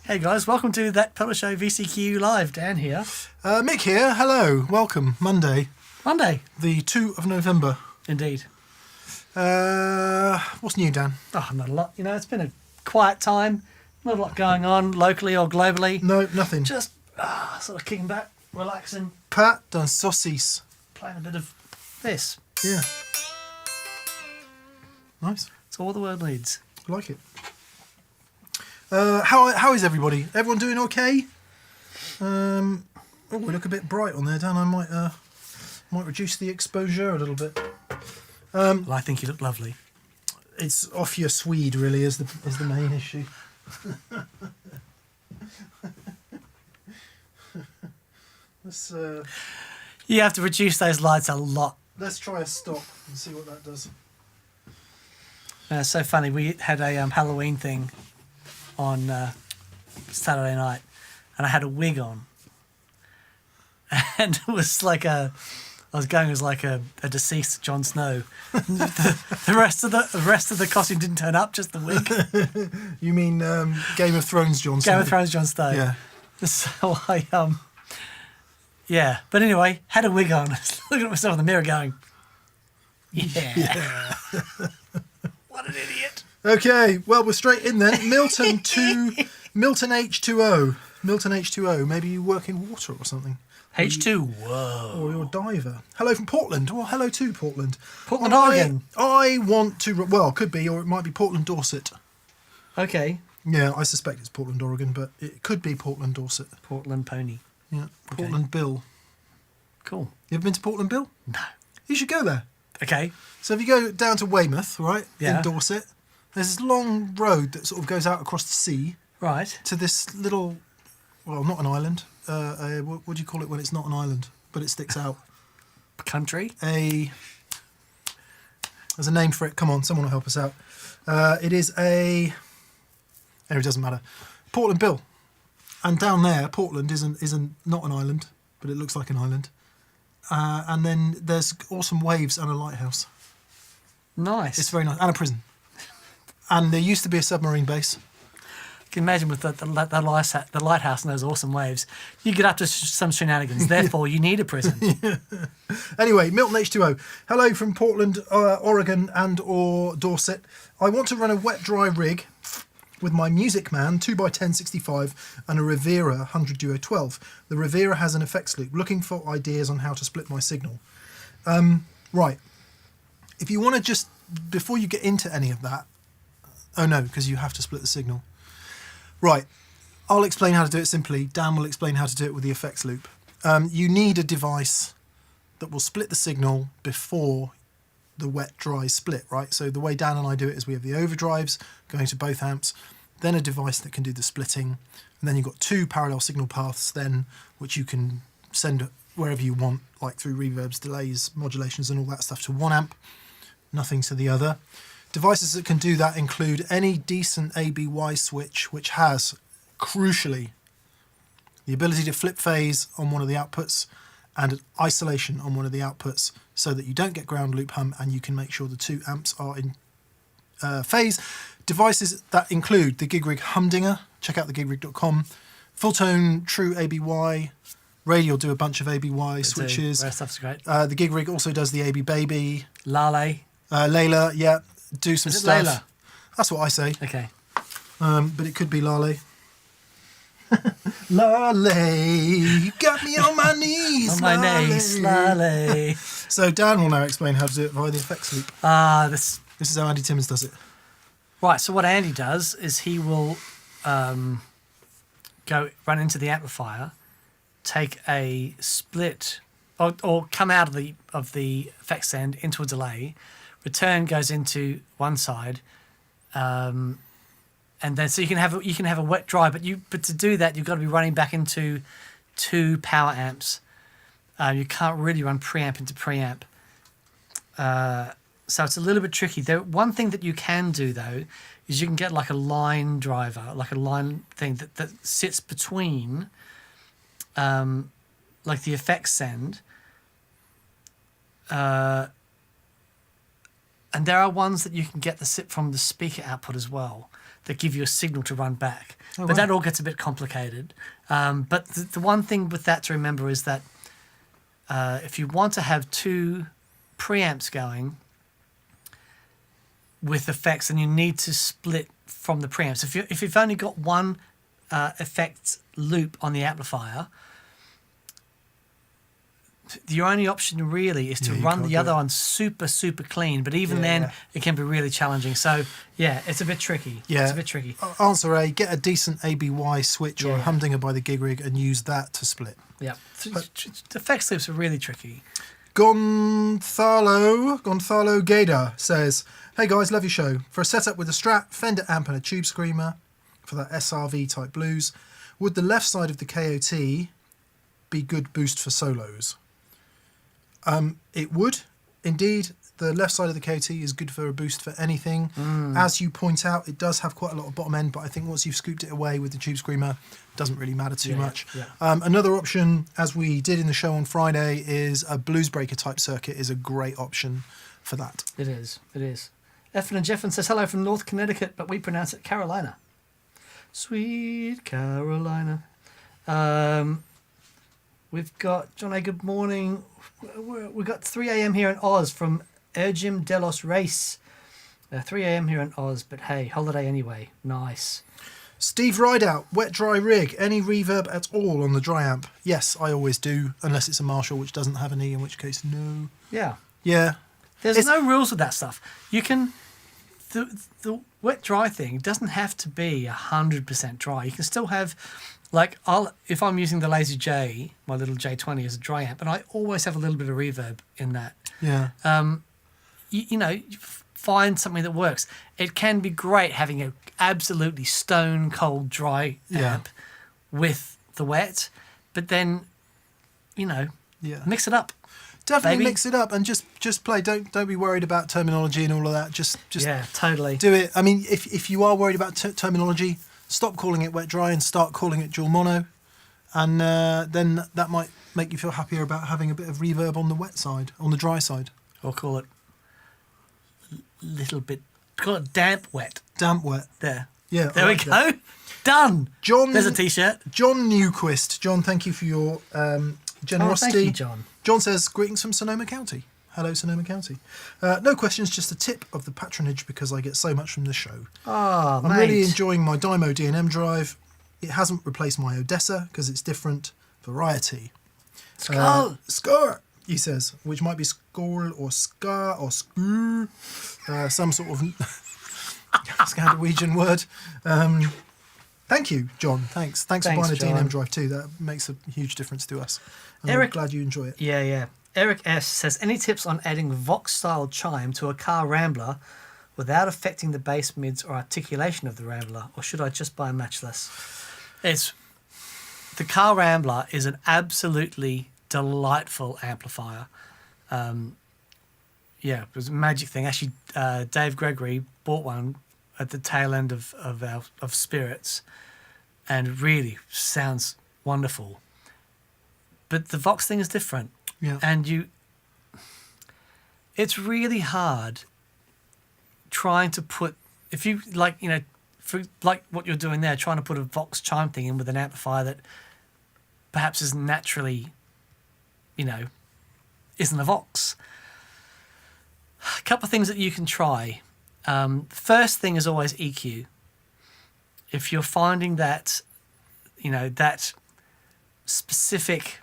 Hey guys, welcome to That Pedal Show VCQ Live. Dan here. Mick here. Hello. Welcome. Monday, the 2 of November. Indeed. What's new, Dan? Oh, not a lot. You know, it's been a quiet time. Not a lot going on locally or globally. No, nothing. Just sort of kicking back, relaxing. Pat done saucisse. Playing a bit of this. Yeah. Nice. It's all the world needs. I like it. How is everybody? Everyone doing okay? Oh, we look a bit bright on there, Dan. I might reduce the exposure a little bit. Well, I think you look lovely. It's off your Swede, really, is the main issue. Let's You have to reduce those lights a lot. let's try a stop and see what that does. It's so funny. We had a Halloween thing on Saturday night, and I had a wig on, and it was like I was going as like a deceased Jon Snow. the rest of the costume didn't turn up, just the wig. You mean Game of Thrones Jon Snow? Game of Thrones Jon Snow. Yeah. So yeah. But anyway, had a wig on. Looking at myself in the mirror, going, yeah. What an idiot. Okay, well, we're straight in then. Milton H2O. Milton H2O. Maybe you work in water or something. H2, whoa. Or you're a diver. Hello from Portland. Well, hello to Portland. Portland, Oregon. I want to... Well, could be, or it might be Portland, Dorset. Okay. Yeah, I suspect it's Portland, Oregon, but it could be Portland, Dorset. Portland Pony. Yeah, Portland Bill. Cool. You ever been to Portland Bill? No. You should go there. Okay. So if you go down to Weymouth, right, Yeah. in Dorset, there's this long road that sort of goes out across the sea Right. to this little, well, not an island. What do you call it when it's not an island, but it sticks out? Country. There's a name for it. Come on, someone will help us out. It is anyway, it doesn't matter. Portland Bill. And down there, Portland isn't not an island, but it looks like an island. And then there's awesome waves and a lighthouse. Nice. It's very nice. And a prison. And there used to be a submarine base. You can imagine with the lighthouse and those awesome waves, you get up to some shenanigans. Therefore, you need a prison. Yeah. Anyway, Milton H2O. Hello from Portland, Oregon and or Dorset. I want to run a wet-dry rig with my Music Man 2x1065 and a Rivera 100 Duo 12. The Rivera has an effects loop. Looking for ideas on how to split my signal. Right. If you want to just, before you get into any of that, oh no, because you have to split the signal. Right. I'll explain how to do it simply. Dan will explain how to do it with the effects loop. You need a device that will split the signal before the wet-dry split, right? So the way Dan and I do it is we have the overdrives going to both amps, then a device that can do the splitting, and then you've got two parallel signal paths then, which you can send wherever you want, like through reverbs, delays, modulations and all that stuff to one amp, nothing to the other. Devices that can do that include any decent ABY switch, which has, crucially, the ability to flip phase on one of the outputs and an isolation on one of the outputs so that you don't get ground loop hum and you can make sure the two amps are in phase. Devices that include the Gig Rig Humdinger, check out thegigrig.com, Full Tone True ABY, Radial do a bunch of ABY switches. That stuff's great. The Gig Rig also does the AB Baby. Lale. Layla, yeah, do some Is it stuff. Layla? That's what I say. Okay. But it could be Lale. Lale, you got me on my knees. On my knees, Lale. So Dan will now explain how to do it via the effects loop. This This is how Andy Timmins does it. Right, so what Andy does is he will go run into the amplifier, take a split, or come out of the effects end into a delay, return goes into one side, and then so you can have a wet dry, but to do that you've got to be running back into two power amps. You can't really run preamp into preamp. So it's a little bit tricky. One thing that you can do, though, is you can get like a line driver, like a line thing that sits between like the effects send And there are ones that you can get from the speaker output as well that give you a signal to run back. Oh, but wow. that all gets a bit complicated. But the one thing with that to remember is that if you want to have 2 preamps going with effects, then you need to split from the preamps. If you've only got one effects loop on the amplifier, your only option really is to run the other one super clean, but even then it can be really challenging. So yeah, it's a bit tricky. It's a bit tricky. Answer A, get a decent ABY switch or a humdinger by the gig rig and use that to split. Yeah, effects loops are really tricky. Gonzalo Gader says, hey guys, love your show. For a setup with a Strat, Fender amp and a tube screamer for that SRV type blues, would the left side of the KOT be good boost for solos? It would indeed. The left side of the KOT is good for a boost for anything. As you point out, it does have quite a lot of bottom end, but I think once you've scooped it away with the tube screamer, it doesn't really matter too much. Yeah. Another option, as we did in the show on Friday, is a blues breaker type circuit is a great option for that. It is. Effin and Jeffin says hello from North Connecticut, but we pronounce it Carolina. Sweet Carolina. We've got John A. Good morning. We've got 3 a.m. here in Oz from Ergim Delos Race. 3 a.m. here in Oz, but hey, holiday anyway. Nice. Steve Rideout, wet dry rig. Any reverb at all on the dry amp? Yes, I always do, unless it's a Marshall, which doesn't have any, in which case, no. Yeah. Yeah. There's no rules with that stuff. You can... The wet dry thing doesn't have to be 100% dry. You can still have... Like, if I'm using the Lazy J, my little J20 as a dry amp, and I always have a little bit of reverb in that. Yeah. You find something that works. It can be great having an absolutely stone cold dry amp with the wet, but then, mix it up. Definitely mix it up and just play. Don't be worried about terminology and all of that. Just totally do it. I mean, if you are worried about terminology, stop calling it wet dry and start calling it dual mono, and then that might make you feel happier about having a bit of reverb on the wet side, on the dry side. Or call it call it damp wet. Damp wet. There. Yeah. There we go. Done. John. There's a t-shirt. John Newquist. John, thank you for your generosity. Thank you, John. John says, greetings from Sonoma County. Hello, Sonoma County. No questions, just a tip of the patronage because I get so much from the show. Oh, I'm really enjoying my Dymo D&M drive. It hasn't replaced my Odessa because it's different variety. Skor, he says, which might be skol or ska or skur, some sort of Scandinavian word. Thank you, John. Thanks for buying a D&M drive too. That makes a huge difference to us. I'm glad you enjoy it. Yeah. Eric S. says, any tips on adding Vox-style chime to a car Rambler without affecting the bass mids or articulation of the Rambler, or should I just buy a matchless? The car Rambler is an absolutely delightful amplifier. It was a magic thing. Actually, Dave Gregory bought one at the tail end of Spirits, and it really sounds wonderful. But the Vox thing is different. Yeah. And it's really hard trying to put, if you for what you're doing there, trying to put a Vox chime thing in with an amplifier that perhaps isn't naturally, isn't a Vox. A couple of things that you can try. First thing is always EQ. If you're finding that, that specific,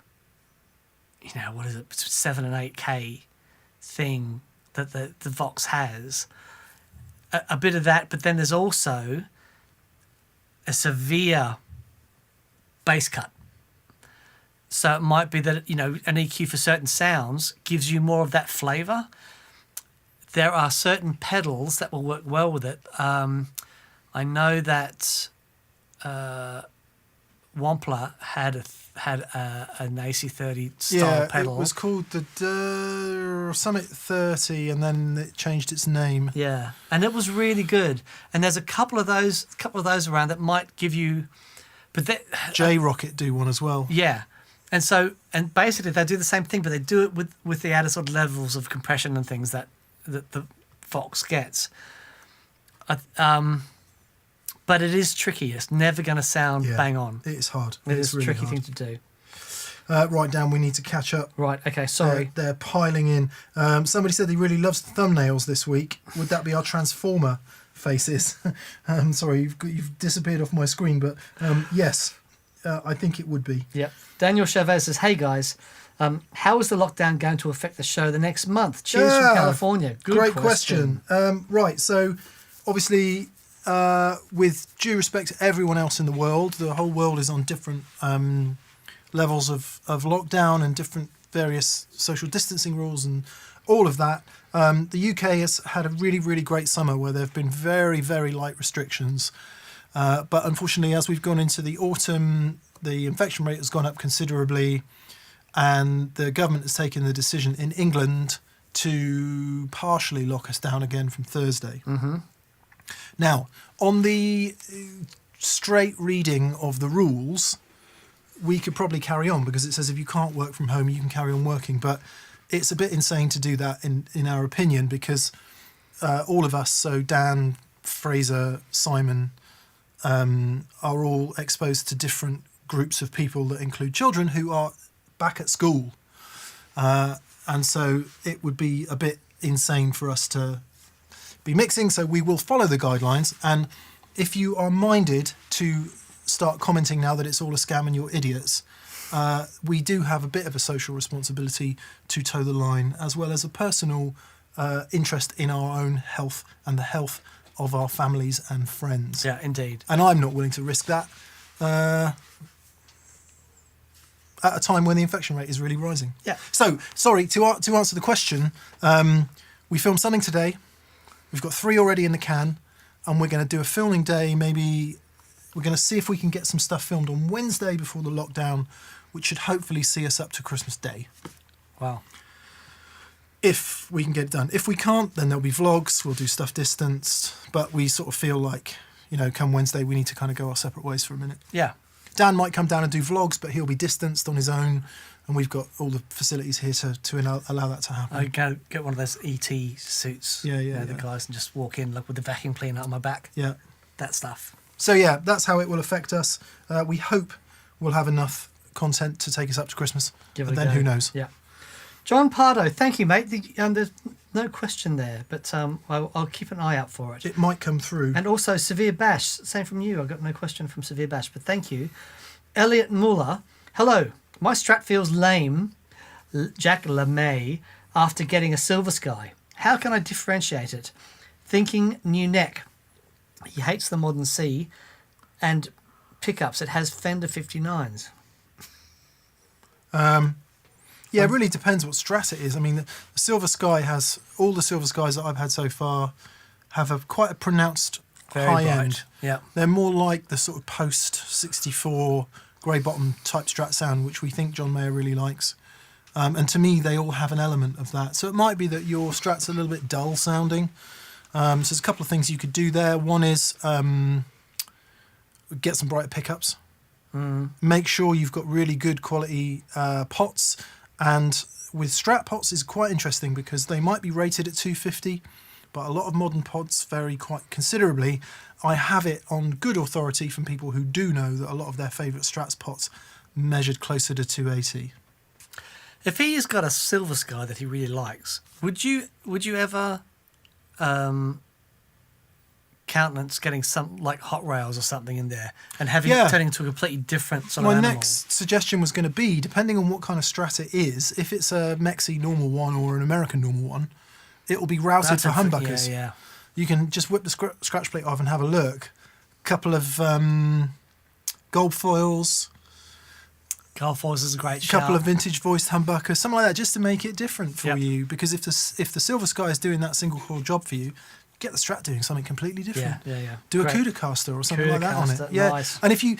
what is it, 7 and 8K thing that the Vox has, a bit of that, but then there's also a severe bass cut. So it might be that, an EQ for certain sounds gives you more of that flavour. There are certain pedals that will work well with it. I know that Wampler had an AC30 style pedal. It was called the Summit 30, and then it changed its name. Yeah, and it was really good. And there's a couple of those around that might give you, but J-Rocket do one as well. Yeah, and basically they do the same thing, but they do it with the added sort of levels of compression and things that the Fox gets. But it is tricky. It's never going to sound bang on. It is hard. It is a really tricky hard. thing to do. Right, Dan, we need to catch up. Right, okay, sorry. They're piling in. Somebody said he really loves thumbnails this week. Would that be our Transformer faces? Sorry, you've disappeared off my screen, but yes, I think it would be. Yep. Daniel Chavez says, hey guys, how is the lockdown going to affect the show the next month? Cheers from California. Good Great question. Right, so obviously, with due respect to everyone else in the world, the whole world is on different levels of lockdown and different various social distancing rules and all of that. The UK has had a really, really great summer where there have been very, very light restrictions. But unfortunately, as we've gone into the autumn, the infection rate has gone up considerably, and the government has taken the decision in England to partially lock us down again from Thursday. Mm-hmm. Now, on the straight reading of the rules, we could probably carry on because it says if you can't work from home, you can carry on working. But it's a bit insane to do that, in our opinion, because all of us, so Dan, Fraser, Simon, are all exposed to different groups of people that include children who are back at school. And so it would be a bit insane for us to be mixing. So we will follow the guidelines. And if you are minded to start commenting now that it's all a scam and you're idiots, we do have a bit of a social responsibility to toe the line, as well as a personal interest in our own health and the health of our families and friends. Yeah, indeed. And I'm not willing to risk that at a time when the infection rate is really rising. Yeah. So, sorry, to answer the question, we filmed something today. We've got 3 already in the can, and we're going to do a filming day. Maybe we're going to see if we can get some stuff filmed on Wednesday before the lockdown, which should hopefully see us up to Christmas Day. Wow. If we can get it done. If we can't, then there'll be vlogs. We'll do stuff distanced. But we sort of feel like, come Wednesday, we need to kind of go our separate ways for a minute. Yeah. Dan might come down and do vlogs, but he'll be distanced on his own. And we've got all the facilities here to allow that to happen. I can get one of those ET suits. Yeah. The guys and just walk in like with the vacuum cleaner on my back. Yeah. That stuff. So yeah, that's how it will affect us. We hope we'll have enough content to take us up to Christmas. Give it but a then go. Who knows? Yeah. John Pardo, thank you, mate. There's no question there, but I'll keep an eye out for it. It might come through. And also Severe Bash, same from you. I got no question from Severe Bash, but thank you. Elliot Muller, hello. My Strat feels lame, Jack LeMay, after getting a Silver Sky. How can I differentiate it? Thinking new neck. He hates the Modern C and pickups. It has Fender 59s. Yeah, it really depends what Strat it is. I mean, the Silver Sky has, all the Silver Skies that I've had so far have quite a pronounced high end. Yeah. They're more like the sort of post 64 grey bottom type Strat sound, which we think John Mayer really likes. And to me, they all have an element of that. So it might be that your Strat's a little bit dull sounding. So there's a couple of things you could do there. One is get some brighter pickups. Make sure you've got really good quality pots. And with Strat pots is quite interesting because they might be rated at 250, but a lot of modern pots vary quite considerably. I have it on good authority from people who do know that a lot of their favourite Strat pots measured closer to 280. If he's got a Silver Sky that he really likes, would you ever countenance getting some like hot rails or something in there and having it turning into a completely different sort of animal? My next suggestion was going to be, depending on what kind of Strat it is, if it's a Mexi normal one or an American normal one, it will be routed for humbuckers. Yeah. You can just whip the scratch plate off and have a look. A couple of gold foils. Gold foils is a great A shout. couple of vintage voiced humbuckers, something like that, just to make it different for Yep. you. Because if the Silver Sky is doing that single coil job for you, get the Strat doing something completely different. Yeah. Do Great. a CUDA-caster or something like that on it. CUDA-caster, Yeah, nice. and if you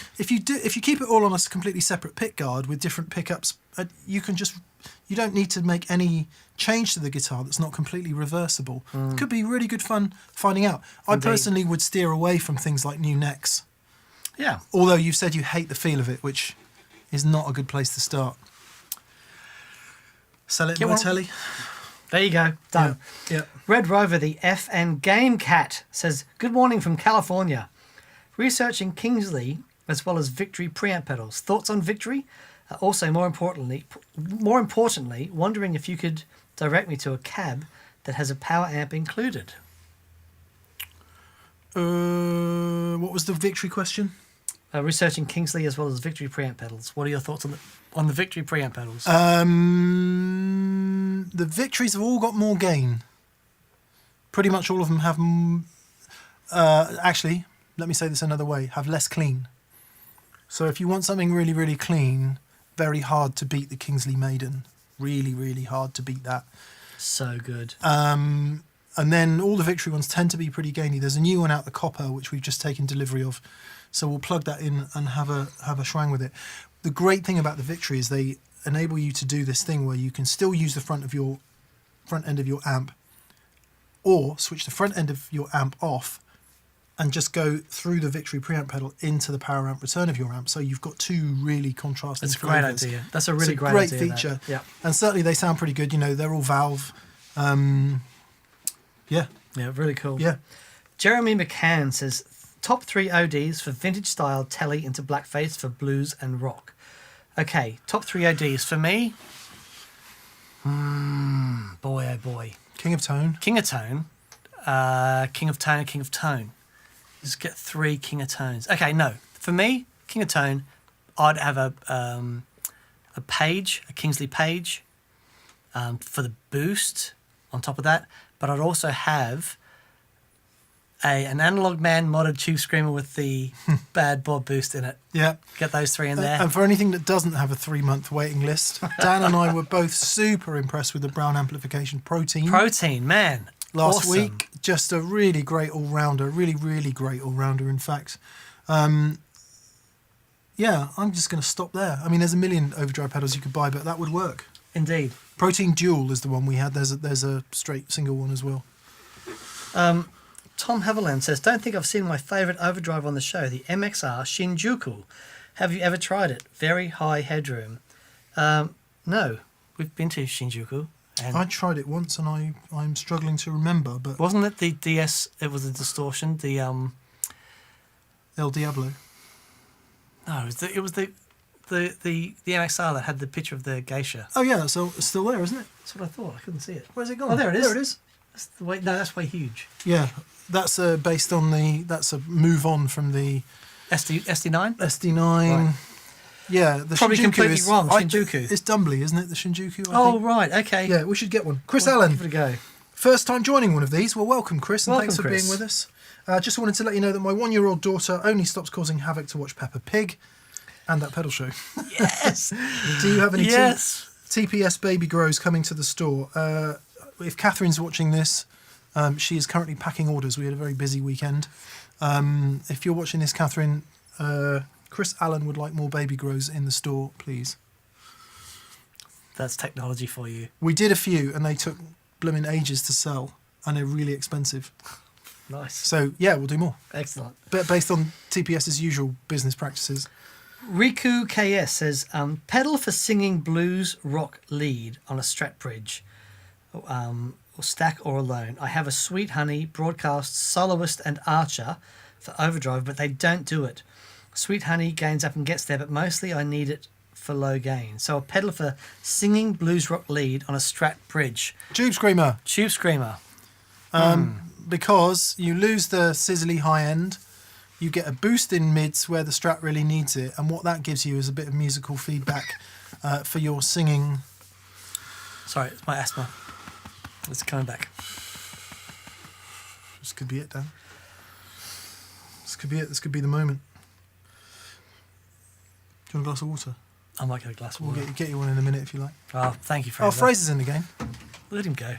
keep it all on a completely separate pick guard with different pickups, you don't need to make any change to the guitar that's not completely reversible. It could be really good fun finding out. I Indeed. personally would steer away from things like new necks. Yeah. Although you've said you hate the feel of it, which is not a good place to start. Sell it Get by one- telly. There you go. Done. Yeah. Red Rover, the FN Game Cat, says, good morning from California. Researching Kingsley as well as Victory preamp pedals. Thoughts on Victory? Also, more importantly, wondering if you could direct me to a cab that has a power amp included. What was the Victory question? Researching Kingsley as well as Victory preamp pedals. What are your thoughts on the Victory preamp pedals? The Victories have all got more gain. Pretty much all of them have... actually, let me say this another way. Have less clean. So if you want something really, really clean, very hard to beat the Kingsley Maiden. Really, really hard to beat that. So good. And then all the Victory ones tend to be pretty gainy. There's a new one out, the Copper, which we've just taken delivery of. So we'll plug that in and have a schwang with it. The great thing about the Victory is they enable you to do this thing where you can still use the front end of your amp, or switch the front end of your amp off and just go through the Victory preamp pedal into the power amp return of your amp. So you've got two really contrasting That's a great flavours. idea. That's a really great idea, feature. Yeah. And certainly they sound pretty good. You know, they're all valve. Yeah. Yeah, really cool. Yeah. Jeremy McCann says, top 3 ODs for vintage style telly into blackface for blues and rock. Okay, top 3 ODs for me. Boy, oh boy. King of Tone. King of Tone, King of Tone, and King of Tone. Just get 3 King of Tones. Okay, no. For me, King of Tone, I'd have a page, a Kingsley page, for the boost on top of that. But I'd also have an Analog Man modded Tube Screamer with the Bad Bob boost in it. Yeah. Get those 3 in there. And for anything that doesn't have a 3-month waiting list, Dan and I were both super impressed with the Brown Amplification Protein. Protein, man. Last Awesome. week. Just a really great all-rounder. Really, really great all-rounder, in fact. Yeah, I'm just going to stop there. I mean, there's a million overdrive pedals you could buy, but that would work. Indeed. Protein Dual is the one we had. There's a straight single one as well. Tom Haviland says, don't think I've seen my favourite overdrive on the show, the MXR Shinjuku. Have you ever tried it? Very high headroom. No, we've been to Shinjuku. And I tried it once and I'm struggling to remember, but... wasn't it the DS, it was a distortion, the... El Diablo. No, it was the MXR that had the picture of the geisha. Oh yeah, so it's still there, isn't it? That's what I thought. I couldn't see it. Where's it gone? Oh, there it is. There it is. That's the way, no, that's way huge. Yeah, that's based on that's a move on from the SD9? SD9. Right. Yeah, the Probably Shinjuku completely is, wrong, Shinjuku. It's Dumbly, isn't it? The Shinjuku, I Oh, think. right, okay. Yeah, we should get one. Chris We'll Allen, give it a go. first time joining one of these. Well, welcome, Chris, and Welcome, thanks for Chris. being with us. Just wanted to let you know that my 1-year-old daughter only stops causing havoc to watch Peppa Pig and that pedal show. Yes! Do you have any Yes! TPS baby grows coming to the store? If Catherine's watching this, she is currently packing orders. We had a very busy weekend. If you're watching this, Catherine, Chris Allen would like more baby grows in the store, please. That's technology for you. We did a few, and they took blooming ages to sell, and they're really expensive. Nice. So, yeah, we'll do more. Excellent. But based on TPS's usual business practices. Riku KS says, pedal for singing blues rock lead on a Strat bridge, or stack or alone. I have a Sweet Honey, Broadcast, Soloist and Archer for overdrive, but they don't do it. Sweet Honey gains up and gets there, but mostly I need it for low gain. So a pedal for singing blues rock lead on a Strat bridge. Tube Screamer. Tube Screamer. Because you lose the sizzly high end, you get a boost in mids where the Strat really needs it, and what that gives you is a bit of musical feedback for your singing. Sorry, it's my asthma. It's coming back. This could be it, Dan. This could be it. This could be the moment. Do you want a glass of water? I might get a glass of We'll water. get you one in a minute if you like. Oh, thank you, Fraser. Oh, Fraser's in the game. Let him go.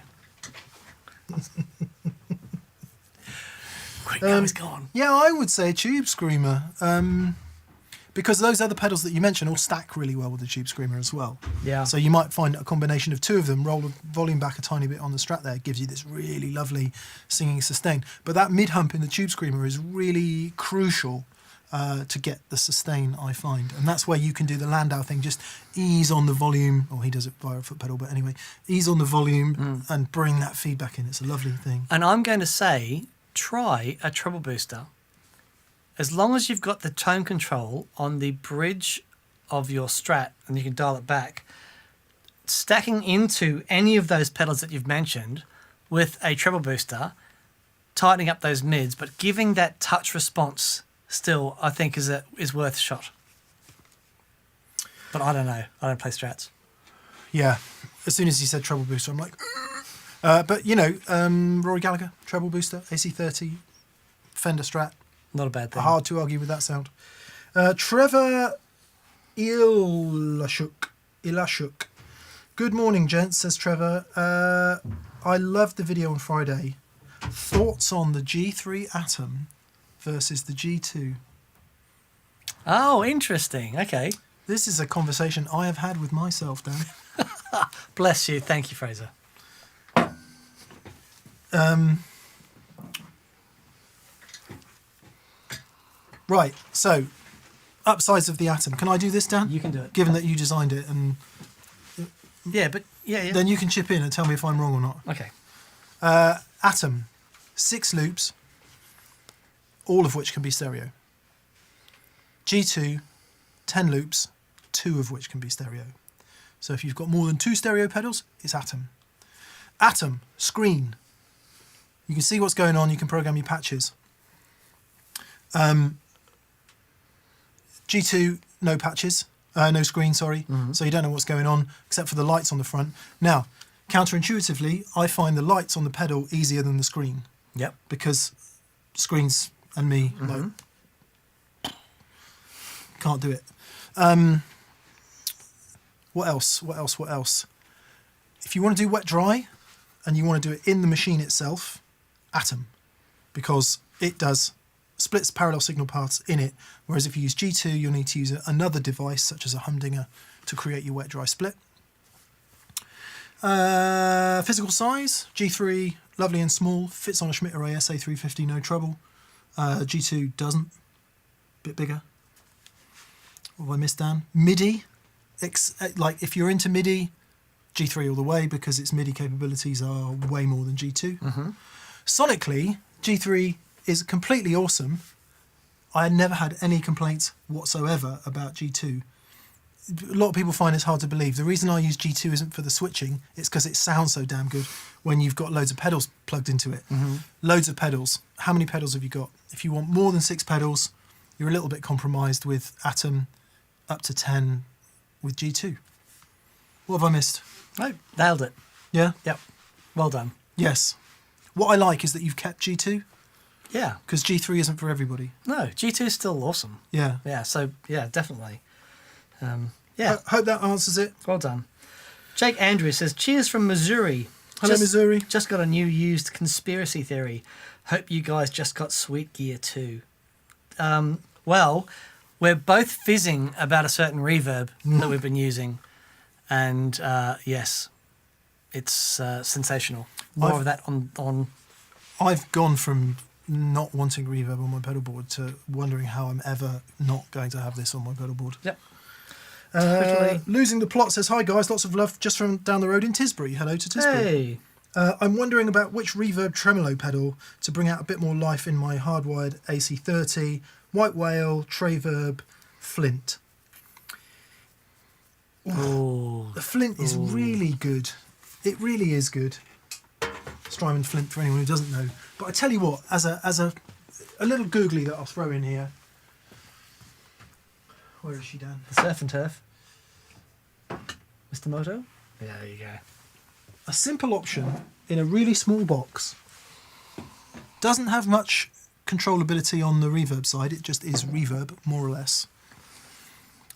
Quick, now he's gone. Yeah, I would say a Tube Screamer. Because those other pedals that you mentioned all stack really well with the Tube Screamer as well. Yeah. So you might find a combination of two of them, roll the volume back a tiny bit on the Strat there, gives you this really lovely singing sustain. But that mid hump in the Tube Screamer is really crucial to get the sustain, I find. And that's where you can do the Landau thing, just ease on the volume, or he does it via a foot pedal, but anyway, ease on the volume and bring that feedback in. It's a lovely thing. And I'm going to say, try a treble booster. As long as you've got the tone control on the bridge of your Strat and you can dial it back, stacking into any of those pedals that you've mentioned with a treble booster, tightening up those mids, but giving that touch response still, I think is worth a shot. But I don't know. I don't play Strats. Yeah. As soon as he said treble booster, I'm like, but you know, Rory Gallagher, treble booster, AC30, Fender Strat. Not a bad thing. Hard to argue with that sound. Trevor Ilashuk. Good morning, gents, says Trevor. I loved the video on Friday. Thoughts on the G3 Atom versus the G2? Oh, interesting. Okay. This is a conversation I have had with myself, Dan. Bless you. Thank you, Fraser. Right, so upsides of the Atom. Can I do this, Dan? You can do it. Given that you designed it, and Yeah, but yeah. then you can chip in and tell me if I'm wrong or not. Okay. Atom, 6 loops, all of which can be stereo. G2, 10 loops, 2 of which can be stereo. So if you've got more than 2 stereo pedals, it's Atom. Atom, screen. You can see what's going on, you can program your patches. G2, no patches, no screen, sorry. So you don't know what's going on except for the lights on the front. Now, counterintuitively, I find the lights on the pedal easier than the screen. Yep. Because screens and me, like, can't do it. What else? If you want to do wet dry and you want to do it in the machine itself, Atom, because it does splits parallel signal paths in it, whereas if you use G2, you'll need to use another device such as a humdinger to create your wet dry split. Physical size, G3, lovely and small, fits on a Schmidt Array SA350, no trouble. G2 doesn't, bit bigger. What have I missed, Dan? MIDI, like if you're into MIDI, G3 all the way, because its MIDI capabilities are way more than G2. Sonically, G3 is completely awesome. I never had any complaints whatsoever about G2. A lot of people find this hard to believe. The reason I use G2 isn't for the switching, it's because it sounds so damn good when you've got loads of pedals plugged into it. Loads of pedals. How many pedals have you got? If you want more than 6 pedals, you're a little bit compromised with Atom, up to 10 with G2. What have I missed? No, nailed it. Yeah? Yep. Well done. Yes. What I like is that you've kept G2, Yeah. because G3 isn't for everybody. No, G2 is still awesome. Yeah. Yeah, so, yeah, definitely. Yeah, Hope that answers it. well done. Jake Andrews says, cheers from Missouri. Hello, Missouri. Just got a new used conspiracy theory. Hope you guys just got sweet gear too. Well, we're both fizzing about a certain reverb that we've been using. And yes, it's sensational. More of that on... I've gone from not wanting reverb on my pedalboard to wondering how I'm ever not going to have this on my pedalboard. Yep. Losing the Plot says, hi guys, lots of love just from down the road in Tisbury. Hello to Tisbury. Hey. I'm wondering about which reverb tremolo pedal to bring out a bit more life in my hardwired AC30, White Whale, Treverb, Flint. Oh. The Flint is really good. It really is good. Strymon Flint for anyone who doesn't know. But I tell you what, as a little googly that I'll throw in here. Where is she, Dan? The Surf and Turf. Mr. Moto? Yeah, there you go. A simple option in a really small box. Doesn't have much controllability on the reverb side. It just is reverb, more or less.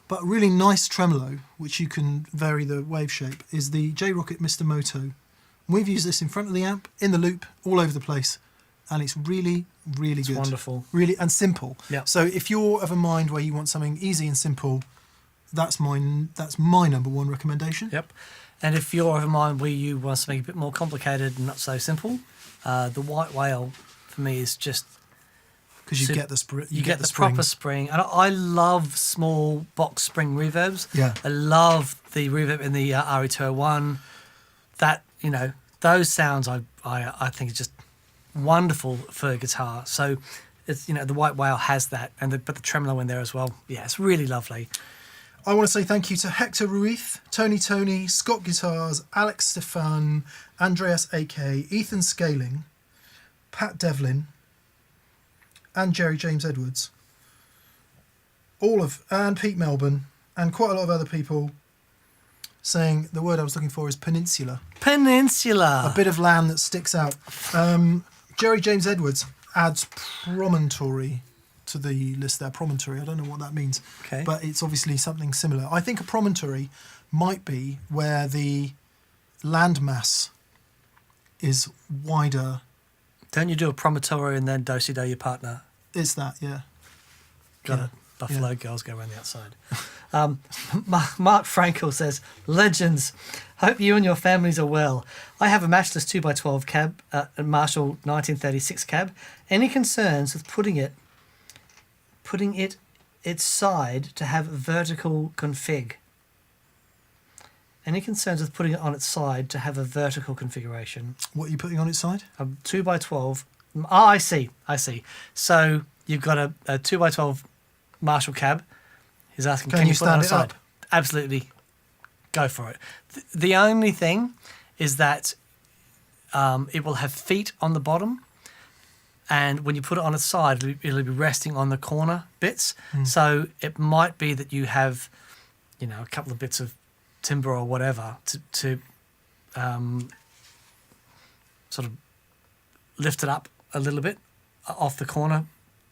But a really nice tremolo, which you can vary the wave shape, is the J-Rocket Mr. Moto. We've used this in front of the amp, in the loop, all over the place. And it's really, really good. Wonderful. Really, and simple. Yeah. So if you're of a mind where you want something easy and simple, that's my number one recommendation. Yep. And if you're of a mind where you want something a bit more complicated and not so simple, the White Whale, for me, is just because you get the you get the proper spring. And I love small box spring reverbs. Yeah. I love the reverb in the RE201. That, you know, those sounds I think is just wonderful for guitar. So it's, you know, the White Whale has that, but the tremolo in there as well. Yeah, it's really lovely. I want to say thank you to Hector Ruiz, Tony, Scott Guitars, Alex Stefan, Andreas AK, Ethan Scaling, Pat Devlin, and Jerry James Edwards. And Pete Melbourne, and quite a lot of other people saying the word I was looking for is peninsula. Peninsula. A bit of land that sticks out. Jerry James Edwards adds promontory to the list there. Promontory, I don't know what that means. Okay. But it's obviously something similar. I think a promontory might be where the landmass is wider. Don't you do a promontory and then do-si-do your partner? Is that, yeah. Got it. Buffalo girls go around the outside. Mark Frankel says, legends. Hope you and your families are well. I have a matchless 2x12 cab, a Marshall 1936 cab. Any concerns with putting it its side to have vertical config? Any concerns with putting it on its side to have a vertical configuration? What are you putting on its side? A 2x12. Oh, I see. So you've got a 2x12 Marshall cab. He's asking, can you put it on its side? Absolutely. Go for it. The only thing is that it will have feet on the bottom, and when you put it on its side, it'll be resting on the corner bits. So it might be that you have, you know, a couple of bits of timber or whatever to sort of lift it up a little bit off the corner.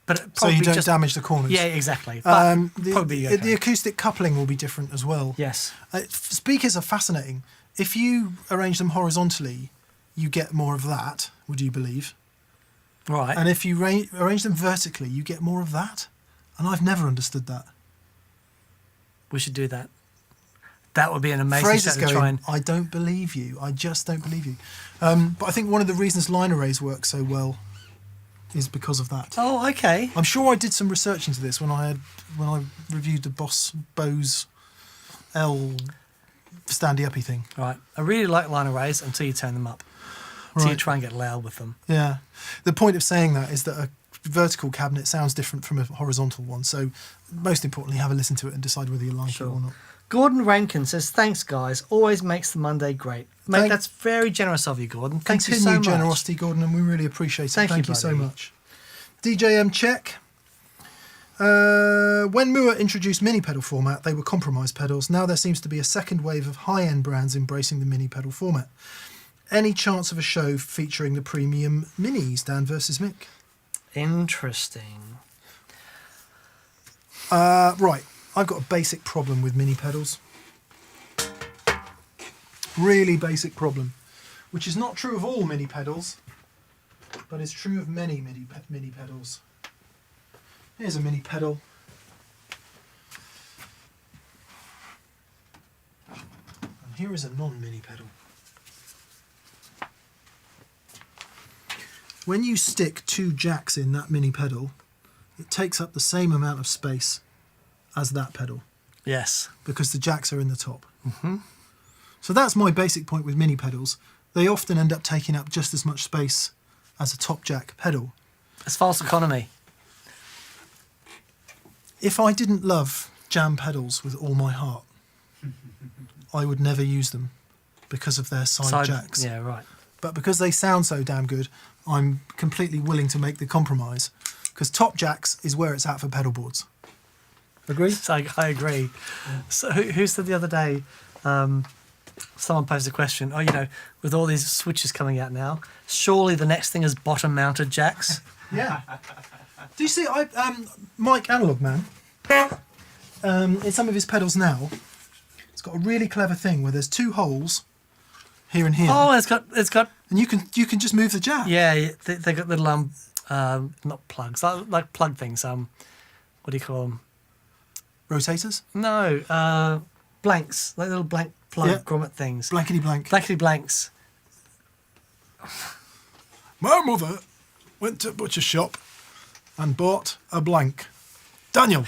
But so you don't damage the corners. Yeah, exactly. But probably okay. The acoustic coupling will be different as well. Yes. Speakers are fascinating. If you arrange them horizontally, you get more of that, would you believe? Right. And if you arrange them vertically, you get more of that. And I've never understood that. We should do that. That would be an amazing Fraser's set to try and... I don't believe you. I just don't believe you. But I think one of the reasons line arrays work so well is because of that. Oh, okay. I'm sure I did some research into this when I reviewed the Bose L standy uppy thing. Right. I really like line arrays until you turn them up. Until you try and get loud with them. Yeah. The point of saying that is that a vertical cabinet sounds different from a horizontal one. So most importantly, have a listen to it and decide whether you like it or not. Gordon Rankin says, thanks, guys. Always makes the Monday great. Mate, that's very generous of you, Gordon. Thank you so much. Continued generosity, Gordon, and we really appreciate it. Thank you so much. DJM check. When Moore introduced mini pedal format, they were compromise pedals. Now there seems to be a second wave of high-end brands embracing the mini pedal format. Any chance of a show featuring the premium minis, Dan versus Mick? Interesting. Right. I've got a basic problem with mini pedals. Really basic problem. Which is not true of all mini pedals, but is true of many mini pedals. Here's a mini pedal. And here is a non-mini pedal. When you stick two jacks in that mini pedal, it takes up the same amount of space as that pedal. Yes. Because the jacks are in the top. Mm-hmm. So that's my basic point with mini pedals. They often end up taking up just as much space as a top jack pedal. It's false economy. If I didn't love jam pedals with all my heart, I would never use them because of their side jacks. Yeah, right. But because they sound so damn good, I'm completely willing to make the compromise. Because top jacks is where it's at for pedal boards. Agree? So I agree. So who said the other day, someone posed a question, you know, with all these switches coming out now, surely the next thing is bottom-mounted jacks? Yeah. Do you see, Mike Analog Man, in some of his pedals now, it's got a really clever thing where there's two holes here and here. Oh, it's got, and you can just move the jack. Yeah, they got little not plugs, like plug things. What do you call them? Rotators? No, blanks, like little blank plug grommet things. Blankety blank. Blankety blanks. My mother went to a butcher shop and bought a blank. Daniel.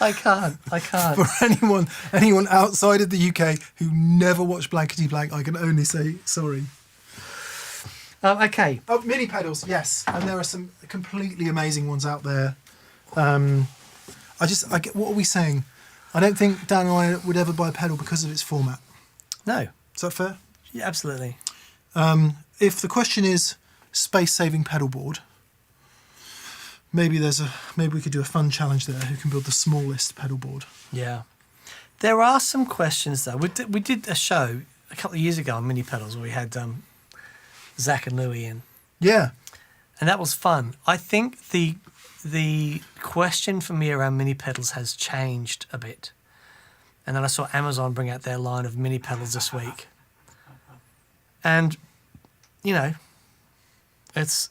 I can't. For anyone outside of the UK who never watched Blankety Blank, I can only say sorry. Okay. Oh, mini pedals, yes, and there are some completely amazing ones out there. What are we saying? I don't think Dan and I would ever buy a pedal because of its format. No. Is that fair? Yeah, absolutely. If the question is space-saving pedal board, maybe we could do a fun challenge there. Who can build the smallest pedal board? Yeah. There are some questions though. We did a show a couple of years ago on mini pedals where we had Zach and Louie in. Yeah. And that was fun. I think the question for me around mini pedals has changed a bit. And then I saw Amazon bring out their line of mini pedals this week. And, it's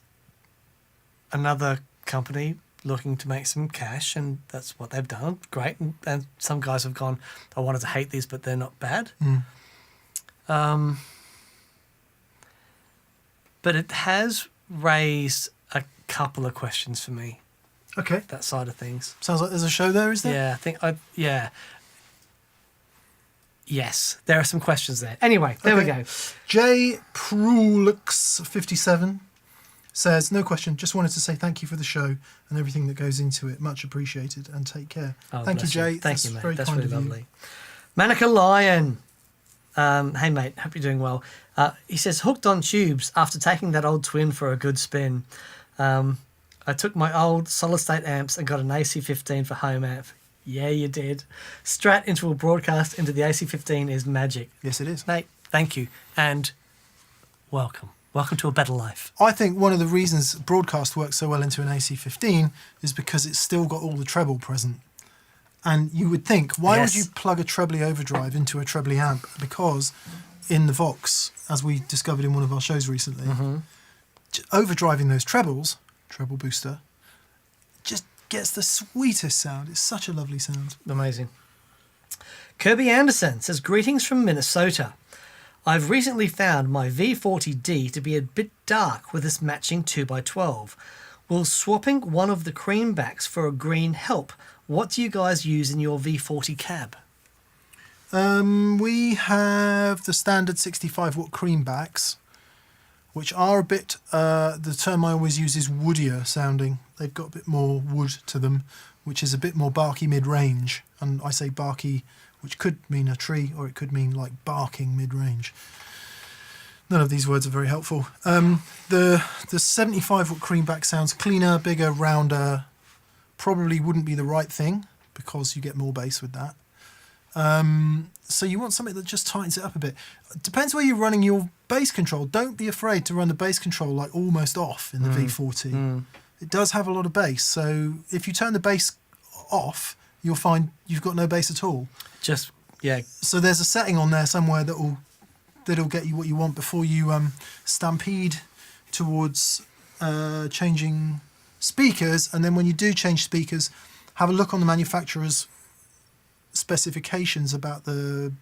another company looking to make some cash, and that's what they've done. Great. And some guys have gone, I wanted to hate these, but they're not bad. But it has raised a couple of questions for me. Okay. That side of things. Sounds like there's a show there, is there? Yeah, I think Yes, there are some questions there. Anyway, there we go. J. Prulux57 says, no question, just wanted to say thank you for the show and everything that goes into it. Much appreciated, and take care. Thank you, Jay. Thank you, mate. Very That's kind really of you. lovely. Manica Lion. Hey, mate. Hope you're doing well. He says, hooked on tubes after taking that old twin for a good spin. I took my old solid-state amps and got an AC15 for home amp. Yeah, you did. Strat into a broadcast into the AC15 is magic. Yes, it is. Nate, thank you. And welcome. Welcome to a better life. I think one of the reasons broadcast works so well into an AC15 is because it's still got all the treble present. And you would think, why would you plug a trebly overdrive into a trebly amp? Because in the Vox, as we discovered in one of our shows recently, overdriving those trebles, treble booster, just gets the sweetest sound. It's such a lovely sound. Amazing. Kirby Anderson says, greetings from Minnesota. I've recently found my V40D to be a bit dark with this matching 2x12. Will swapping one of the cream backs for a green help? What do you guys use in your V40 cab? We have the standard 65 watt cream backs, which are a bit, the term I always use is woodier sounding. They've got a bit more wood to them, which is a bit more barky mid-range. And I say barky, which could mean a tree, or it could mean like barking mid-range. None of these words are very helpful. The 75 watt cream back sounds cleaner, bigger, rounder. Probably wouldn't be the right thing because you get more bass with that. So you want something that just tightens it up a bit. It depends where you're running your bass control. Don't be afraid to run the bass control like almost off in the V40. It does have a lot of bass. So if you turn the bass off, you'll find you've got no bass at all. So there's a setting on there somewhere that'll get you what you want before you stampede towards changing speakers. And then when you do change speakers, have a look on the manufacturer's specifications about the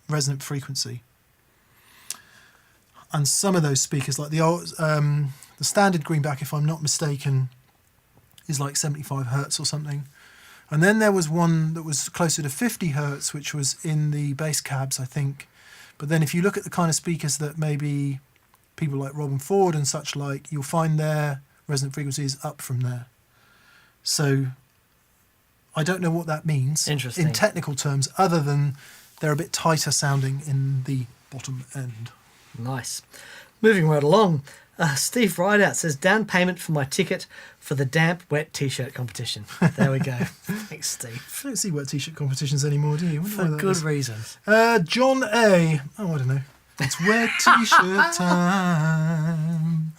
resonant frequency. And some of those speakers, like the standard greenback, if I'm not mistaken, is like 75 hertz or something. And then there was one that was closer to 50 hertz, which was in the bass cabs, I think. But then if you look at the kind of speakers that maybe people like Robin Ford and such like, you'll find their resonant frequency is up from there. So I don't know what that means in technical terms, other than they're a bit tighter sounding in the bottom end. Nice. Moving right along, Steve Rideout says, down payment for my ticket for the damp wet t-shirt competition. There we go. Thanks, Steve. I don't see wet t-shirt competitions anymore, do you? For good reasons. John A. Oh, I don't know. It's wet t-shirt time.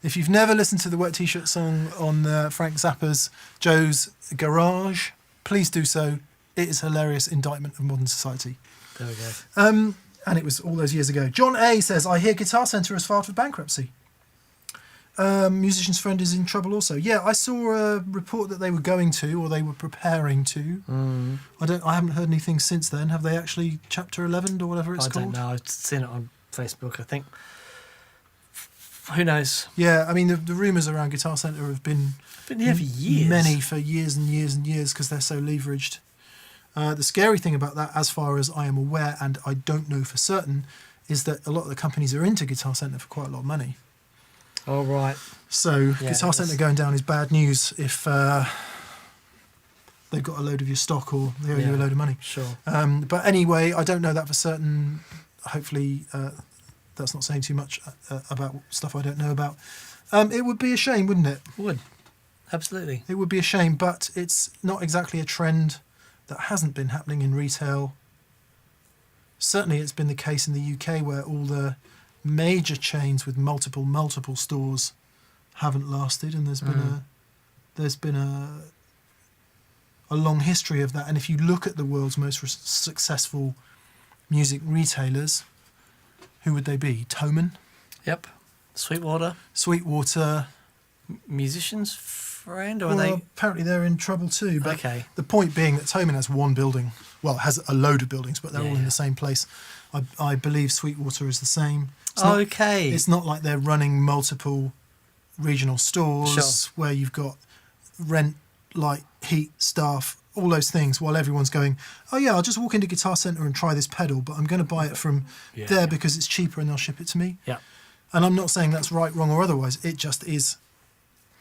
If you've never listened to the wet t-shirt song on Frank Zappa's Joe's Garage, please do so. It is a hilarious indictment of modern society. There we go. And it was all those years ago. John A. says, I hear Guitar Centre has filed for bankruptcy. Musician's Friend is in trouble also. Yeah, I saw a report that they were going to, or they were preparing to. I haven't heard anything since then. Have they actually Chapter 11 or whatever it's called? I don't know. I've seen it on Facebook. I think Who knows? Yeah, I mean, the rumours around Guitar Center have been here for years. Many for years and years and years because they're so leveraged. The scary thing about that, as far as I am aware, and I don't know for certain, is that a lot of the companies are into Guitar Center for quite a lot of money. Oh, right. So Guitar Center going down is bad news if they've got a load of your stock or they owe you a load of money. Sure. But anyway, I don't know that for certain. Hopefully that's not saying too much about stuff I don't know about. It would be a shame, wouldn't it? Would. Absolutely. It would be a shame, but it's not exactly a trend that hasn't been happening in retail. Certainly it's been the case in the UK where all the major chains with multiple stores haven't lasted, and there's been a long history of that. And if you look at the world's most successful music retailers, who would they be? Thomann? Yep. Sweetwater. Musicians friend, or are they? Apparently they're in trouble too. But okay. The point being that Thomann has one building. Well, has a load of buildings, but they're all in the same place. I believe Sweetwater is the same. It's not like they're running multiple regional stores where you've got rent, light, heat, staff, all those things, while everyone's going, oh yeah, I'll just walk into Guitar Center and try this pedal, but I'm going to buy it from there because it's cheaper and they'll ship it to me. Yeah. And I'm not saying that's right, wrong, or otherwise. It just is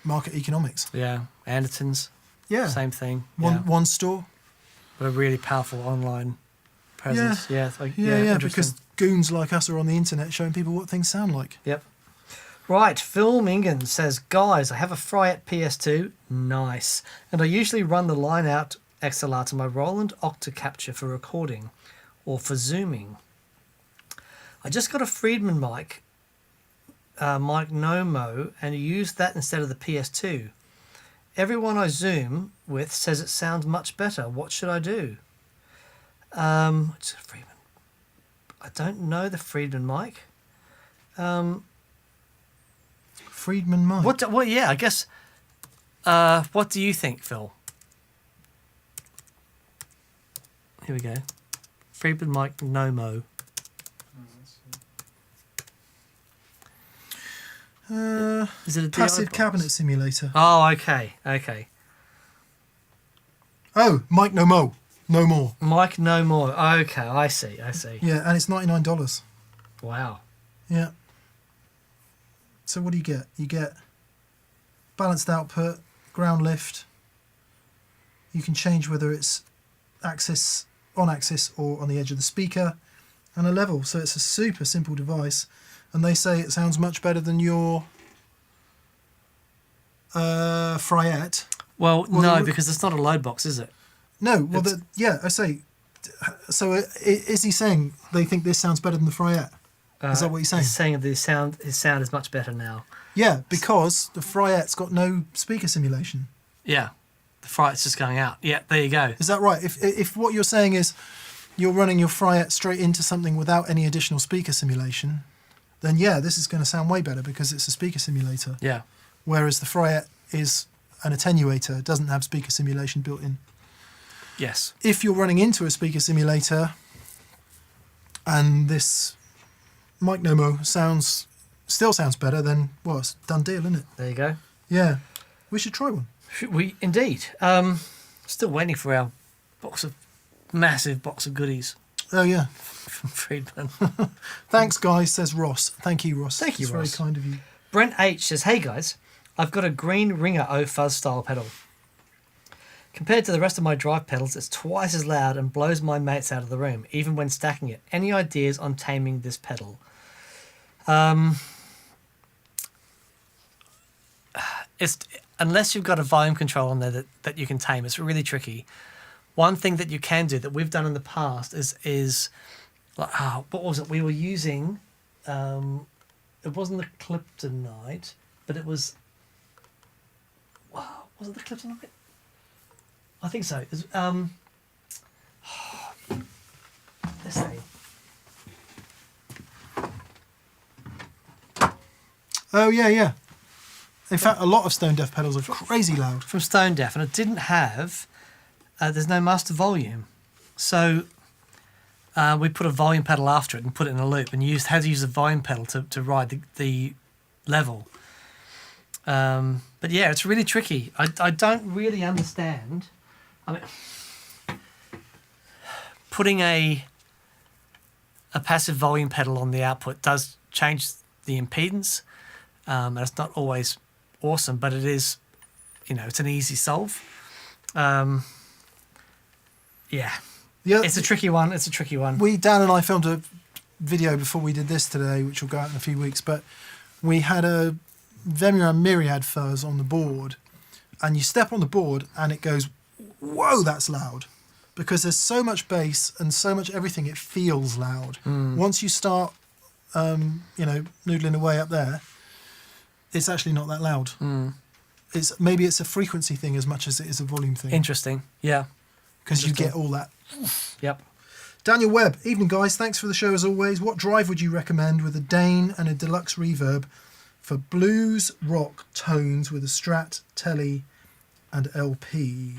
market economics. Yeah. Anderton's. Yeah. Same thing. One store. But a really powerful online presence. Yeah. Because goons like us are on the internet showing people what things sound like. Yep. Right, Phil Mingan says, guys, I have a Fryette PS2. Nice. And I usually run the line out XLR to my Roland Octacapture for recording or for zooming. I just got a Friedman mic Nomo, and use that instead of the PS2. Everyone I zoom with says it sounds much better. What should I do? It's a Friedman. I don't know the Friedman mic. Friedman mic. What? Yeah, I guess. What do you think, Phil? Here we go. Friedman mic Nomo. Is it a passive DI cabinet box? simulator? Oh, okay. Oh, mic no more. No more. Mic no more. Okay, I see. Yeah, and it's $99. Wow. Yeah. So what do you get? You get balanced output, ground lift. You can change whether it's on axis or on the edge of the speaker, and a level. So it's a super simple device. And they say it sounds much better than your Fryette. Well, no, because it's not a load box, is it? No, well, I say. So is he saying they think this sounds better than the Fryette? Is that what he's saying? He's saying that his sound is much better now. Yeah, because the Fryette's got no speaker simulation. Yeah, the Fryette's just going out. Yeah, there you go. Is that right? If what you're saying is you're running your Fryette straight into something without any additional speaker simulation, then yeah, this is going to sound way better because it's a speaker simulator. Yeah. Whereas the Fryette is an attenuator, it doesn't have speaker simulation built in. Yes. If you're running into a speaker simulator and this mic Nomo still sounds better, then well, it's a done deal, isn't it? There you go. Yeah. We should try one. We indeed. Still waiting for our massive box of goodies. Oh yeah. From Friedman. Thanks, guys, says Ross. Thank you, Ross. Thank you, It's Ross. very kind of you. Brent H says, hey guys, I've got a green Ringer O Fuzz style pedal. Compared to the rest of my drive pedals, it's twice as loud and blows my mates out of the room, even when stacking it. Any ideas on taming this pedal? It's unless you've got a volume control on there that you can tame, it's really tricky. One thing that you can do that we've done in the past is like, what was it? We were using, it wasn't the Cliptonite, but it was, was it the Cliptonite? I think so. It was, let's see. Oh, yeah. In fact, a lot of Stone Deaf pedals are crazy loud. From Stone Deaf, and it didn't have, there's no master volume. So we put a volume pedal after it and put it in a loop and had to use the volume pedal to ride the level. But yeah, it's really tricky. I don't really understand. I mean, putting a passive volume pedal on the output does change the impedance. And it's not always awesome, but it is, it's an easy solve. Yeah. It's a tricky one. It's a tricky one. Dan and I filmed a video before we did this today, which will go out in a few weeks, but we had a Germanium Myriad fuzz on the board, and you step on the board and it goes, whoa, that's loud, because there's so much bass and so much everything, it feels loud. Once you start noodling away up there, it's actually not that loud. Maybe it's a frequency thing as much as it is a volume thing. Interesting. Yeah. Because you get all that. Yep. Daniel Webb, evening guys, thanks for the show as always. What drive would you recommend with a Dane and a deluxe reverb for blues rock tones with a Strat, Tele and LP?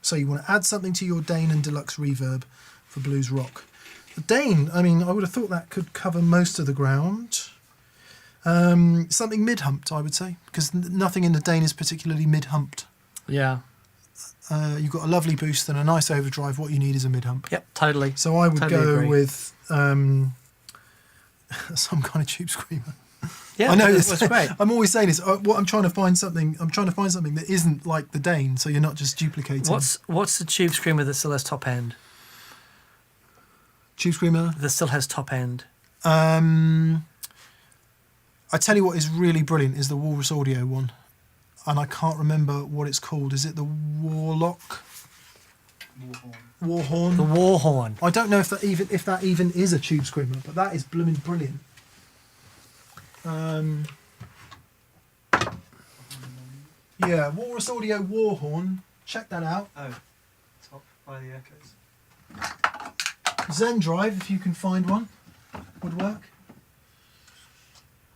So you want to add something to your Dane and deluxe reverb for blues rock. The Dane, I would have thought that could cover most of the ground. Something mid-humped, I would say, because nothing in the Dane is particularly mid-humped. Yeah. You've got a lovely boost and a nice overdrive. What you need is a mid-hump. Yep, totally. So I would go agree. with some kind of tube screamer. Yeah, I know that's great. I'm always saying this. I'm trying to find something that isn't like the Dane, so you're not just duplicating. What's the tube screamer that still has top end? Tube screamer That still has top end. I tell you what is really brilliant is the Walrus Audio one, and I can't remember what it's called. Is it the Warlock? Warhorn. The Warhorn. I don't know if that even is a tube screamer, but that is blooming brilliant. Yeah, Walrus Audio Warhorn. Check that out. Oh, top by the echoes. Zen Drive, if you can find one, would work.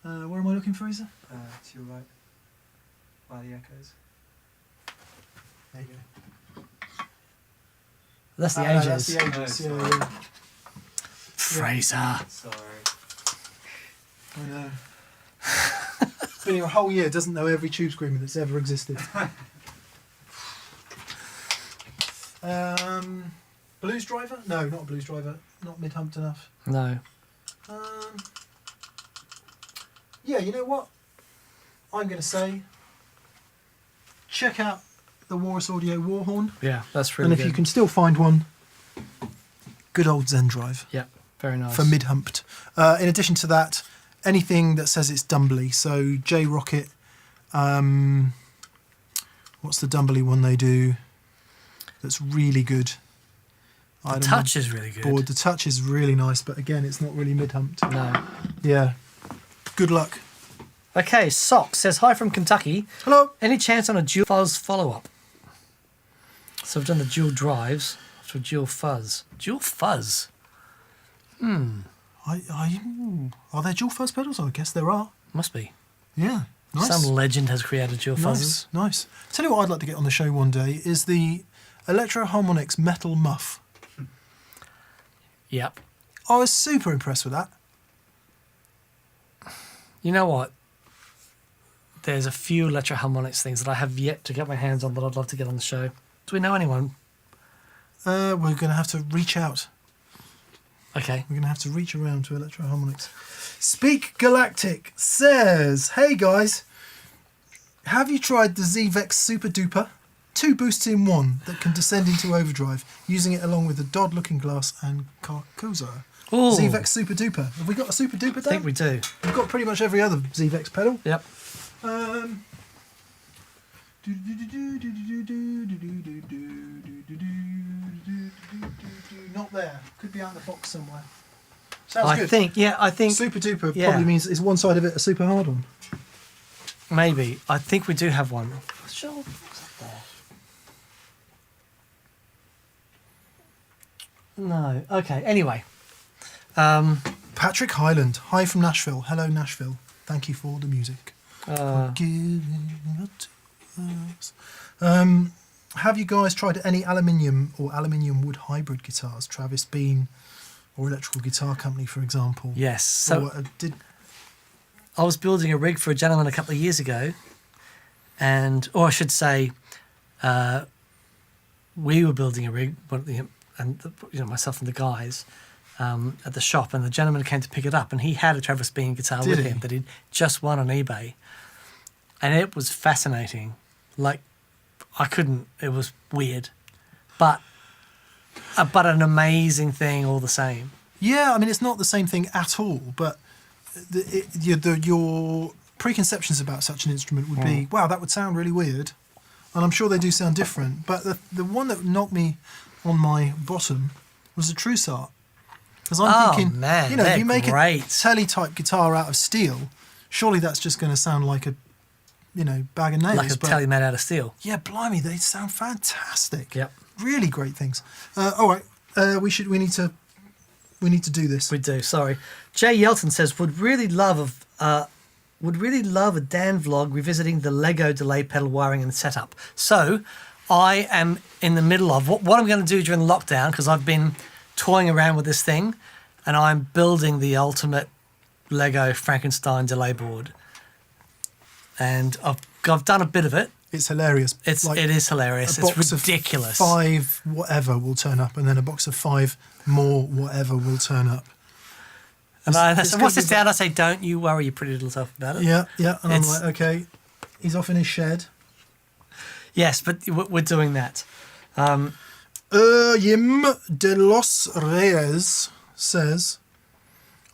Where am I looking for, Isa? To your right. By the echoes. There you go. That's the That's ages. the Ages. Oh, Yeah. Fraser. Sorry. I know. Been here a whole year, doesn't know every tube screamer that's ever existed. Blues Driver? No, not a Blues Driver. Not mid-humped enough. No. Yeah, you know what? I'm going to say, check out the Walrus Audio Warhorn. Yeah, that's really And if good. you can still find one, good old Zen Drive. Yeah, very nice. For mid-humped. In addition to that, anything that says it's Dumbly. So J-Rocket, what's the Dumbly one they do that's really good? The touch is really good. Board. The touch is really nice, but again, it's not really mid-humped. No. Yeah. Good luck. Okay, Sock says, hi from Kentucky. Hello. Any chance on a dual fuzz follow-up? So we've done the dual drives after a dual fuzz. Dual fuzz? Are there dual fuzz pedals? I guess there are. Must be. Yeah. Nice. Some legend has created dual fuzzes. Nice. Tell you what I'd like to get on the show one day is the Electro Harmonix metal muff. Yep. I was super impressed with that. You know what? There's a few Electro Harmonix things that I have yet to get my hands on that I'd love to get on the show. Do we know anyone? We're going to have to reach out. Okay. We're going to have to reach around to Electro Harmonix. Speak Galactic says, hey guys, have you tried the ZVEX Super Duper? 2 boosts in 1 that can descend into overdrive, using it along with the Dodd Looking Glass and Carcosa. Ooh. ZVEX Super Duper. Have we got a Super Duper, Dan? I think we do. We've got pretty much every other ZVEX pedal. Yep. Not there. Could be out in the box somewhere. Sounds I good. think Super Duper yeah. probably means is one side of it a super hard one. maybe. I think we do have one. Sure. What's up there? No. Okay. Anyway. Patrick Highland. Hi from Nashville. Hello, Nashville. Thank you for the music. Giving it to us. Have you guys tried any aluminium or aluminium wood hybrid guitars? Travis Bean or Electrical Guitar Company, for example. Yes. So I was building a rig for a gentleman a couple of years ago, or I should say, we were building a rig, myself and the guys at the shop, and the gentleman came to pick it up, and he had a Travis Bean guitar with him that he'd just won on eBay, and it was fascinating. Like, it was weird, but an amazing thing all the same. Yeah, I mean, it's not the same thing at all, but your preconceptions about such an instrument would be, wow, that would sound really weird. And I'm sure they do sound different. But the one that knocked me on my bottom was a Trussart. Because I'm thinking, man, you make great. a telly-type guitar out of steel, surely that's just going to sound like a, bag of nails. Like a telly made out of steel. Yeah, blimey, they sound fantastic. Yep. Really great things. All right, we need to do this. We do. Sorry, Jay Yelton says would really love a Dan vlog revisiting the Lego delay pedal wiring and setup. So, I am in the middle of what I'm going to do during the lockdown, because I've been toying around with this thing, and I'm building the ultimate Lego Frankenstein delay board, and I've done a bit of it. It's hilarious. It is hilarious. It's ridiculous. 5 whatever will turn up, and then a box of 5 more whatever will turn up. And I watch this down. I say, "Don't you worry, your pretty little self about it." Yeah. And I'm like, okay, he's off in his shed. Yes, but we're doing that. Yim de los Reyes says,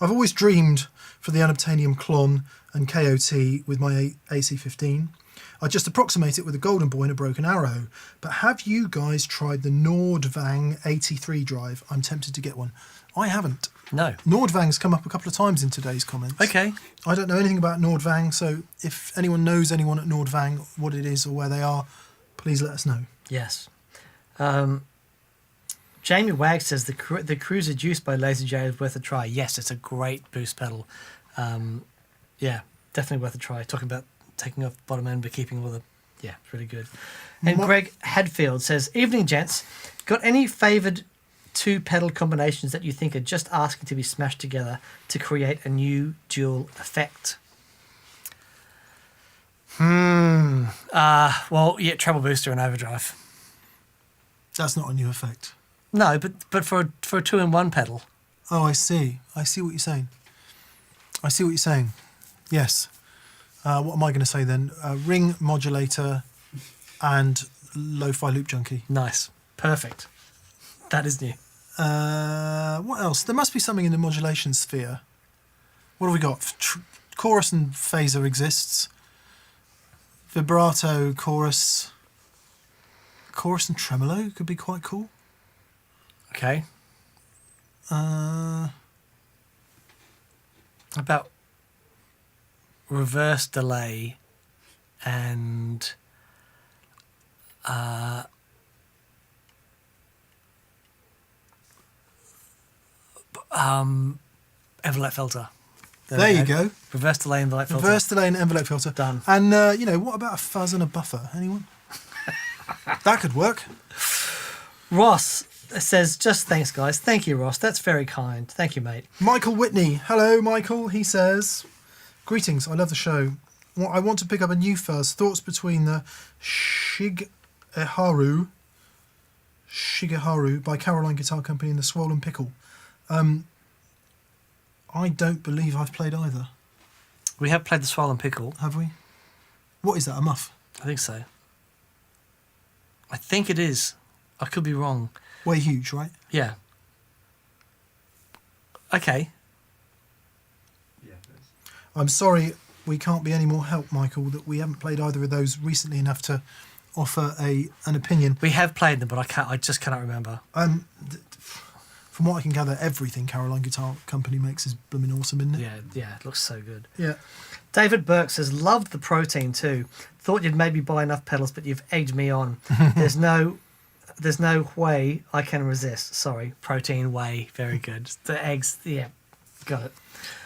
I've always dreamed for the unobtainium Klon and KOT with my AC-15. I just approximate it with a golden boy and a broken arrow. But have you guys tried the Nordvang 83 drive? I'm tempted to get one. I haven't. No. Nordvang's come up a couple of times in today's comments. Okay. I don't know anything about Nordvang, so if anyone knows anyone at Nordvang, what it is or where they are, please let us know. Yes. Jamie Wag says the Cruiser Juice by Lazy J is worth a try. Yes, it's a great boost pedal. Yeah, definitely worth a try. Talking about taking off bottom end but keeping all the... Yeah, it's really good. And Greg Hadfield says, evening, gents. Got any favoured 2 pedal combinations that you think are just asking to be smashed together to create a new dual effect? Well, yeah, treble booster and overdrive. That's not a new effect. No, but for a 2-in-1 pedal. Oh, I see. I see what you're saying. Yes. What am I going to say then? Ring modulator and lo-fi loop junkie. Nice. Perfect. That is new. What else? There must be something in the modulation sphere. What have we got? Chorus and phaser exists. Vibrato, chorus and tremolo could be quite cool. Okay. About reverse delay and envelope filter. There you go. Reverse delay, envelope filter. Reverse delay and envelope filter. Done. And, what about a fuzz and a buffer? Anyone? That could work. Ross says, just thanks, guys. Thank you, Ross. That's very kind. Thank you, mate. Michael Whitney. Hello, Michael. He says, greetings. I love the show. I want to pick up a new fuzz. Thoughts between the Shigeharu by Caroline Guitar Company and the Swollen Pickle. I don't believe I've played either. We have played the Swollen Pickle. Have we? What is that, a muff? I think so. I think it is. I could be wrong. Way huge, right? Yeah. Okay. Yeah, it is. I'm sorry we can't be any more help, Michael, that we haven't played either of those recently enough to offer an opinion. We have played them, but I just cannot remember. From what I can gather, everything Caroline Guitar Company makes is blooming awesome, isn't it? Yeah, it looks so good. Yeah. David Burke says, loved the Protein too. Thought you'd maybe buy enough pedals, but you've egged me on. There's no way I can resist. Sorry, Protein way. Very good. The eggs, yeah, got it.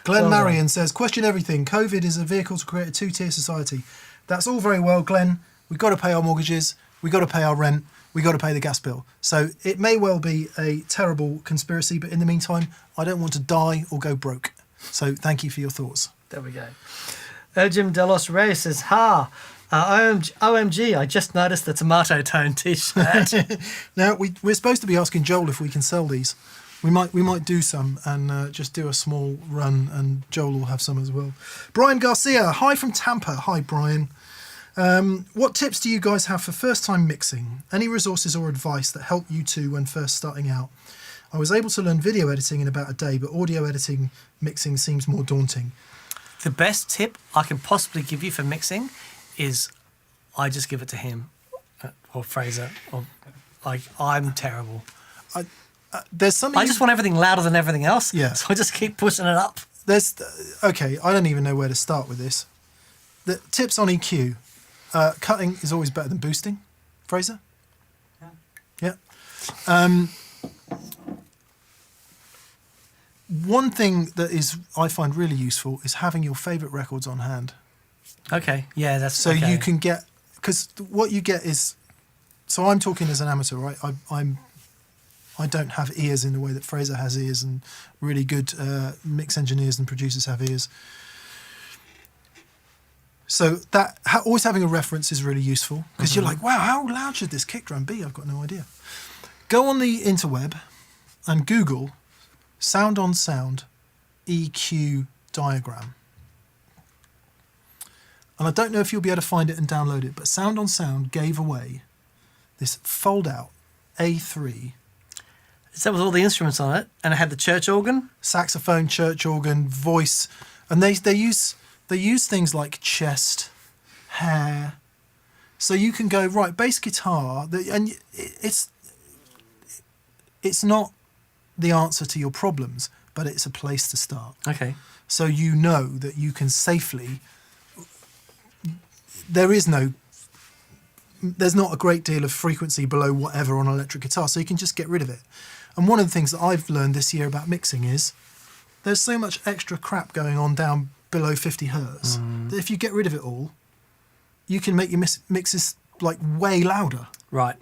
Glenn Well Marion done. says, question everything. COVID is a vehicle to create a 2-tier society. That's all very well, Glenn. We've got to pay our mortgages. We've got to pay our rent. We've got to pay the gas bill. So it may well be a terrible conspiracy, but in the meantime, I don't want to die or go broke. So thank you for your thoughts. There we go. Jim Delos Reyes says, OMG, I just noticed the tomato tone t-shirt. Now, we're supposed to be asking Joel if we can sell these. We might do some and just do a small run, and Joel will have some as well. Brian Garcia, hi from Tampa. Hi, Brian. What tips do you guys have for first-time mixing? Any resources or advice that help you two when first starting out? I was able to learn video editing in about a day, but audio editing mixing seems more daunting. The best tip I can possibly give you for mixing is I just give it to him or Fraser. Or, like, I'm terrible. There's something. I just want everything louder than everything else. Yeah. So I just keep pushing it up. Okay, I don't even know where to start with this. The tips on EQ. Cutting is always better than boosting. Fraser? Yeah. One thing that I find really useful is having your favourite records on hand. Okay, yeah, that's so okay. you can get, because what you get is, so I'm talking as an amateur, right? I don't have ears in the way that Fraser has ears, and really good mix engineers and producers have ears. So that always having a reference is really useful, because you're like, wow, how loud should this kick drum be? I've got no idea. Go on the interweb and Google sound on sound EQ diagram. And I don't know if you'll be able to find it and download it, but Sound on Sound gave away this fold-out A3. Is that with all the instruments on it? And it had the church organ? Saxophone, church organ, voice. And they use things like chest, hair. So you can go, right, bass guitar, and it's not the answer to your problems, but it's a place to start. Okay. So you know that you can safely... There's not a great deal of frequency below whatever on an electric guitar, so you can just get rid of it. And one of the things that I've learned this year about mixing is there's so much extra crap going on down below 50 hertz that if you get rid of it all, you can make your mixes like way louder. Right.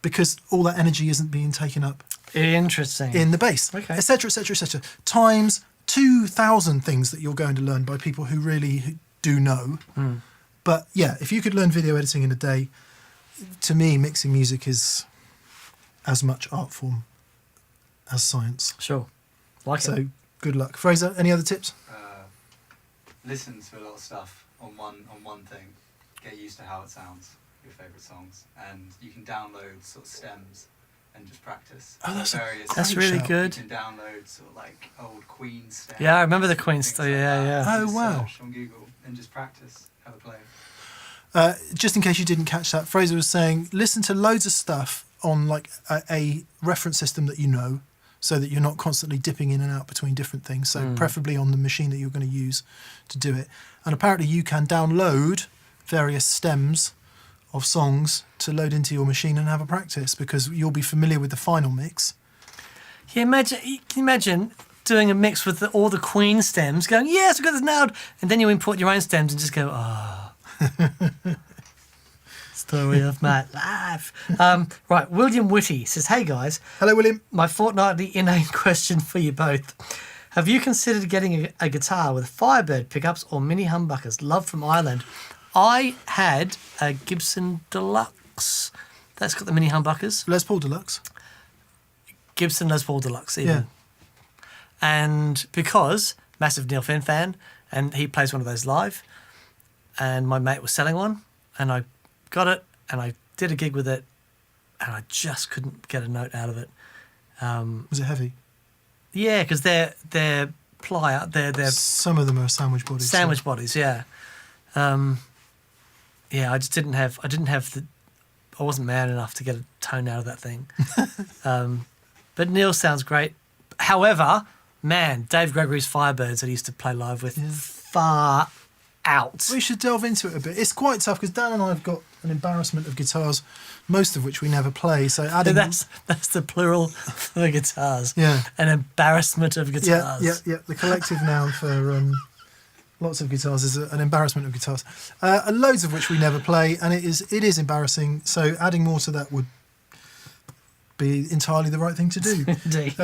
Because all that energy isn't being taken up Interesting. in the bass, Okay. etc., etc., etc. Times 2,000 things that you're going to learn by people who really do know. But yeah, if you could learn video editing in a day, to me, mixing music is as much art form as science. Sure. Like So it. good luck. Fraser, any other tips? Listen to a lot of stuff on one thing. Get used to how it sounds, your favourite songs, and you can download sort of stems and just practice. Oh, that's That's really good. You can download sort of like old Queen stems. Yeah, I remember the Queen things stuff. like Yeah, that. yeah. Oh, Just wow. search on Google and just practice how to play. Just in case you didn't catch that, Fraser was saying, listen to loads of stuff on like a reference system that you know, so that you're not constantly dipping in and out between different things. So preferably on the machine that you're going to use to do it. And apparently you can download various stems of songs to load into your machine and have a practice, because you'll be familiar with the final mix. Can you imagine doing a mix with all the Queen stems, going, yes, we've got this nailed, and then you import your own stems and just go, story of my life. Right, William Whitty says, hey guys. Hello, William. My fortnightly inane question for you both. Have you considered getting a guitar with Firebird pickups or mini humbuckers? Love from Ireland. I had a Gibson Deluxe. That's got the mini humbuckers. Les Paul Deluxe. Gibson Les Paul Deluxe, even. Yeah. And because, massive Neil Finn fan, and he plays one of those live, and my mate was selling one, and I got it, and I did a gig with it, and I just couldn't get a note out of it. Was it heavy? Yeah, because they're plier, they're Some of them are sandwich bodies. sandwich bodies, yeah. Yeah, I just didn't have I wasn't man enough to get a tone out of that thing. But Neil sounds great. However, man, Dave Gregory's Firebirds that he used to play live with, far out. We should delve into it a bit. It's quite tough because Dan and I have got an embarrassment of guitars, most of which we never play. So adding That's the plural for the guitars. Yeah. An embarrassment of guitars. Yeah. The collective noun for lots of guitars is an embarrassment of guitars. Loads of which we never play, and it is embarrassing. So adding more to that would be entirely the right thing to do. Indeed.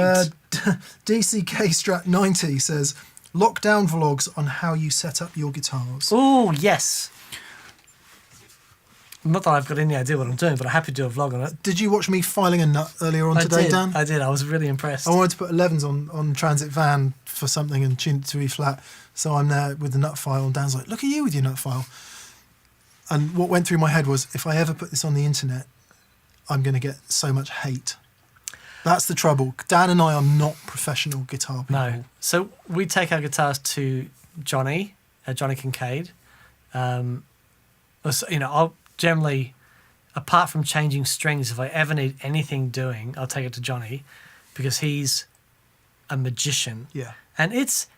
DCK Strat 90 says, Lockdown vlogs on how you set up your guitars. Oh, yes. Not that I've got any idea what I'm doing, but I'm happy to do a vlog on it. Did you watch me filing a nut earlier on today, Dan? I did. I was really impressed. I wanted to put 11s on Transit Van for something and tune it to E flat. So I'm there with the nut file, and Dan's like, look at you with your nut file. And what went through my head was, if I ever put this on the internet, I'm going to get so much hate. That's the trouble. Dan and I are not professional guitar people. No. So we take our guitars to Johnny Kincaid. I'll generally, apart from changing strings, if I ever need anything doing, I'll take it to Johnny, because he's a magician. Yeah. And it's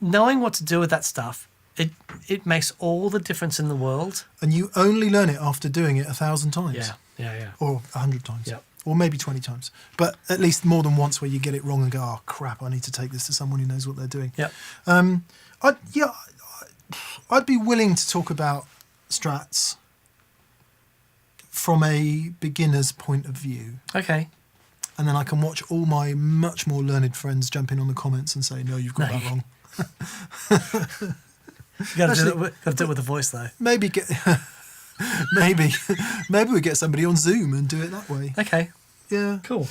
knowing what to do with that stuff. It makes all the difference in the world. And you only learn it after doing it 1,000 times. Yeah. Or 100 times. Yeah. Or maybe 20 times. But at least more than once where you get it wrong and go, oh, crap, I need to take this to someone who knows what they're doing. Yeah. I'd be willing to talk about Strats from a beginner's point of view. Okay. And then I can watch all my much more learned friends jump in on the comments and say, no, you've got that wrong. You got to do it with the voice, though. Maybe we get somebody on Zoom and do it that way. Okay. Yeah. Cool.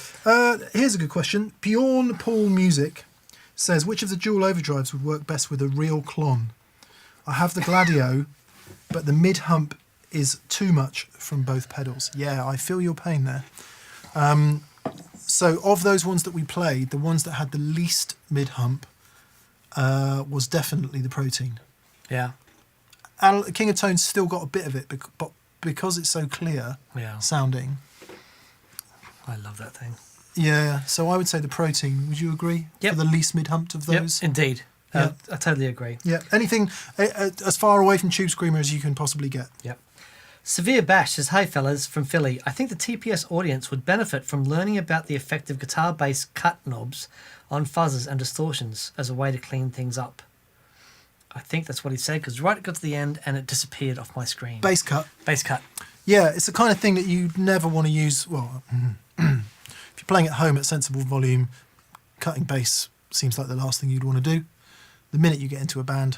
Here's a good question. Bjorn Paul Music says, which of the dual overdrives would work best with a real clon? I have the Gladio, but the mid-hump is too much from both pedals. Yeah, I feel your pain there. So of those ones that we played, the ones that had the least mid-hump was definitely the Protein. Yeah. King of Tone's still got a bit of it, but because it's so clear sounding. I love that thing. Yeah, so I would say the Protein. Would you agree? Yep. For the least mid-humped of those? Yep, indeed. Yeah. I totally agree. Yeah, anything as far away from Tube Screamer as you can possibly get. Yep. Severe Bash says, hey fellas, from Philly. I think the TPS audience would benefit from learning about the effect of guitar bass cut knobs on fuzzes and distortions as a way to clean things up. I think that's what he said, because it got to the end and it disappeared off my screen. Bass cut. Bass cut. Yeah, it's the kind of thing that you'd never want to use. Well, if you're playing at home at sensible volume, cutting bass seems like the last thing you'd want to do. The minute you get into a band,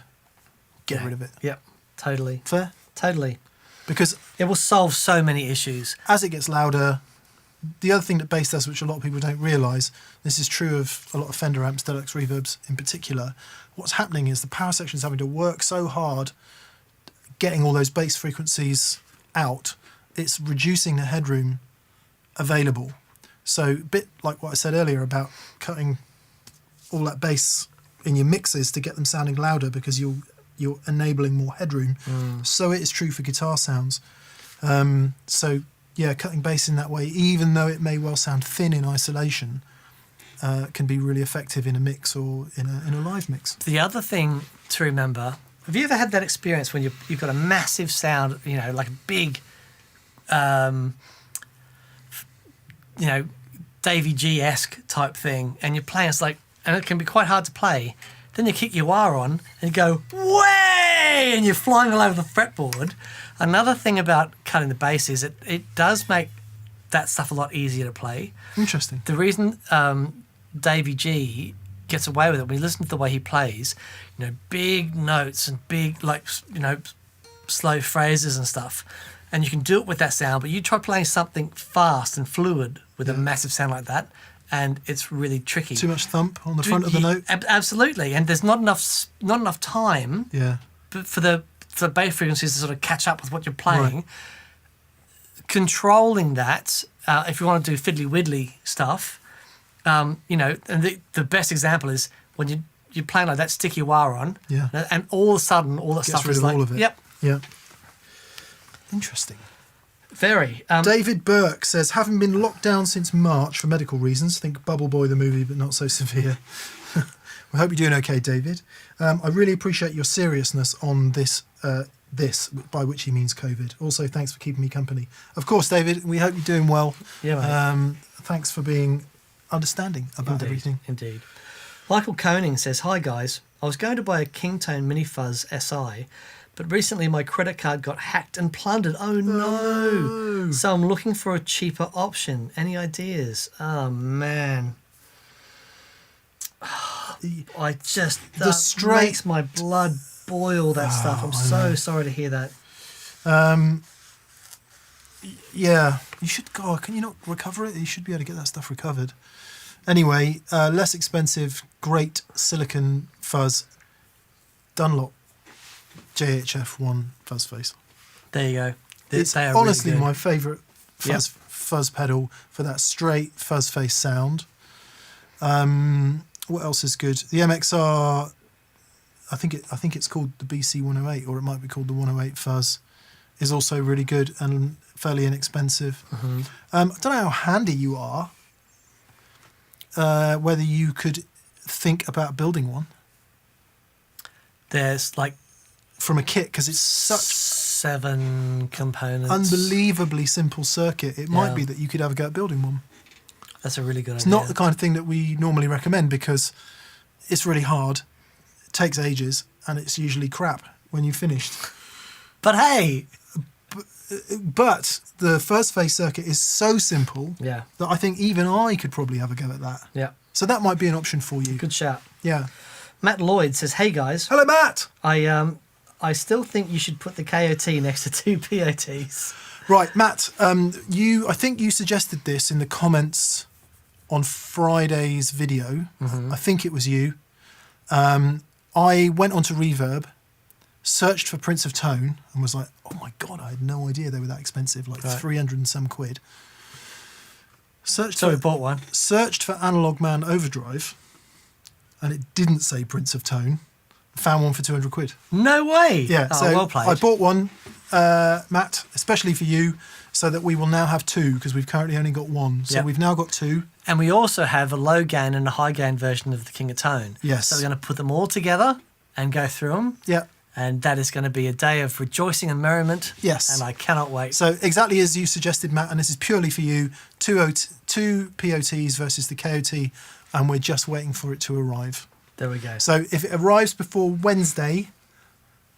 get rid of it. Yep, totally. Fair? Totally. Because it will solve so many issues. As it gets louder, the other thing that bass does, which a lot of people don't realise, this is true of a lot of Fender amps, Deluxe reverbs in particular, what's happening is the power section is having to work so hard getting all those bass frequencies out, it's reducing the headroom available. So a bit like what I said earlier about cutting all that bass in your mixes to get them sounding louder because you're enabling more headroom. So it is true for guitar sounds. So yeah, cutting bass in that way, even though it may well sound thin in isolation, can be really effective in a mix or in a live mix. The other thing to remember, have you ever had that experience when you've got a massive sound, like a big, Davy G-esque type thing, and you're playing, and it can be quite hard to play. Then you kick your wah on and you go, way, and you're flying all over the fretboard. Another thing about cutting the bass is it does make that stuff a lot easier to play. Interesting. The reason Davy G gets away with it, when you listen to the way he plays, big notes and big, slow phrases and stuff, and you can do it with that sound, but you try playing something fast and fluid with a massive sound like that, and it's really tricky. Too much thump on the front of the note. Absolutely, and there's not enough time. Yeah. For the bass frequencies to sort of catch up with what you're playing. Right. Controlling that, if you want to do fiddly widdly stuff, and the best example is when you're playing like that, stick your wah on, and all of a sudden all that stuff is like, all of it. Yep. Yeah. Interesting. Very. David Burke says, having been locked down since March for medical reasons, think Bubble Boy the movie, but not so severe. We hope you're doing okay, David. I really appreciate your seriousness on this, by which he means COVID. Also, thanks for keeping me company. Of course, David, we hope you're doing well. Yeah, mate. Thanks for being understanding about everything. Indeed. Michael Koning says, hi, guys. I was going to buy a Kingtone Mini Fuzz SI, but recently my credit card got hacked and plundered. Oh, no. So I'm looking for a cheaper option. Any ideas? Oh, man. I just The that straight- makes my blood boil. That stuff. I'm so sorry to hear that. Yeah, you should go. Can you not recover it? You should be able to get that stuff recovered. Anyway, less expensive, great silicon fuzz, Dunlop JHF1 fuzz face. There you go. It's They are honestly really good. my favourite fuzz pedal for that straight fuzz face sound. What else is good? The MXR, I think it's called the BC108, or it might be called the 108 fuzz, is also really good and fairly inexpensive. Mm-hmm. I don't know how handy you are. Whether you could think about building one There's like from a kit, because it's such 7 components. unbelievably simple circuit. It might Yeah. be that you could have a go at building one. That's a really good It's idea. not the kind of thing that we normally recommend because it's really hard, it takes ages, and it's usually crap when you've finished. But hey, But the first phase circuit is so simple yeah, that I think even I could probably have a go at that. yeah, So that might be an option for you. good shout. Yeah. Matt Lloyd says, "Hey guys, Hello, Matt. I still think you should put the KOT next to 2 POTs." Right, Matt. I think you suggested this in the comments on Friday's video. I think it was you. I went onto Reverb, searched for Prince of Tone, and was like, "Oh my god, I had no idea they were that expensive, like Right. 300 and some quid." Searched So we for bought one. searched for Analog Man Overdrive, and it didn't say Prince of Tone. Found one for 200 quid. No way. Yeah, Oh, so well played. I bought one, Matt, especially for you, so that we will now have 2, because we've currently only got 1. So Yep. we've now got 2. And we also have a low gain and a high gain version of the King of Tone. Yes. So we're going to put them all together and go through them. Yeah. And that is going to be a day of rejoicing and merriment. Yes. And I cannot wait. So exactly as you suggested, Matt, and this is purely for you, two POTs versus the KOT, and we're just waiting for it to arrive. There we go. So if it arrives before Wednesday,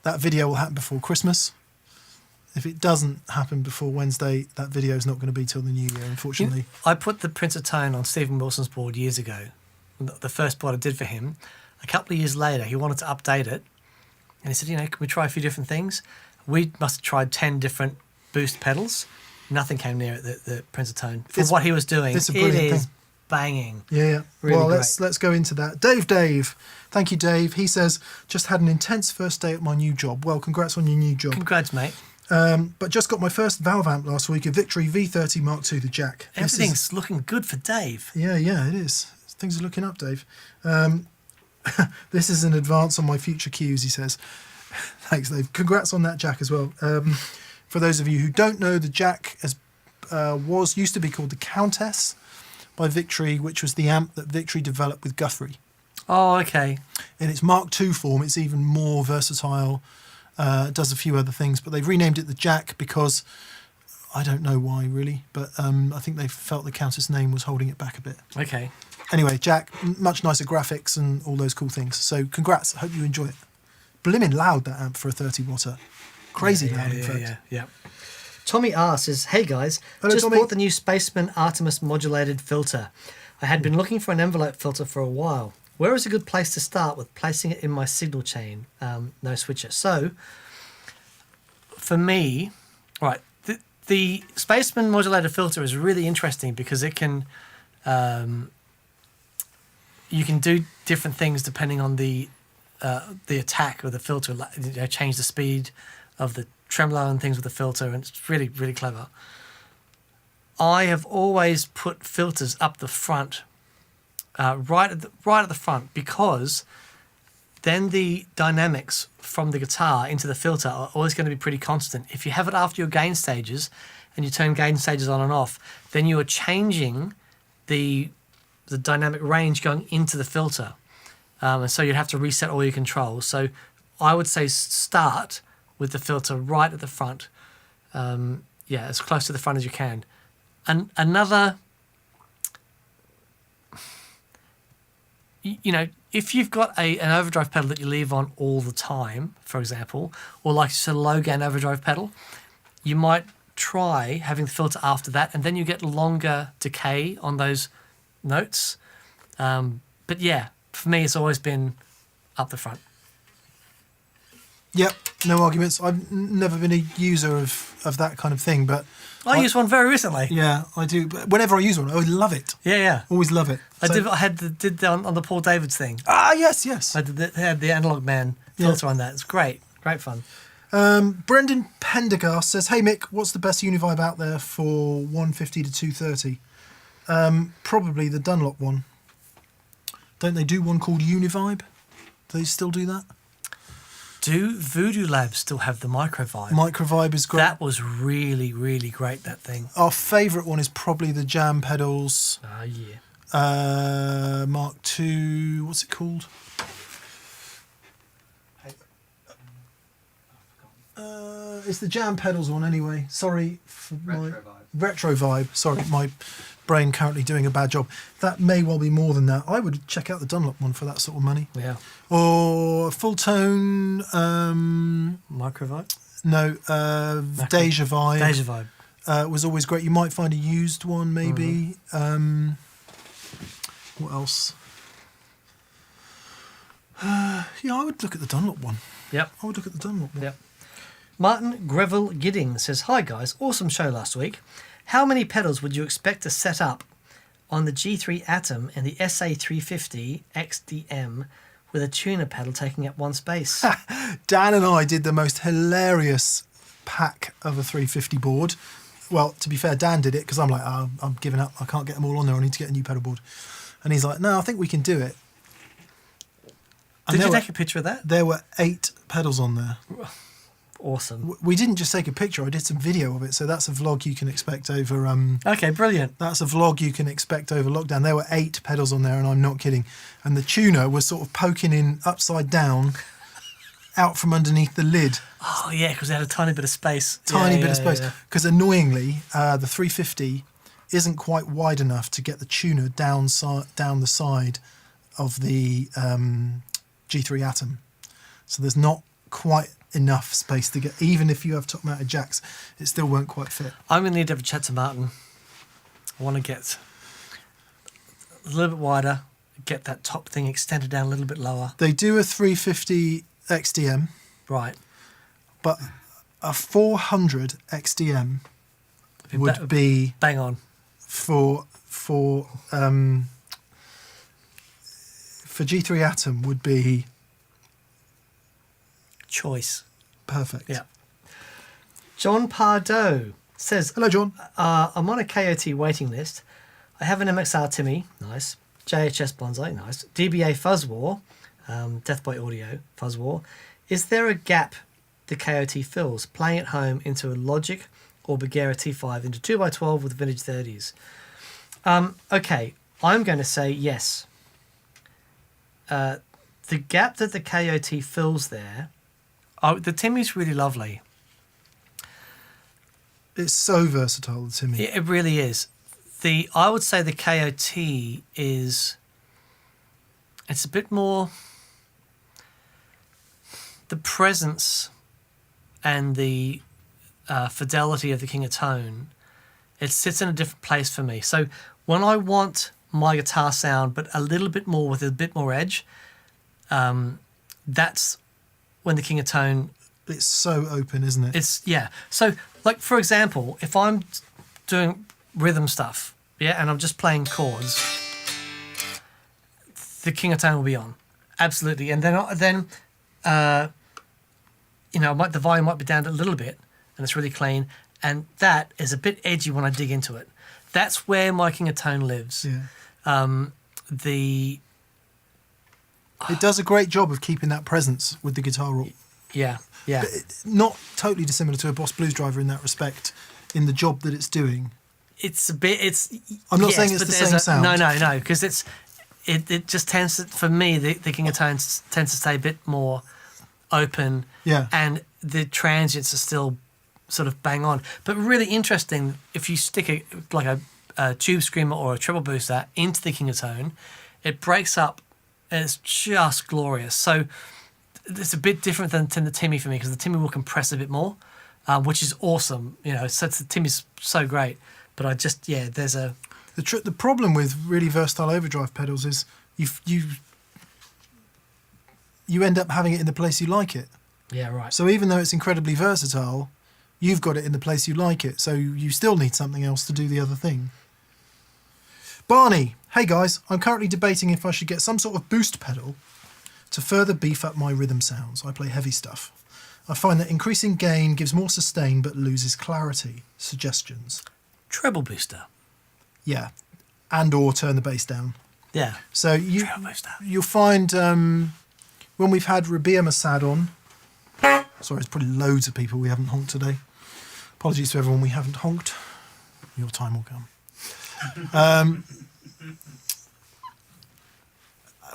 that video will happen before Christmas. If it doesn't happen before Wednesday, that video is not going to be till the new year, unfortunately. I put the Prince of Tone on Stephen Wilson's board years ago. The first board I did for him. A couple of years later, he wanted to update it. And he said, can we try a few different things? We must have tried 10 different boost pedals. Nothing came near it, the Prince of Tone. For what he was doing, it's a it brilliant is thing. banging. Yeah. Really Well, great. let's go into that. Dave. Thank you, Dave. He says, just had an intense first day at my new job. Well, congrats on your new job. Congrats, mate. But just got my first valve amp last week, a Victory V30 Mark II, the Jack. This is- Everything's looking good for Dave. Yeah, it is. Things are looking up, Dave. This is an advance on my future cues, he says. Thanks, Dave. Congrats on that, Jack, as well. For those of you who don't know, the Jack used to be called the Countess by Victory, which was the amp that Victory developed with Guthrie. Oh, okay. In its Mark II form, it's even more versatile, does a few other things, but they've renamed it the Jack because I don't know why, really, but I think they felt the Countess name was holding it back a bit. Okay. Anyway, Jack, much nicer graphics and all those cool things. So congrats. I hope you enjoy it. Blimmin' loud, that amp, for a 30-watter. Crazy loud, in fact. Yeah. Tommy R says, "Hey guys, Hello, just Tommy. bought the new Spaceman Artemis modulated filter. I had been looking for an envelope filter for a while. Where is a good place to start with placing it in my signal chain? No switcher." So, for me, right, the Spaceman modulated filter is really interesting because it can, you can do different things depending on the attack of the filter. Like, change the speed of the tremolo and things with the filter, and it's really, really clever. I have always put filters up the front, right at the front, because then the dynamics from the guitar into the filter are always going to be pretty constant. If you have it after your gain stages and you turn gain stages on and off, then you are changing the dynamic range going into the filter. And so you'd have to reset all your controls. So I would say start with the filter right at the front. As close to the front as you can. And another, if you've got an overdrive pedal that you leave on all the time, for example, or like just a low gain overdrive pedal, you might try having the filter after that, and then you get longer decay on those notes. But yeah, for me, it's always been up the front. Yep, no arguments. I've never been a user of that kind of thing, but I used one very recently. yeah, I do. But whenever I use one, I always love it. Yeah. Always love it. I did the, on the Paul Davids thing. Ah, yes. I had the Analog Man filter on that. It's great fun. Brendan Pendergast says, "Hey Mick, what's the best Univibe out there for 150 to 230?" Probably the Dunlop one. Don't they do one called Univibe? Do they still do that? Do Voodoo Labs still have the Microvibe? Microvibe is great. That was really, really great, that thing. Our favourite one is probably the Jam Pedals. Ah, yeah. Mark II. What's it called? It's the Jam Pedals one anyway. Sorry for Retro Vibe. Sorry, my brain currently doing a bad job. That may well be more than that. I would check out the Dunlop one for that sort of money. Yeah. Or Full Tone. Microvibe? No, Deja Vibe. Deja Vibe. Was always great. You might find a used one maybe. What else? Yeah, I would look at the Dunlop one. Yep. I would look at the Dunlop one. Yep. Martin Greville Gidding says, "Hi guys, awesome show last week. How many pedals would you expect to set up on the G3 Atom and the SA350 XDM with a tuner pedal taking up one space?" Dan and I did the most hilarious pack of a 350 board. Well, to be fair, Dan did it because I'm like, oh, I'm giving up. I can't get them all on there. I need to get a new pedal board. And he's like, no, I think we can do it. And Did you take a picture of that? There were 8 pedals on there. Awesome. We didn't just take a picture. I did some video of it. So that's a vlog you can expect over... Okay, brilliant. That's a vlog you can expect over lockdown. There were 8 pedals on there, and I'm not kidding. And the tuner was sort of poking in upside down out from underneath the lid. Oh, yeah, because they had a tiny bit of space. Tiny bit of space. Because annoyingly, the 350 isn't quite wide enough to get the tuner down the side of the G3 Atom. So there's not quite enough space to get, even if you have top mounted jacks, it still won't quite fit. I'm going to need to have a chat to Martin. I want to get a little bit wider, get that top thing extended down a little bit lower. They do a 350 XDM. Right. But a 400 XDM would be bang on for G3 Atom would be choice. Perfect. Yeah. John Pardo says, "Hello, John. I'm on a KOT waiting list. I have an MXR Timmy, nice. JHS Bonsai, nice. DBA Fuzz War, Death by Audio, Fuzz War. Is there a gap the KOT fills, playing at home into a Logic or Bagheera T5 into 2x12 with vintage 30s? Okay, I'm going to say yes. The gap that the KOT fills there, the Timmy's really lovely. It's so versatile, the Timmy. It really is. I would say the KOT is, it's a bit more, the presence and the fidelity of the King of Tone, it sits in a different place for me. So when I want my guitar sound, but a little bit more with a bit more edge, that's when the King of Tone... It's so open, isn't it? Yeah. So, like, for example, if I'm doing rhythm stuff, yeah, and I'm just playing chords, the King of Tone will be on. Absolutely. And then you know, the volume might be down a little bit, and it's really clean, and that is a bit edgy when I dig into it. That's where my King of Tone lives. Yeah. It does a great job of keeping that presence with the guitar roll. Yeah. But not totally dissimilar to a Boss Blues Driver in that respect, in the job that it's doing. It's a bit. I'm not saying it's the same sound. No, because it just tends to, for me, the King of Tone tends to stay a bit more open. Yeah. And the transients are still sort of bang on. But really interesting, if you stick a tube screamer or a treble booster into the King of Tone, it breaks up. And it's just glorious. So it's a bit different than the Timmy for me, because the Timmy will compress a bit more, which is awesome. You know, so the Timmy's so great. But I just, there's a... The problem with really versatile overdrive pedals is you you end up having it in the place you like it. Yeah, right. So even though it's incredibly versatile, you've got it in the place you like it. So you still need something else to do the other thing. Barney, hey guys, I'm currently debating if I should get some sort of boost pedal to further beef up my rhythm sounds. I play heavy stuff. I find that increasing gain gives more sustain but loses clarity. Suggestions? Treble booster. Yeah, and or turn the bass down. Yeah. So you'll find when we've had Rabia Masad on, sorry, there's probably loads of people we haven't honked today. Apologies to everyone we haven't honked. Your time will come.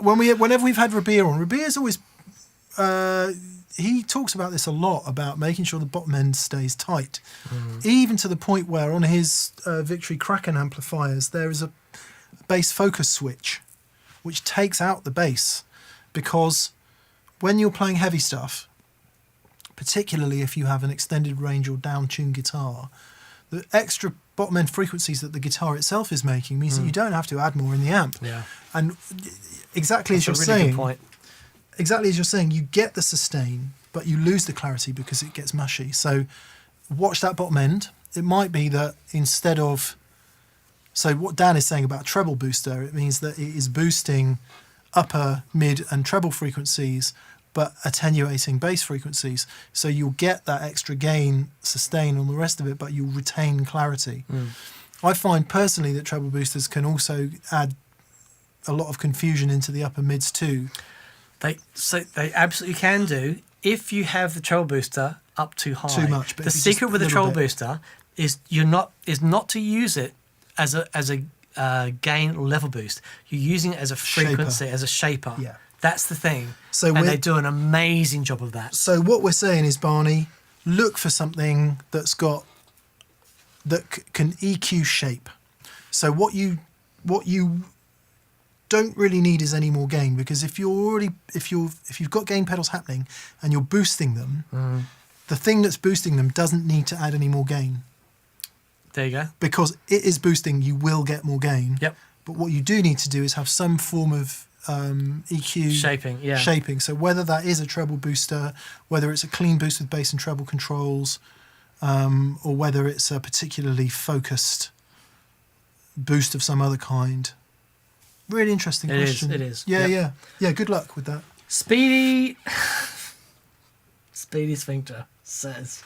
Whenever we've had Rabia on, Rabia's always he talks about this a lot, about making sure the bottom end stays tight, even to the point where on his Victory Kraken amplifiers there is a bass focus switch which takes out the bass, because when you're playing heavy stuff, particularly if you have an extended range or down-tuned guitar, the extra bottom end frequencies that the guitar itself is making means that you don't have to add more in the amp. Yeah. And exactly That's as you're a really saying, good point. exactly as you're saying, you get the sustain, but you lose the clarity because it gets mushy. So watch that bottom end. It might be that instead of, so what Dan is saying about treble booster, it means that it is boosting upper, mid and treble frequencies, but attenuating bass frequencies. So you'll get that extra gain, sustain on the rest of it, but you'll retain clarity. I find personally that treble boosters can also add a lot of confusion into the upper mids too. They absolutely can do if you have the treble booster up too high. Too much. But The if you secret just with a the little treble bit. booster is not to use it as a gain level boost. You're using it as a frequency, as a shaper. Yeah. That's the thing. So and we're- they do an amazing job of that. So what we're saying is, Barney, look for something that's got can EQ shape. So what you don't really need is any more gain, because if you've got gain pedals happening and you're boosting them, the thing that's boosting them doesn't need to add any more gain, There you go. because it is boosting. You will get more gain. Yep. But what you do need to do is have some form of EQ Shaping, yeah. shaping. So whether that is a treble booster, whether it's a clean boost with bass and treble controls, or whether it's a particularly focused boost of some other kind. Really interesting question. It is. Yeah, Yep. yeah. Good luck with that. Speedy Sphincter says,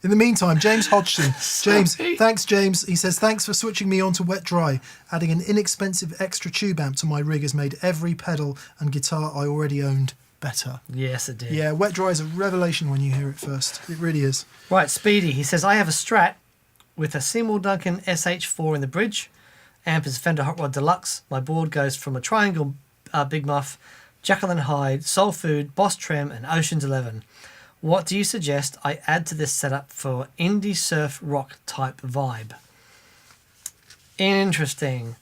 In the meantime, James Hodgson. James, Sorry. thanks, James. He says, thanks for switching me on to wet dry. Adding an inexpensive extra tube amp to my rig has made every pedal and guitar I already owned better. yes, it did. Yeah, wet dry is a revelation when you hear it first. It really is. Right, Speedy. He says, I have a Strat with a Seymour Duncan SH4 in the bridge. Amp is Fender Hot Rod Deluxe. My board goes from a Triangle Big Muff, Jekyll and Hyde, Soul Food, Boss Trem, and Ocean's 11. What do you suggest I add to this setup for indie surf rock type vibe? Interesting.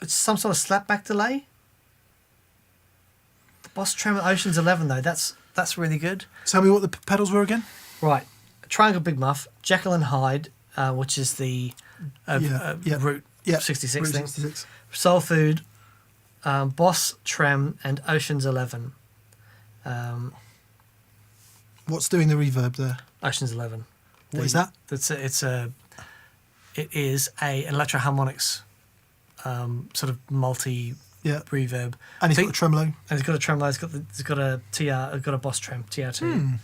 It's some sort of slapback delay. The Boss Trem at Ocean's 11 though, that's really good. Tell me what the pedals were again? Right, Triangle Big Muff, Jekyll and Hyde, which is the Route 66 Route thing. 66. Soul Food, Boss Trem, and Ocean's 11. What's doing the reverb there? Ocean's 11. What is that? It is a electro-harmonics sort of multi Yeah. reverb. And it's I got think- a tremolo. And it's got a tremolo. It's got a TR. It's got a Boss Trem TR2.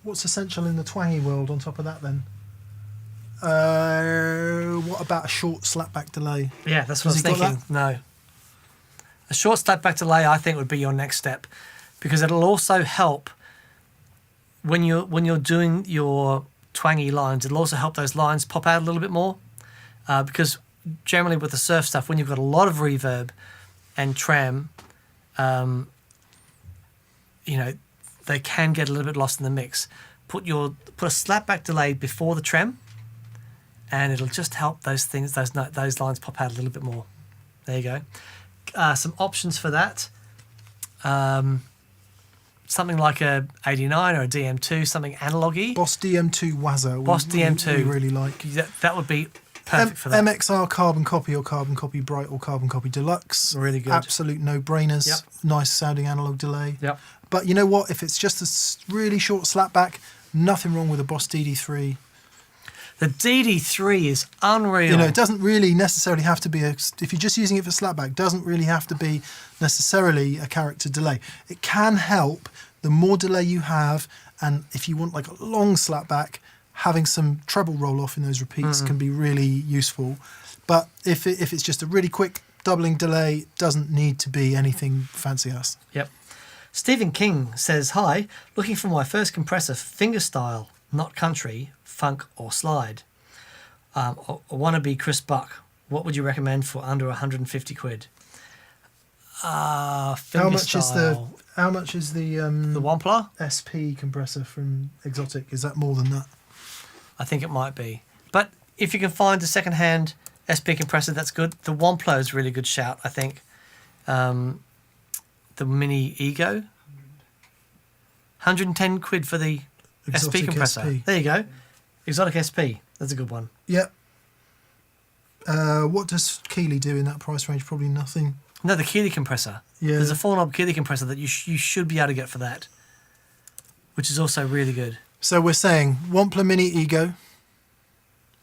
What's essential in the twangy world on top of that then? What about a short slapback delay? Yeah, that's what I was Has he got thinking. No, a short slapback delay I think would be your next step, because it'll also help when you're doing your twangy lines. It'll also help those lines pop out a little bit more, because generally with the surf stuff, when you've got a lot of reverb and trem, they can get a little bit lost in the mix. Put a slapback delay before the trem, and it'll just help those lines pop out a little bit more. There you go. Some options for that. something like a 89 or a DM2, something analogy. Boss DM2 Wazza. Boss DM2. We really like. That would be perfect for that. MXR Carbon Copy or Carbon Copy Bright or Carbon Copy Deluxe. Really good. Absolute no-brainers. Yep. Nice sounding analog delay. Yep. But you know what? If it's just a really short slapback, nothing wrong with a Boss DD3. The DD3 is unreal. You know, it doesn't really necessarily have to be if you're just using it for slapback, doesn't really have to be necessarily a character delay. It can help the more delay you have, and if you want like a long slapback, having some treble roll off in those repeats can be really useful. But if it's just a really quick doubling delay, doesn't need to be anything fancy ass. Yep. Stephen King says, hi, looking for my first compressor fingerstyle, not country, funk or slide. I want to be Chris Buck. What would you recommend for under 150 quid? How much is the the Wampler? SP compressor from Exotic? Is that more than that? I think it might be. But if you can find a second-hand SP compressor, that's good. The Wampler is a really good shout, I think. The Mini Ego. 110 quid for the Exotic SP compressor. SP. There you go. Exotic SP. That's a good one. Yep. What does Keeley do in that price range? Probably nothing. No, the Keeley compressor. Yeah. There's a 4-knob Keeley compressor that you should be able to get for that, which is also really good. So we're saying Wampler Mini Ego.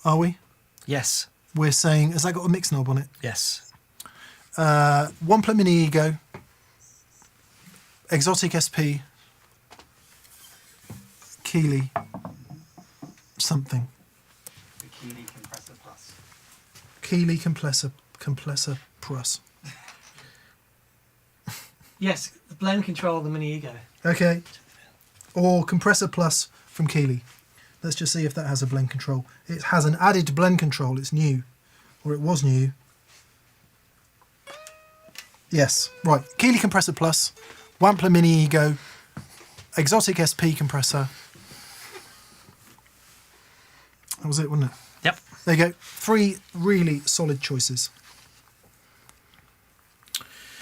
Are we? Yes. We're saying, has that got a mix knob on it? Yes. Wampler Mini Ego. Exotic SP. Keeley. Something. The Keeley Compressor Plus. Keeley Compressor Plus. Yes, the blend control of the Mini Ego. Okay. Or Compressor Plus from Keeley. Let's just see if that has a blend control. It has an added blend control. It's new. Or it was new. Yes. Right. Keeley Compressor Plus. Wampler Mini Ego. Exotic SP compressor. That was it, wasn't it? Yep. There you go. 3 really solid choices.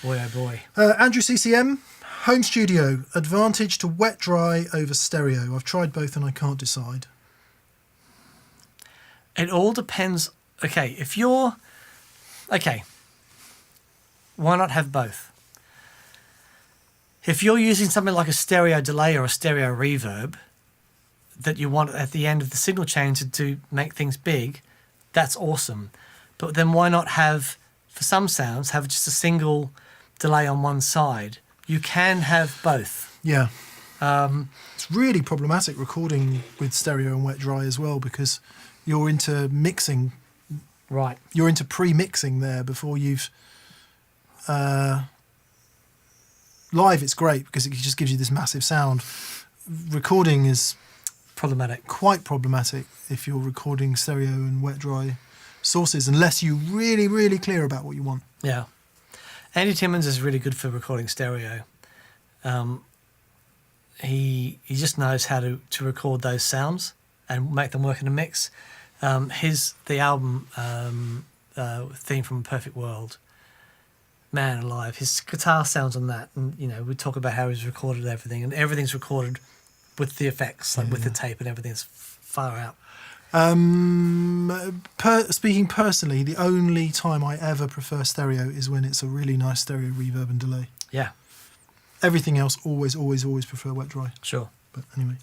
Boy, oh boy. Andrew CCM, home studio, advantage to wet dry over stereo. I've tried both and I can't decide. It all depends. Okay, if you're... Okay. Why not have both? If you're using something like a stereo delay or a stereo reverb that you want at the end of the signal chain to make things big, that's awesome. But then why not have, for some sounds, have just a single delay on one side? You can have both. Yeah. It's really problematic recording with stereo and wet dry as well, because you're into mixing. Right. You're into pre-mixing there before you've... live it's great because it just gives you this massive sound. Recording is Problematic. quite problematic if you're recording stereo and wet dry sources, unless you're really, really clear about what you want. Yeah. Andy Timmons is really good for recording stereo. He just knows how to record those sounds and make them work in a mix. The album theme from A Perfect World, man alive, his guitar sounds on that, and we talk about how he's recorded everything, and everything's recorded with the effects, like with the tape and everything's far out. Speaking personally, the only time I ever prefer stereo is when it's a really nice stereo reverb and delay. Yeah, Everything else, always prefer wet dry. sure. But anyway.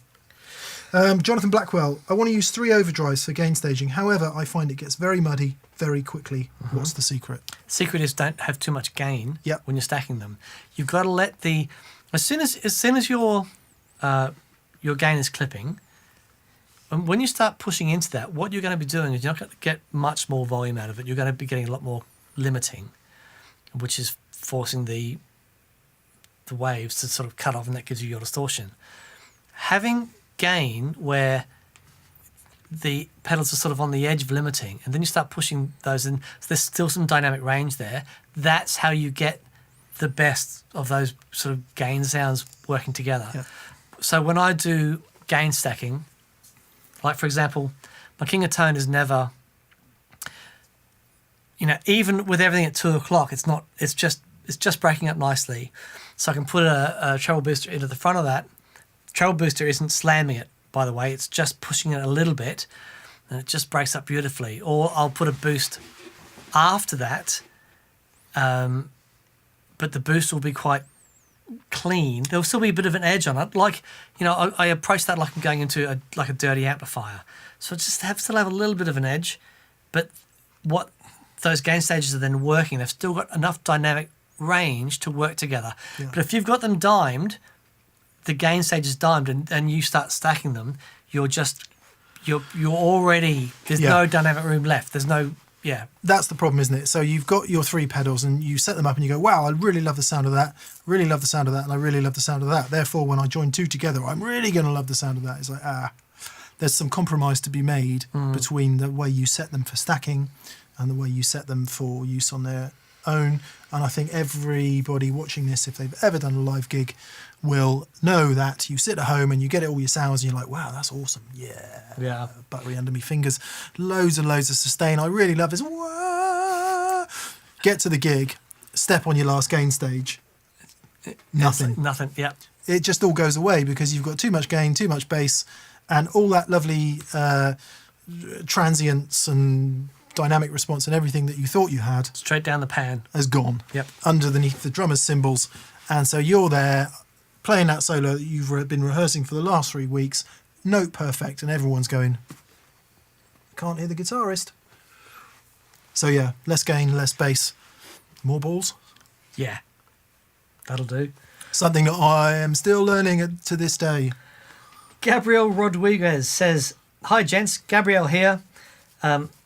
Jonathan Blackwell, I want to use 3 overdrives for gain staging. However, I find it gets very muddy very quickly. What's the secret? Secret is don't have too much gain Yep. when you're stacking them. You've got to let as soon as your gain is clipping, and when you start pushing into that, what you're going to be doing is you're not going to get much more volume out of it. You're going to be getting a lot more limiting, which is forcing the waves to sort of cut off, and that gives you your distortion. Having gain where the pedals are sort of on the edge of limiting, and then you start pushing those in, so there's still some dynamic range there. That's how you get the best of those sort of gain sounds working together. Yeah. So when I do gain stacking, like for example, my King of Tone is never, even with everything at 2 o'clock, it's it's just breaking up nicely. So I can put a treble booster into the front of that. The treble booster isn't slamming it, by the way. It's just pushing it a little bit, and it just breaks up beautifully. Or I'll put a boost after that, but the boost will be quite clean. There'll still be a bit of an edge on it. Like, you know, I approach that like I'm going into a dirty amplifier. So it just still have a little bit of an edge, but what those gain stages are then working, they've still got enough dynamic range to work together. Yeah. But if you've got them dimed, the gain stage is dimed, and you start stacking them, you're already, there's no dynamic room left. There's no, That's the problem, isn't it? So you've got your 3 pedals and you set them up and you go, wow, I really love the sound of that, really love the sound of that, and I really love the sound of that. Therefore, when I join 2 together, I'm really going to love the sound of that. It's like, there's some compromise to be made between the way you set them for stacking and the way you set them for use on their own. And I think everybody watching this, if they've ever done a live gig, will know that you sit at home and you get all your sounds and you're like, wow, that's awesome. Yeah. Buttery under me fingers. Loads and loads of sustain. I really love this. Wah! Get to the gig, step on your last gain stage. Nothing. Nothing, yeah. It just all goes away because you've got too much gain, too much bass, and all that lovely transients and dynamic response and everything that you thought you had Straight down the pan. has gone. Yep. Underneath the drummer's cymbals. And so you're there playing that solo that you've been rehearsing for the last 3 weeks, note perfect, and everyone's going, can't hear the guitarist. So yeah, less gain, less bass, more balls. Yeah, that'll do. Something that I am still learning to this day. Gabriel Rodriguez says, hi gents, Gabriel here.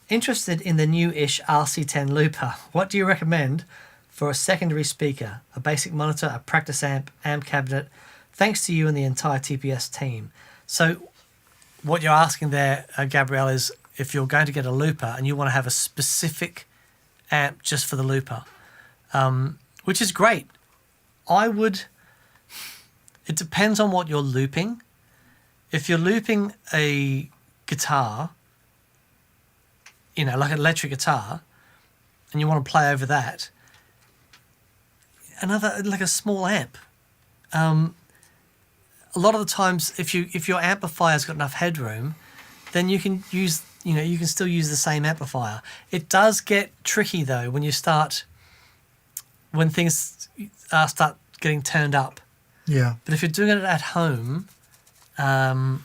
Interested in the new-ish RC10 looper. What do you recommend for a secondary speaker, a basic monitor, a practice amp cabinet? Thanks to you and the entire TPS team. So what you're asking there, Gabrielle, is if you're going to get a looper and you want to have a specific amp just for the looper, which is great. It depends on what you're looping. If you're looping a guitar, you know, like an electric guitar, and you want to play over that, like a small amp. A lot of the times, if your amplifier's got enough headroom, then you can still use the same amplifier. It does get tricky though when things start getting turned up. Yeah. But if you're doing it at home, then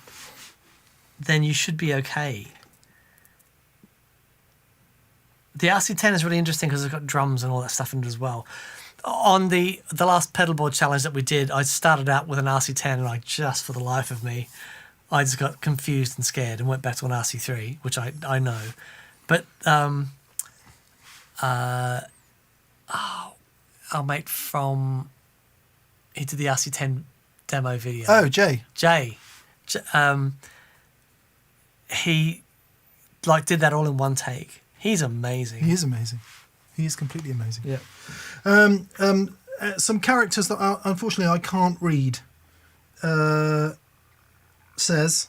you should be okay. The RC10 is really interesting because it's got drums and all that stuff in it as well. On the last Pedalboard challenge that we did, I started out with an RC10 and just for the life of me, I just got confused and scared and went back to an RC3, which I know. But our mate he did the RC10 demo video. Oh, Jay. He did that all in one take. He's amazing. He is amazing. He is completely amazing. Yeah. Some characters that unfortunately I can't read. Says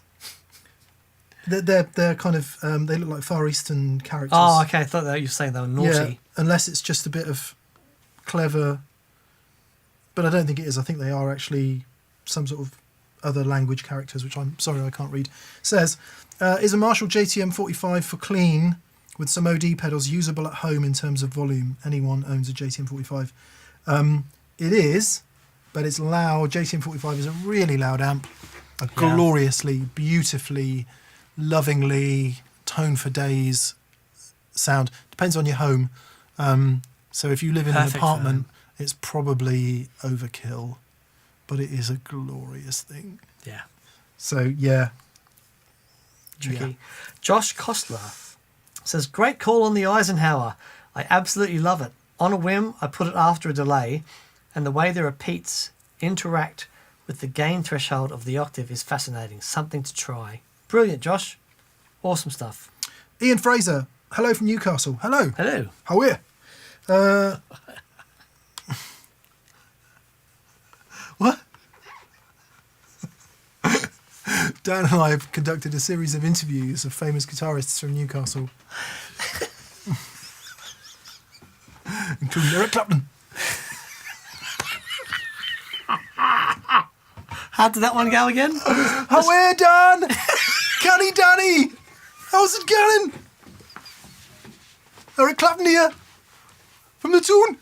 that they're kind of they look like Far Eastern characters. Oh, okay. I thought that you were saying they were naughty. Yeah, unless it's just a bit of clever. But I don't think it is. I think they are actually some sort of other language characters, which I'm sorry I can't read. Says, is a Marshall JTM 45 for clean with some OD pedals usable at home in terms of volume? Anyone owns a JTM 45? It is, but it's loud. JTM 45 is a really loud amp. A gloriously, beautifully, lovingly, tone for days sound. Depends on your home. So if you live in an apartment, it's probably overkill, but it is a glorious thing. Yeah. So, yeah. Tricky. Yeah. Josh Kostler says, great call on the Eisenhower. I absolutely love it. On a whim, I put it after a delay, and the way the repeats interact with the gain threshold of the octave is fascinating. Something to try. Brilliant, Josh. Awesome stuff. Ian Fraser, hello from Newcastle. Hello. Hello. How are you? What? Dan and I have conducted a series of interviews of famous guitarists from Newcastle, including Eric Clapton. How did that one go again? How Dan? Canny Danny! How's it going? Eric Clapton here from the tune.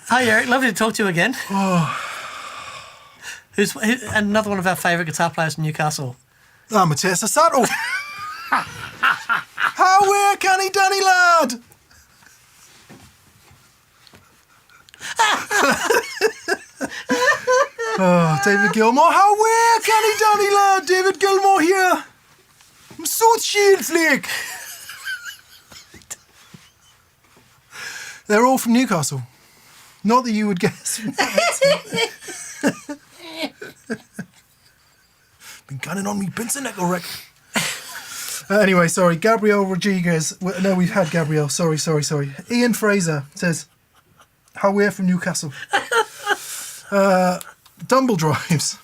Hi Eric, lovely to talk to you again. Who's another one of our favourite guitar players from Newcastle? I'm Matthias Sato. How Canny Danny lad? David Gilmore. How Canny Danny lad? David Gilmore here. I'm so shield flick. They're all from Newcastle. Not that you would guess. Been gunning on me Pinson-Echo record. Anyway, sorry. Gabriel Rodriguez. No, we've had Gabriel. Sorry. Ian Fraser says, how we're from Newcastle. Dumble Drives.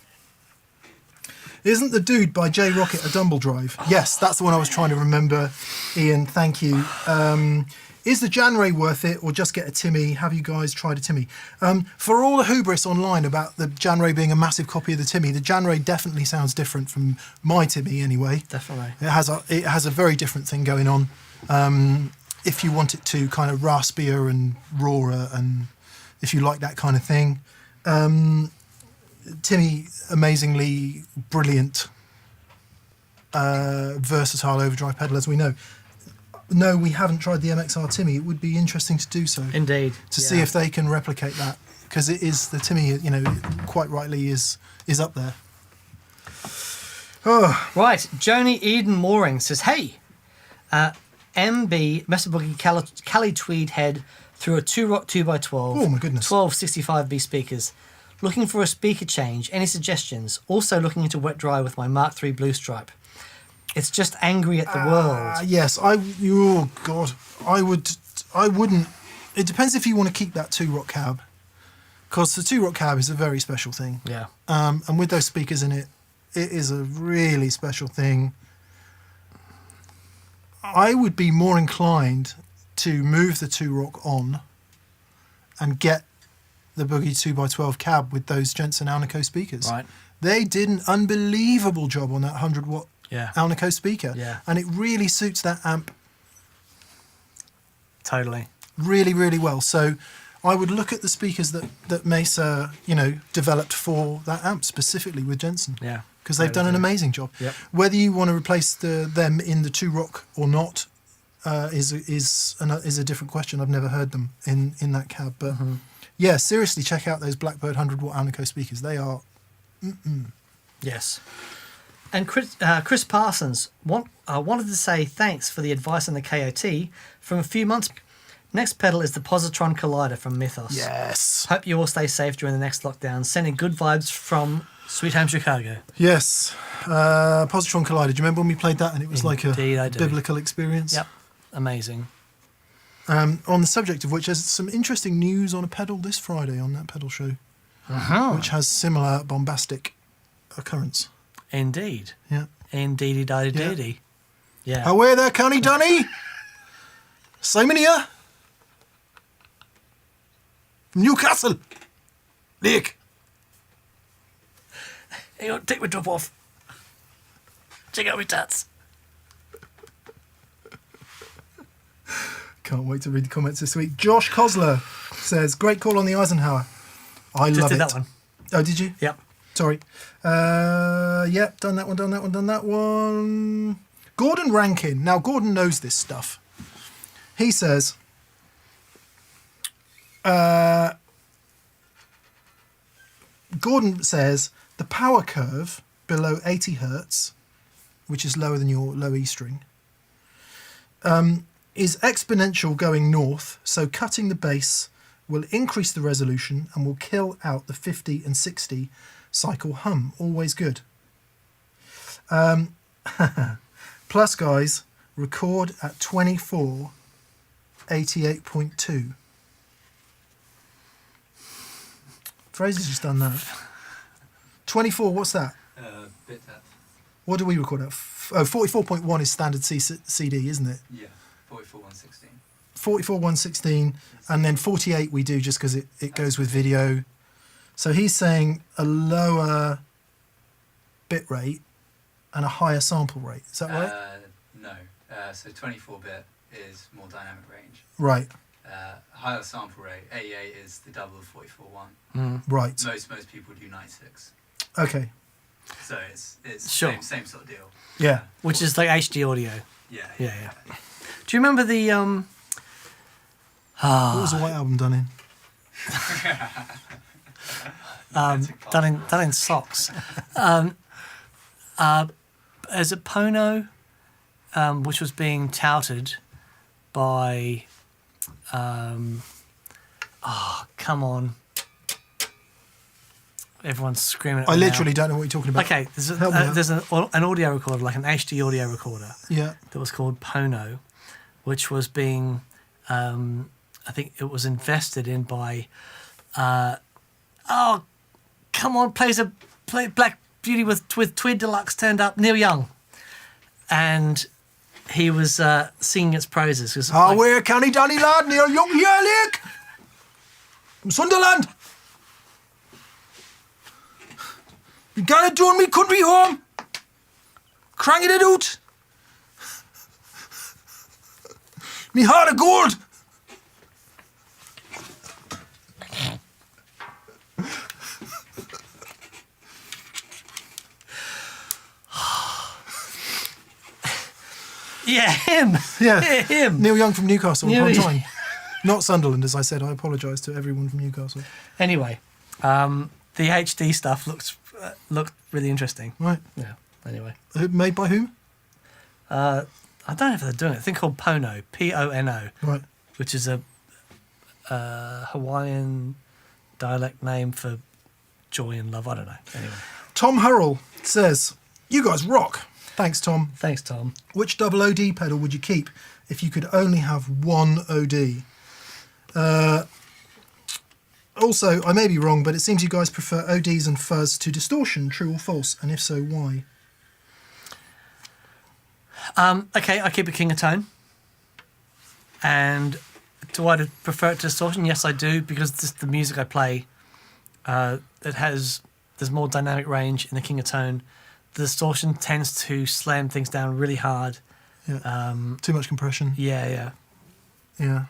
Isn't the Dude by J Rocket a Dumble Drive? Yes, that's the one I was trying to remember. Ian, thank you. Is the Janray worth it, or just get a Timmy? Have you guys tried a Timmy? For all the hubris online about the Janray being a massive copy of the Timmy, the Janray definitely sounds different from my Timmy anyway. Definitely. It has a very different thing going on. If you want it to kind of raspier and rawer, and if you like that kind of thing. Timmy, amazingly brilliant, versatile overdrive pedal, as we know. No, we haven't tried the MXR Timmy. It would be interesting to do so. Indeed. To see if they can replicate that, because it is the Timmy. Quite rightly is up there. Oh. Right, Joni Eden Mooring says, hey, MB Mesa Boogie Cali Tweed head through a 2-rock 2x12. Oh my goodness. 12 65B speakers. Looking for a speaker change. Any suggestions? Also looking into wet dry with my Mark III Blue Stripe. It's just angry at the world. Yes, I wouldn't. It depends if you want to keep that 2-rock cab, because the 2-rock cab is a very special thing. Yeah. And with those speakers in it, it is a really special thing. I would be more inclined to move the 2-rock on and get the Boogie 2x12 cab with those Jensen Alnico speakers. Right. They did an unbelievable job on that 100-watt Alnico speaker. Yeah. And it really suits that amp Totally. really, really well. So I would look at the speakers that Mesa, developed for that amp, specifically with Jensen. Yeah. Because they've done an amazing job. Yep. Whether you want to replace them in the 2-rock or not is a different question. I've never heard them in that cab. But yeah, seriously, check out those Blackbird 100-watt Alnico speakers. They are... Yes. And Chris Parsons wanted to say thanks for the advice on the KOT from a few months. Next pedal is the Positron Collider from Mythos. Yes. Hope you all stay safe during the next lockdown. Sending good vibes from Sweet Home Chicago. Yes. Positron Collider. Do you remember when we played that and it was like a biblical experience? Yep. Amazing. On the subject of which, there's some interesting news on a pedal this Friday on that pedal show, which has similar bombastic occurrence. Indeed. Yeah. Indeedy-diddy-diddy. Yeah. Away there, Connie Dunny. Simon here. From Newcastle. Lake. Hang on, take my top off. Check out my tats. Can't wait to read the comments this week. Josh Kosler says, great call on the Eisenhower. I Just love did it. that one. Oh, did you? Yep. Sorry. Yep, done that one. Gordon Rankin. Now, Gordon knows this stuff. He says, Gordon says, the power curve below 80 hertz, which is lower than your low E string, is exponential going north, so cutting the bass will increase the resolution and will kill out the 50 and 60 cycle hum. Always good. Plus, guys, record at 24 88.2. Fraser's just done that. 24, what's that? Bit depth. What do we record at? 44.1 is standard CD, isn't it? Yeah, 44 116. 44 116, and then 48 we do just because it goes with video. So he's saying a lower bit rate and a higher sample rate. Is that right? No. So 24-bit is more dynamic range. Right. Higher sample rate. 88 is the double of 44.1. Right. Most people do 96. Okay. So it's Sure. same sort of deal. Yeah. Which is like HD audio. Yeah. Yeah. Do you remember the What was the White Album done in? done in socks? As a Pono, which was being touted by come on. Everyone's screaming at me I now. literally don't know what you're talking about. Okay, Help me out. there's an audio recorder, like an HD audio recorder, Yeah. that was called Pono, which was being, I think it was invested in by, play Black Beauty with Tweed Deluxe turned up, Neil Young, and he was singing its praises. Where County Danny lad near Young Lake from Sunderland. You gotta do me country home. Cranking it out. Me heart of gold. Yeah, him. Yeah. Him. Neil Young from Newcastle Neil- on time. Not Sunderland, as I said. I apologise to everyone from Newcastle. Anyway, the HD stuff looked really interesting. Right. Yeah. Anyway, Made by whom? I don't know if they're doing it. A thing called Pono, Pono, Right. which is a Hawaiian dialect name for joy and love. I don't know. Anyway, Tom Hurrell says, "You guys rock." Thanks, Tom. thanks, Tom. Which double OD pedal would you keep if you could only have one OD? Also, I may be wrong, but it seems you guys prefer ODs and fuzz to distortion. True or false? And if so, why? Okay, I keep a King of Tone. And do I prefer it to distortion? Yes, I do, because the music I play, there's more dynamic range in the King of Tone. The distortion tends to slam things down really hard. Yeah. Too much compression. Yeah. Yeah.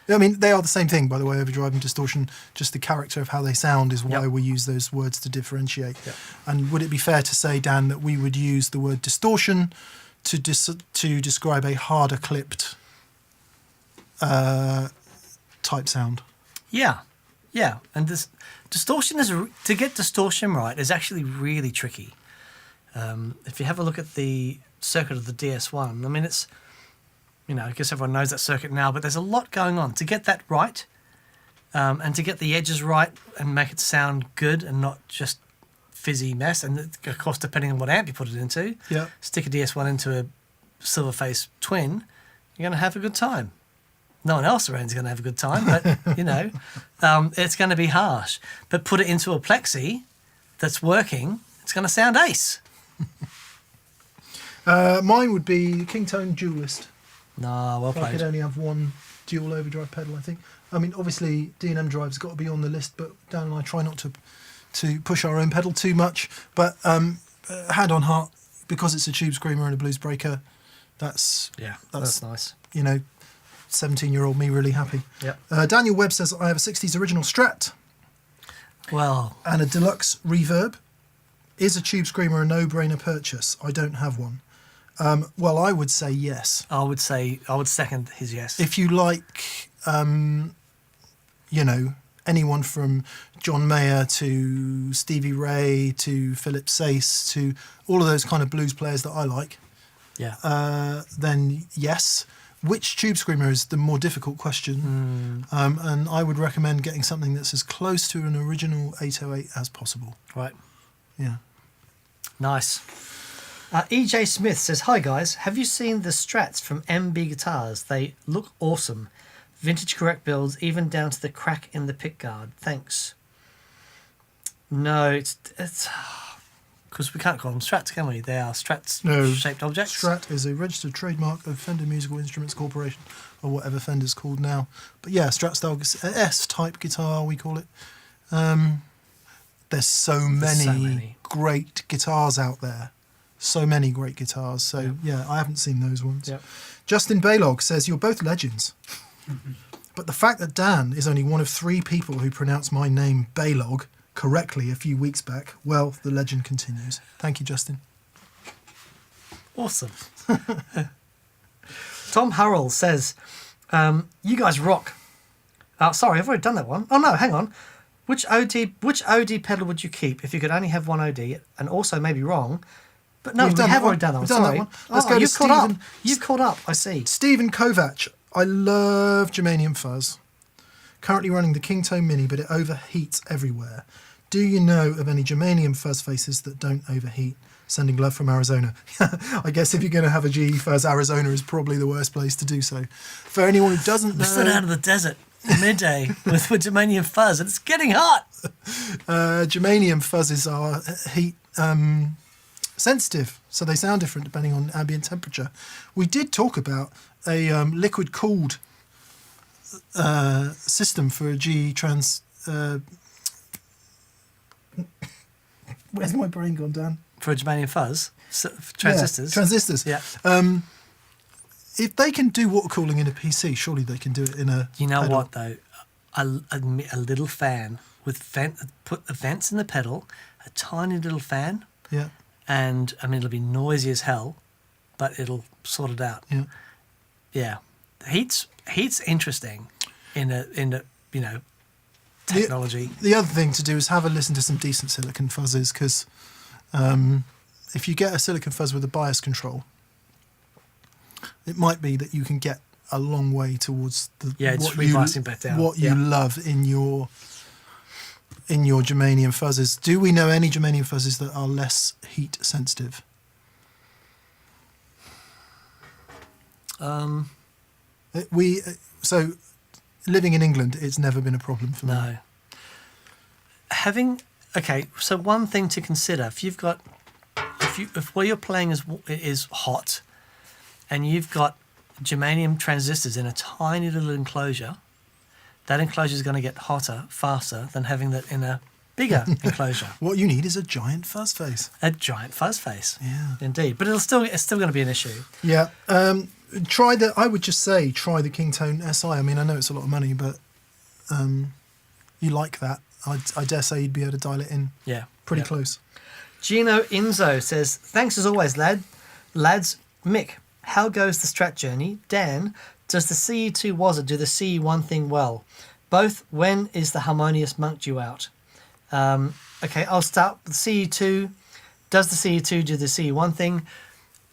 I mean, they are the same thing, by the way, overdrive and distortion. Just the character of how they sound is why Yep. we use those words to differentiate. Yep. And would it be fair to say, Dan, that we would use the word distortion to describe a harder clipped type sound? Yeah. And this distortion to get distortion right is actually really tricky. If you have a look at the circuit of the DS1, I mean, it's, I guess everyone knows that circuit now, but there's a lot going on to get that right, and to get the edges right and make it sound good and not just fizzy mess. And of course, depending on what amp you put it into, Yeah. stick a DS1 into a Silverface Twin, you're going to have a good time. No one else around is going to have a good time, but, it's going to be harsh. But put it into a Plexi that's working, it's going to sound ace. Mine would be King Tone Dualist. No, well I could played. only have one dual overdrive pedal, I think. I mean, obviously, D&M drive's got to be on the list, but Dan and I try not to push our own pedal too much. But hand on heart, because it's a tube screamer and a blues breaker, that's nice. 17-year-old me really happy. Yep. Daniel Webb says, I have a 60s original Strat Well, and a deluxe Reverb. Is a tube screamer a no-brainer purchase? I don't have one. Well, I would say yes. I would second his yes. If you like, anyone from John Mayer to Stevie Ray to Philip Sayce to all of those kind of blues players that I like, then yes. Which tube screamer is the more difficult question? And I would recommend getting something that's as close to an original 808 as possible. Right. Yeah. Nice. EJ Smith says, "Hi guys, have you seen the Strats from MB Guitars? They look awesome. Vintage correct builds, even down to the crack in the pickguard. Thanks." No, it's because we can't call them Strats, can we? They are Strats No. shaped objects. Strat is a registered trademark of Fender Musical Instruments Corporation, or whatever Fender's called now. But yeah, Strat style S-type guitar, we call it. There's so many great guitars out there. So many great guitars. So yeah, I haven't seen those ones. Yep. Justin Baylog says, you're both legends. But the fact that Dan is only one of 3 people who pronounced my name Baylog correctly a few weeks back, well, the legend continues. Thank you, Justin. Awesome. Tom Hurrell says, you guys rock. Sorry, I've already done that one. Oh no, hang on. Which OD pedal would you keep if you could only have one OD, and also maybe wrong? But no, we have already done that one. Sorry. Let's go to Stephen. You've caught up, I see. Stephen Kovac. I love Germanium Fuzz. Currently running the Kingtone Mini, but it overheats everywhere. Do you know of any Germanium Fuzz faces that don't overheat? Sending love from Arizona. I guess if you're going to have a GE Fuzz, Arizona is probably the worst place to do so. For anyone who doesn't know... We stood out of the desert midday with Germanium Fuzz, and it's getting hot. Germanium Fuzzes are heat sensitive, so they sound different depending on ambient temperature. We did talk about a liquid-cooled system for a GE trans... where's my brain gone, Dan? For a Germanium Fuzz? Transistors? Yeah, transistors. Yeah. If they can do water cooling in a PC, surely they can do it in a You know pedal. what, though? A little fan with put the vents in the pedal, a tiny little fan, Yeah, and I mean it'll be noisy as hell, but it'll sort it out. yeah. Yeah, heat's interesting in a technology. The other thing to do is have a listen to some decent silicon fuzzes, because if you get a silicon fuzz with a bias control, it might be that you can get a long way towards just rebiasing back down. What you love in your Germanium fuzzes. Do we know any Germanium fuzzes that are less heat sensitive? So living in England, it's never been a problem for me. No. So one thing to consider, if what you're playing is hot, and you've got germanium transistors in a tiny little enclosure, that enclosure is going to get hotter faster than having that in a bigger enclosure. What you need is a giant fuzz face. A giant fuzz face. Yeah. Indeed. But it's still going to be an issue. Yeah. I would just say try the Kingtone SI. I mean, I know it's a lot of money, but you like that. I dare say you'd be able to dial it in pretty close. Gino Inzo says, thanks as always, lads. Mick, how goes the Strat journey? Dan, does the CE2 Wazza do the CE1 thing well? Both, when is the Harmonious Monk due out? Okay, I'll start with CE2. Does the CE2 do the CE1 thing?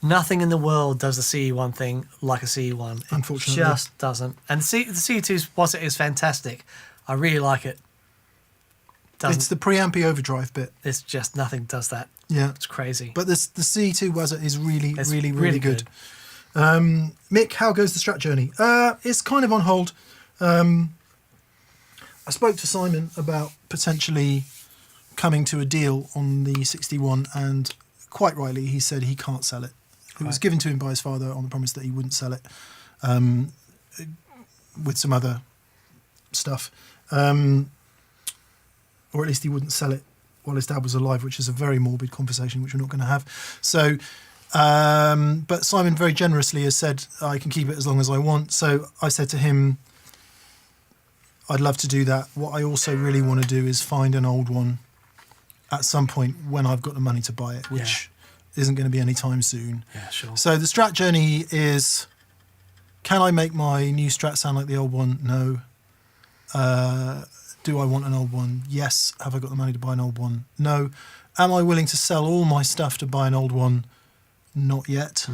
Nothing in the world does the CE1 thing like a CE1. Unfortunately. It just doesn't. And the CE2's Wazza is fantastic. I really like it. It's the preampy overdrive bit. It's just nothing does that. Yeah. It's crazy. But the CE2 Wazza is It's really good. Mick, how goes the Strat journey? It's kind of on hold. I spoke to Simon about potentially coming to a deal on the 61, and quite rightly he said he can't sell it. It was given to him by his father on the promise that he wouldn't sell it with some other stuff. Or at least he wouldn't sell it while his dad was alive, which is a very morbid conversation, which we're not going to have. So, but Simon very generously has said, I can keep it as long as I want. So I said to him, I'd love to do that. What I also really want to do is find an old one at some point when I've got the money to buy it, which isn't going to be any time soon. Yeah, sure. So the Strat journey is, can I make my new Strat sound like the old one? No. Do I want an old one? Yes. Have I got the money to buy an old one? No. Am I willing to sell all my stuff to buy an old one? Not yet.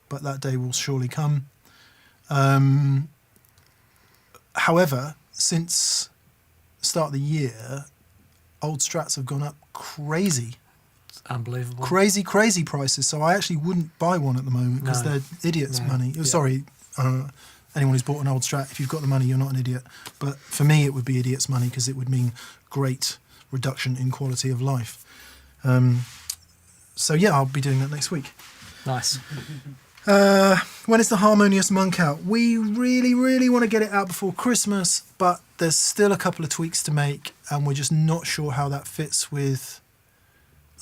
But that day will surely come. However, since the start of the year, old Strats have gone up crazy. It's unbelievable. Crazy prices. So I actually wouldn't buy one at the moment because they're idiots' money. Yeah. Sorry, anyone who's bought an old Strat, if you've got the money, you're not an idiot. But for me, it would be idiots' money because it would mean great reduction in quality of life. So yeah, I'll be doing that next week. Nice. When is the Harmonious Monk out? We really, really want to get it out before Christmas, but there's still a couple of tweaks to make, and we're just not sure how that fits with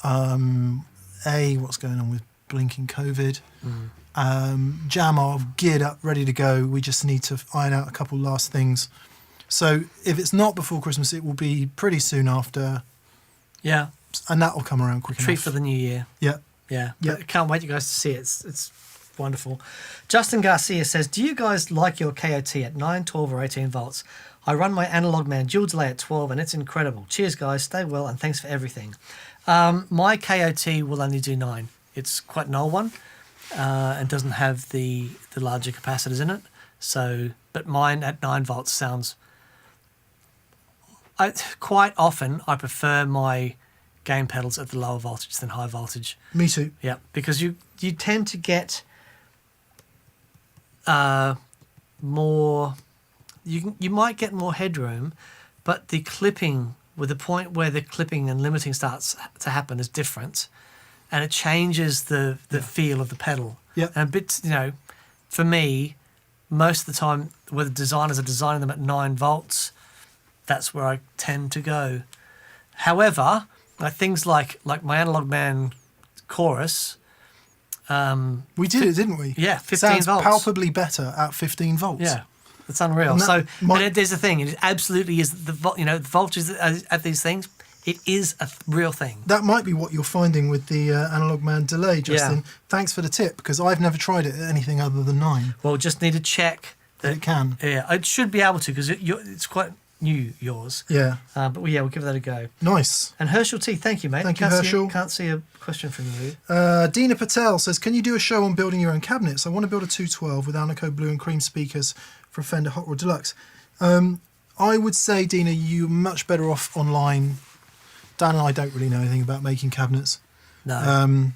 what's going on with blinking COVID. Jam are geared up, ready to go. We just need to iron out a couple last things. So if it's not before Christmas, it will be pretty soon after. Yeah. And that will come around quick Treat enough. for the new year. Yeah. Yeah. Yeah. But can't wait you guys to see it. It's wonderful. Justin Garcia says, do you guys like your KOT at 9, 12 or 18 volts? I run my Analog Man dual delay at 12 and it's incredible. Cheers guys, stay well and thanks for everything. My KOT will only do 9. It's quite an old one and doesn't have the larger capacitors in it. So, but mine at 9 volts sounds... quite often I prefer my gain pedals at the lower voltage than high voltage. Me too. Yeah, because you tend to get more. You might get more headroom, but the clipping, with the point where the clipping and limiting starts to happen, is different, and it changes the feel of the pedal. Yeah. And a bit, for me, most of the time, where the designers are designing them at 9 volts, that's where I tend to go. However, like things like my Analog Man chorus. We did it, didn't we? Yeah, 15 Sounds volts. palpably better at 15 volts. Yeah, it's unreal. And that And there's the thing. It absolutely is the voltages at these things. It is a real thing. That might be what you're finding with the Analog Man delay, Justin. Yeah. Thanks for the tip, because I've never tried it at anything other than 9. Well, just need to check That it can. Yeah, it should be able to, because it's quite new, yours. Yeah. But we'll give that a go. Nice. And Herschel T, thank you, mate. Thank you, Herschel. Can't see a question from you. Dina Patel says, can you do a show on building your own cabinets? I want to build a 212 with Alnico Blue and Cream speakers for a Fender Hot Rod Deluxe. I would say, Dina, you're much better off online. Dan and I don't really know anything about making cabinets. No.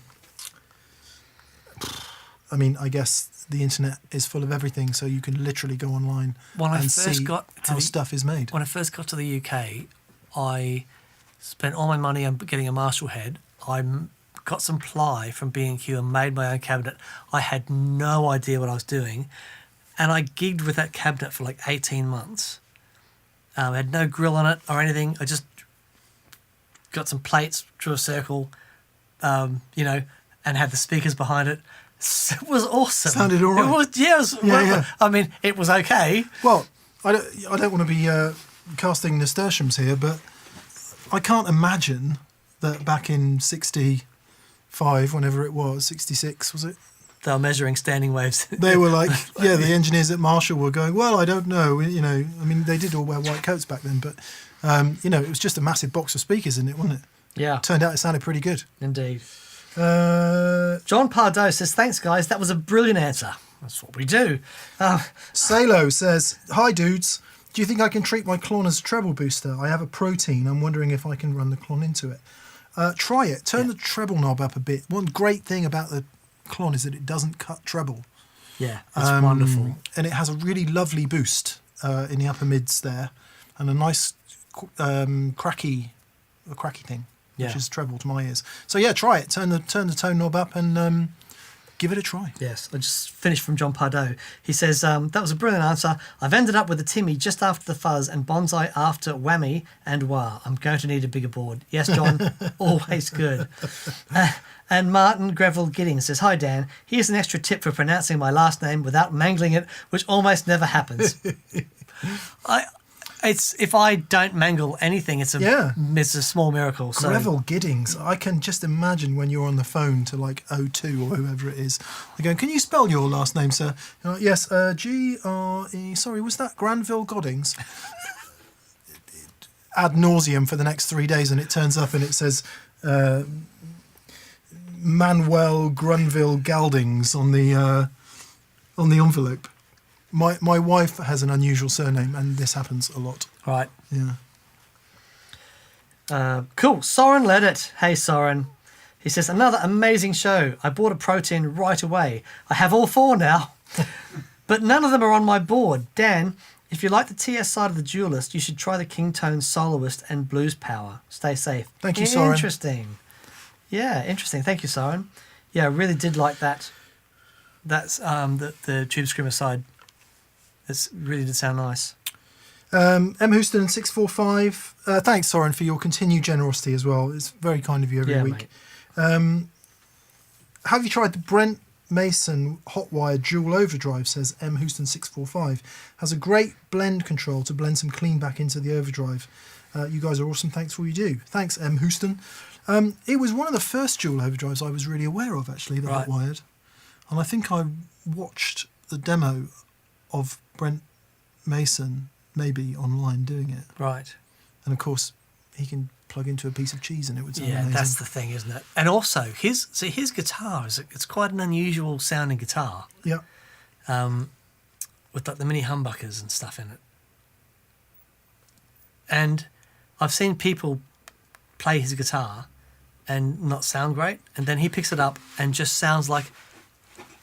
I mean, I guess the internet is full of everything, so you can literally go online and see how stuff is made. When I first got to the UK, I spent all my money on getting a Marshall head. I got some ply from B&Q and made my own cabinet. I had no idea what I was doing, and I gigged with that cabinet for like 18 months. I had no grill on it or anything. I just got some plates, drew a circle, and had the speakers behind it. It was awesome. Sounded all right. It was, yeah. It was, Yeah. I mean, it was okay. Well, I don't want to be casting nasturtiums here, but I can't imagine that back in 65, whenever it was, 66, was it? They were measuring standing waves. They were like, yeah, the engineers at Marshall were going, well, I don't know. I mean, they did all wear white coats back then, but, it was just a massive box of speakers in it, wasn't it? Yeah. Turned out it sounded pretty good. Indeed. John Pardo says, thanks, guys. That was a brilliant answer. That's what we do. Salo says, hi, dudes. Do you think I can treat my Klon as a treble booster? I have a protein. I'm wondering if I can run the Klon into it. Try it. Turn the treble knob up a bit. One great thing about the Klon is that it doesn't cut treble. Yeah, it's wonderful. And it has a really lovely boost in the upper mids there, and a nice cracky thing, which is treble to my ears. So yeah, try it. Turn the tone knob up and give it a try. Yes, I just finished from John Pardo. He says, that was a brilliant answer. I've ended up with a Timmy just after the Fuzz and Bonsai after Whammy and Wah. I'm going to need a bigger board. Yes, John, always good. And Martin Greville Giddings says, hi, Dan. Here's an extra tip for pronouncing my last name without mangling it, which almost never happens. If I don't mangle anything, it's a small miracle. So. Greville Giddings. I can just imagine when you're on the phone to like O2 or whoever it is. They're going, can you spell your last name, sir? You're like, yes, G-R-E... Sorry, was that Granville Goddings? Ad nauseum for the next 3 days, and it turns up and it says... Manuel Grunville Galdings on the envelope. My wife has an unusual surname, and this happens a lot. Right. Yeah. Cool. Soren led it. Hey, Soren. He says, another amazing show. I bought a protein right away. I have all 4 now, but none of them are on my board. Dan, if you like the TS side of the Duelist, you should try the King Tone Soloist and Blues Power. Stay safe. Thank you, Soren. Interesting. Yeah, interesting. Thank you, Siren. Yeah, I really did like that. That's the Tube Screamer side. It really did sound nice. M. Houston and 645. Thanks, Soren, for your continued generosity as well. It's very kind of you every week. Mate. Have you tried the Brent Mason Hotwire Dual Overdrive, says M. Houston 645. Has a great blend control to blend some clean back into the overdrive. You guys are awesome. Thanks for all you do. Thanks, M. Houston. It was one of the first dual overdrives I was really aware of, actually, the Hotwired. And I think I watched the demo of Brent Mason, maybe online, doing it. Right. And of course, he can plug into a piece of cheese and it would sound amazing. That's the thing, isn't it? And also, his guitar it's quite an unusual sounding guitar. Yeah. With like the mini humbuckers and stuff in it. And I've seen people play his guitar and not sound great, and then he picks it up and just sounds like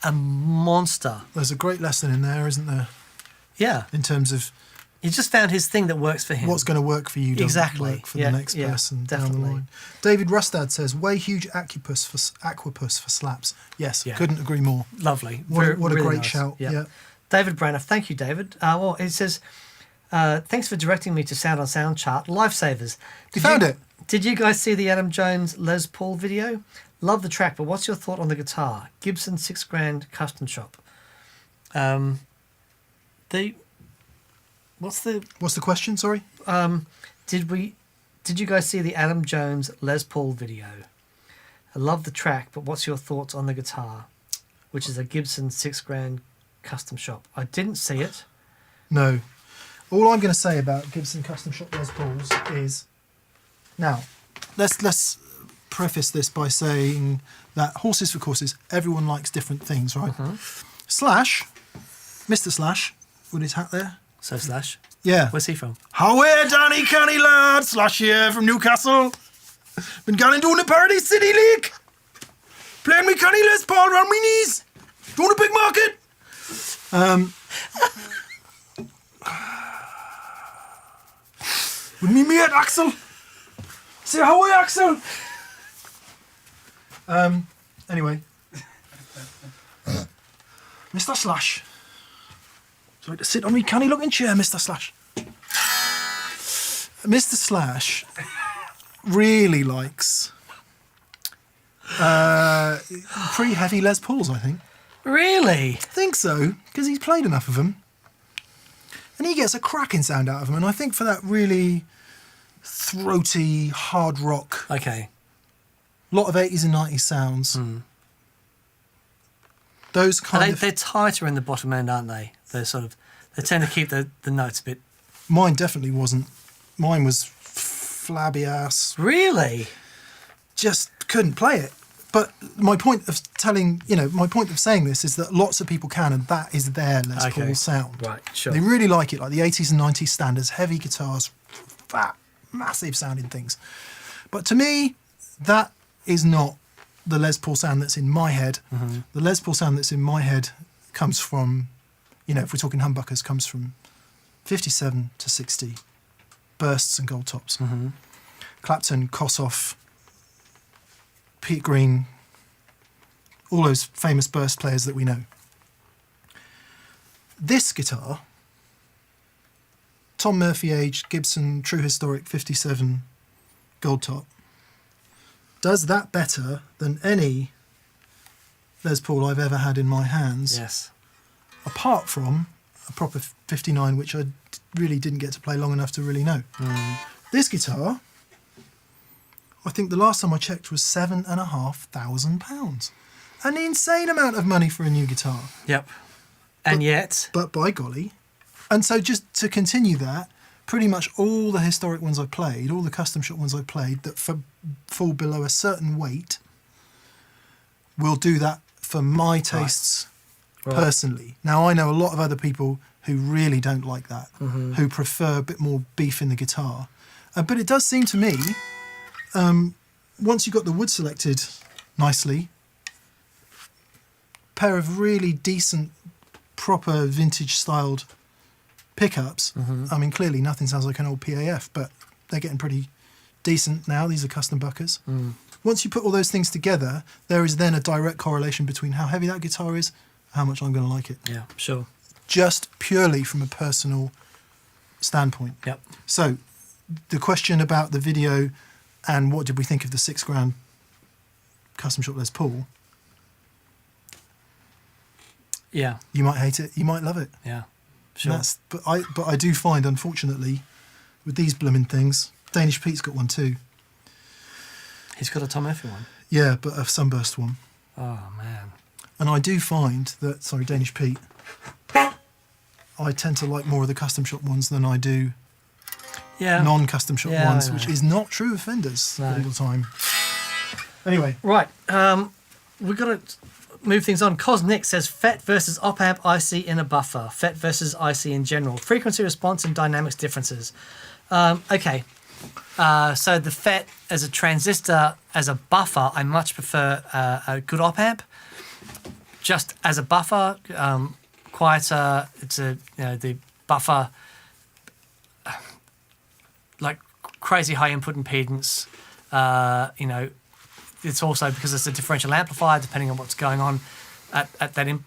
a monster. There's a great lesson in there, isn't there? Yeah. In terms of he just found his thing that works for him. what's going to work for you doesn't work for the next person down the line. David Rustad says, way huge aquapus for slaps. Yes, couldn't agree more. Lovely. What a really great nice. shout. Yeah. David Braniff, thank you, David. Well, it says, thanks for directing me to Sound on Sound chart. Lifesavers. You found it? Did you guys see the Adam Jones Les Paul video? Love the track, but what's your thought on the guitar? Gibson $6,000 custom shop. What's the question? Sorry. Did you guys see the Adam Jones Les Paul video? I love the track, but what's your thoughts on the guitar, which is a Gibson $6,000 custom shop? I didn't see it. No. All I'm going to say about Gibson custom shop Les Pauls is, now let's preface this by saying that horses for courses, everyone likes different things, right? Slash, Mr. Slash, with his hat there. So Slash? Yeah. Where's he from? How Danny Canny lad, Slash here from Newcastle. Been going doing the Paradise City League. Playing me Canny Les Paul round me knees. Doing a big market. With me mate Axel. Say how are you, Axel? Anyway. Mr. Slash. Would you like to sit on me canny looking chair, Mr. Slash? Mr. Slash really likes pretty heavy Les Pauls, I think. Really? I think so, because he's played enough of them. And he gets a cracking sound out of them. And I think for that really throaty, hard rock, Okay. lot of 80s and 90s sounds, those kind of... They're tighter in the bottom end, aren't they? They tend to keep the notes a bit... Mine definitely wasn't. Mine was flabby ass. Really? Just couldn't play it. But my point of saying this is that lots of people can, and that is their Les Paul sound. Right, sure. They really like it, like the 80s and 90s standards, heavy guitars, fat, massive sounding things. But to me, that is not the Les Paul sound that's in my head. The Les Paul sound that's in my head comes from, if we're talking humbuckers, comes from 57 to 60 bursts and gold tops. Clapton, Kossoff, Pete Green, all those famous burst players that we know. This guitar, Tom Murphy aged Gibson True Historic 57 gold top, does that better than any Les Paul I've ever had in my hands. Yes. Apart from a proper 59, which I really didn't get to play long enough to really know. This guitar, I think the last time I checked was £7,500. An insane amount of money for a new guitar. Yep. And yet... But by golly. And so just to continue that, pretty much all the historic ones I played, all the custom shop ones I played that fall below a certain weight will do that for my tastes personally. Now, I know a lot of other people who really don't like that, who prefer a bit more beef in the guitar. But it does seem to me, once you've got the wood selected nicely, pair of really decent, proper vintage styled pickups. I mean, clearly nothing sounds like an old PAF, but they're getting pretty decent now. These are custom buckers. once you put all those things together, there is then a direct correlation between how heavy that guitar is, how much I'm going to like it. Yeah, sure. Just purely from a personal standpoint. Yep. So the question about the video and what did we think of the £6,000 custom shop Les Paul, Yeah, you might hate it, you might love it. yeah, sure. But I do find, unfortunately, with these blooming things, Danish Pete's got one too. He's got a Tom Murphy one. Yeah, but a sunburst one. Oh, man. And I do find that, sorry, Danish Pete, I tend to like more of the custom shop ones than I do Yeah. non-custom shop Yeah, I ones, know. which is not true of Fenders No. all the time. Anyway, Right. We've got to move things on. Cosnick says FET versus op-amp IC in a buffer. FET versus IC in general. Frequency response and dynamics differences. Okay. So the FET as a transistor, as a buffer, I much prefer a good op-amp. Just as a buffer, quieter. It's the buffer, like crazy high input impedance. It's also because it's a differential amplifier. Depending on what's going on at the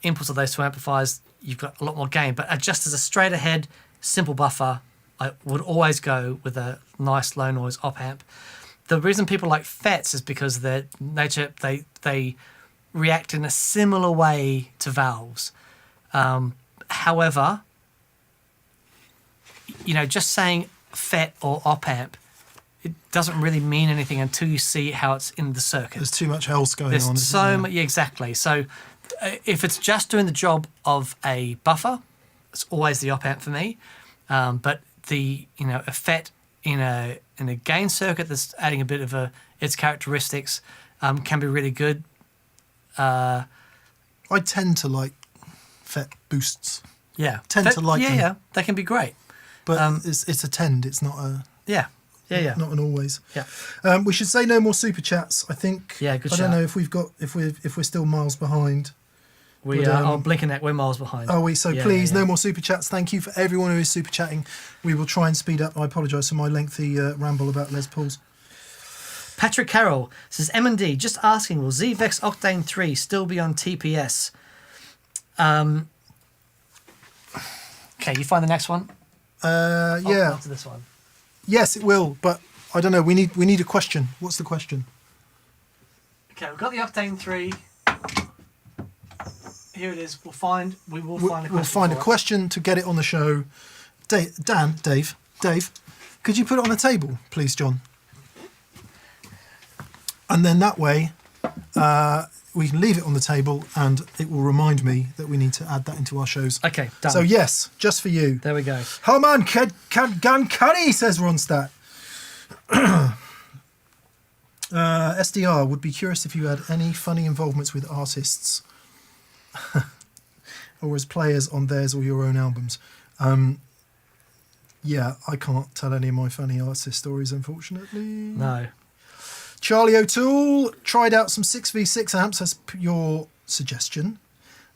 inputs of those two amplifiers, you've got a lot more gain. But just as a straight ahead simple buffer, I would always go with a nice low noise op amp. The reason people like FETs is because their nature they react in a similar way to valves. However, just saying FET or op amp, it doesn't really mean anything until you see how it's in the circuit. there's too much else going There's on. isn't so there? much, yeah, exactly. So if it's just doing the job of a buffer, it's always the op amp for me. But a FET in a gain circuit that's adding a bit of its characteristics can be really good. I tend to like FET boosts, Yeah, Tend to like them. Yeah, they can be great. but it's a tend. It's not a Yeah. not an always. Yeah. We should say no more super chats. I think. Yeah, good I don't shout. know if we're still miles behind. We But, are blinking at we're miles behind. Are we? So Yeah, please, yeah. no more super chats. Thank you for everyone who is super chatting. We will try and speed up. I apologise for my lengthy ramble about Les Pauls. Patrick Carroll says M&D, just asking, will ZVEX Octane 3 still be on TPS? Okay, you find the next one? Yeah. After this one. Yes, it will. But I don't know. We need a question. What's the question? Okay, we've got the Octane 3. Here it is. We'll find a question. We'll find a for it. question to get it on the show. Dave, could you put it on the table, please, John? And then that way, we can leave it on the table, and it will remind me that we need to add that into our shows. Okay, done. So yes, just for you. There we go. Harman Gan Cuddy, says Ronstadt. SDR would be curious if you had any funny involvements with artists or as players on theirs or your own albums. Yeah, I can't tell any of my funny artist stories, unfortunately. No. Charlie O'Toole tried out some 6v6 amps as your suggestion.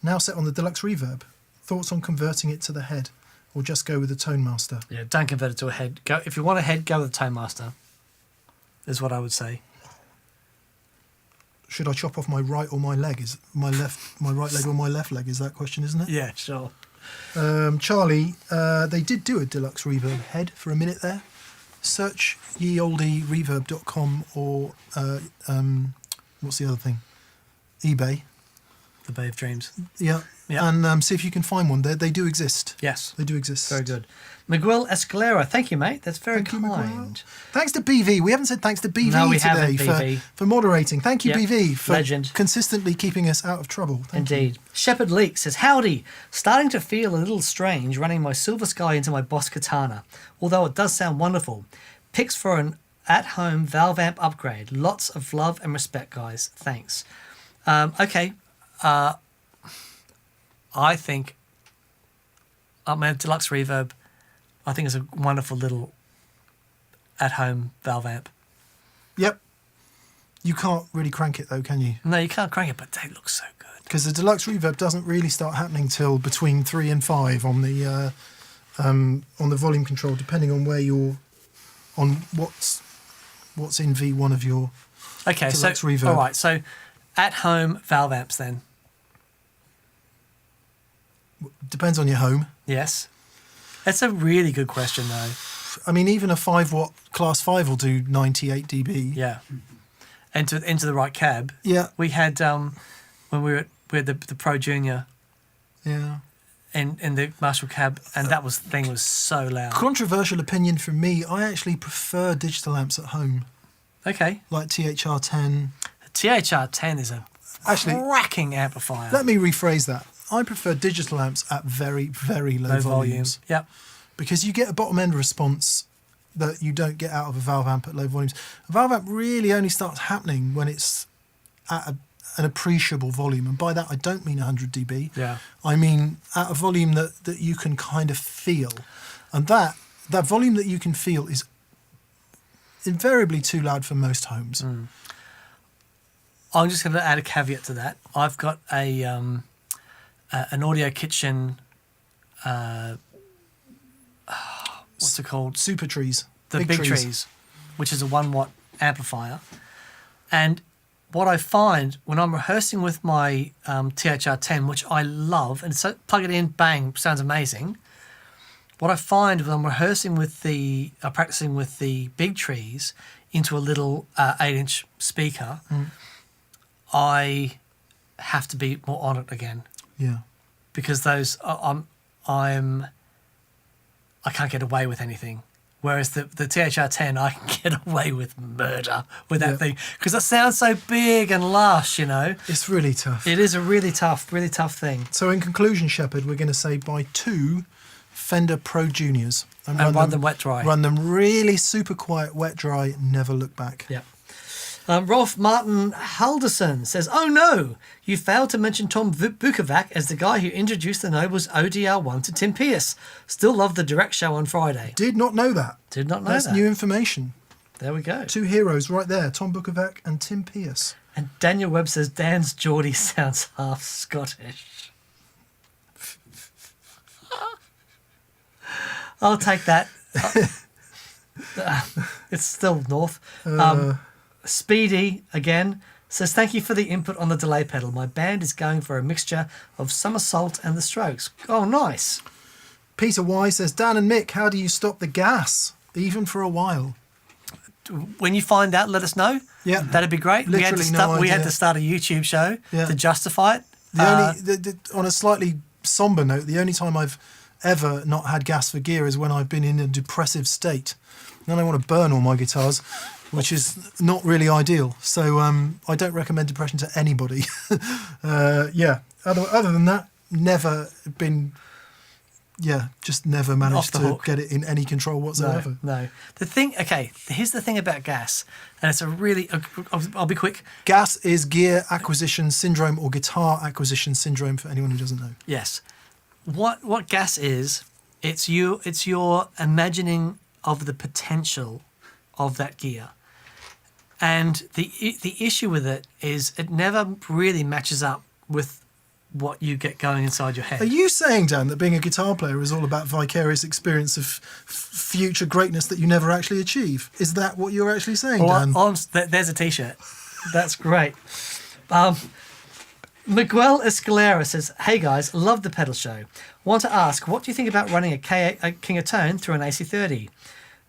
Now set on the deluxe reverb. Thoughts on converting it to the head, or just go with the Tone Master? Yeah, don't convert it to a head. Go if you want a head, go with the Tone Master. Is what I would say. Should I chop off my right or my leg? Is my right leg or my left leg? Is that question, isn't it? Yeah, sure. Charlie, they did do a deluxe reverb head for a minute there. Search yeoldereverb.com or what's the other thing? eBay. The Bay of Dreams. Yeah. Yeah. And see if you can find one. They do exist. Yes. They do exist. Very good. Miguel Escalera, thank you, mate. That's very Thank you, Miguel. kind. Thanks to BV. We haven't said thanks to BV No, we today haven't, BV. for moderating. Thank you, Yep. BV, for Legend. consistently keeping us out of trouble. Thank you. Indeed. Shepherd Leek says, howdy. Starting to feel a little strange running my Silver Sky into my Boss Katana, although it does sound wonderful. Picks for an at-home valve amp upgrade. Lots of love and respect, guys. Thanks. Okay. I think my deluxe reverb, I think is a wonderful little at-home valve amp. Yep. You can't really crank it though, can you? No, you can't crank it, but they look so good. Because the deluxe reverb doesn't really start happening till between 3 and 5 on the volume control, depending on where you're on what's in V1 of your Okay, so Deluxe reverb. all right, so at home valve amps then. Depends on your home. Yes, that's a really good question though. I mean, even a 5-watt Class 5 will do 98 dB. Yeah, into the right cab. Yeah. We had when we had the Pro Junior Yeah. in the Marshall cab, and that thing was so loud. Controversial opinion from me. I actually prefer digital amps at home, Okay, like THR10. the THR10 is a Actually, cracking amplifier. let me rephrase that. I prefer digital amps at very, very low, Low volume. volumes. Yep. Because you get a bottom end response that you don't get out of a valve amp at low volumes. A valve amp really only starts happening when it's at an appreciable volume, and by that I don't mean 100 dB. Yeah. I mean at a volume that you can kind of feel, and that volume that you can feel is invariably too loud for most homes. I'm just going to add a caveat to that. I've got an Audio Kitchen. What's it called? Super trees, The Big Trees, which is a 1-watt amplifier. And what I find when I'm rehearsing with my THR10, which I love, and so plug it in, bang, sounds amazing. What I find when I'm rehearsing with practicing with the Big Trees into a little 8-inch speaker, I have to be more on it again, Yeah. because those I can't get away with anything. Whereas the THR10, I can get away with murder with that thing, because it sounds so big and lush, you know. It's really tough. It is a really tough thing. So in conclusion, Shepard, we're going to say buy 2 Fender Pro Juniors And run them wet dry. Run them really super quiet, wet dry, never look back. Yep. Rolf Martin Halderson says, "Oh no, you failed to mention Tom Bukovac as the guy who introduced the Noble's ODR1 to Tim Pierce. Still love the direct show on Friday." Did not know that. Did not know That's that. new information. There we go. 2 heroes right there, Tom Bukovac and Tim Pierce. And Daniel Webb says, "Dan's Geordie sounds half Scottish." I'll take that. It's still north. Speedy, again, says, "Thank you for the input on the delay pedal. My band is going for a mixture of Somersault and the Strokes." Oh, nice. Peter Y says, Dan and Mick, how do you stop the gas, even for a while? When you find out, let us know. Yeah. That'd be great. Literally no we had idea. to start a YouTube show Yeah. to justify it. On a slightly somber note, the only time I've ever not had gas for gear is when I've been in a depressive state. Then I want to burn all my guitars, which is not really ideal. So I don't recommend depression to anybody. Other than that, never been... Yeah, just never managed the to hook. get it in any control whatsoever. No. Here's the thing about gas, and it's a really... I'll be quick. Gas is gear acquisition syndrome or guitar acquisition syndrome for anyone who doesn't know. Yes. What gas is, it's your imagining of the potential of that gear. And the issue with it is it never really matches up with what you get going inside your head. Are you saying, Dan, that being a guitar player is all about vicarious experience of future greatness that you never actually achieve? Is that what you're actually saying, Dan? There's a T-shirt. That's great. Miguel Escalera says, "Hey guys, love the pedal show. Want to ask, what do you think about running a King of Tone through an AC30?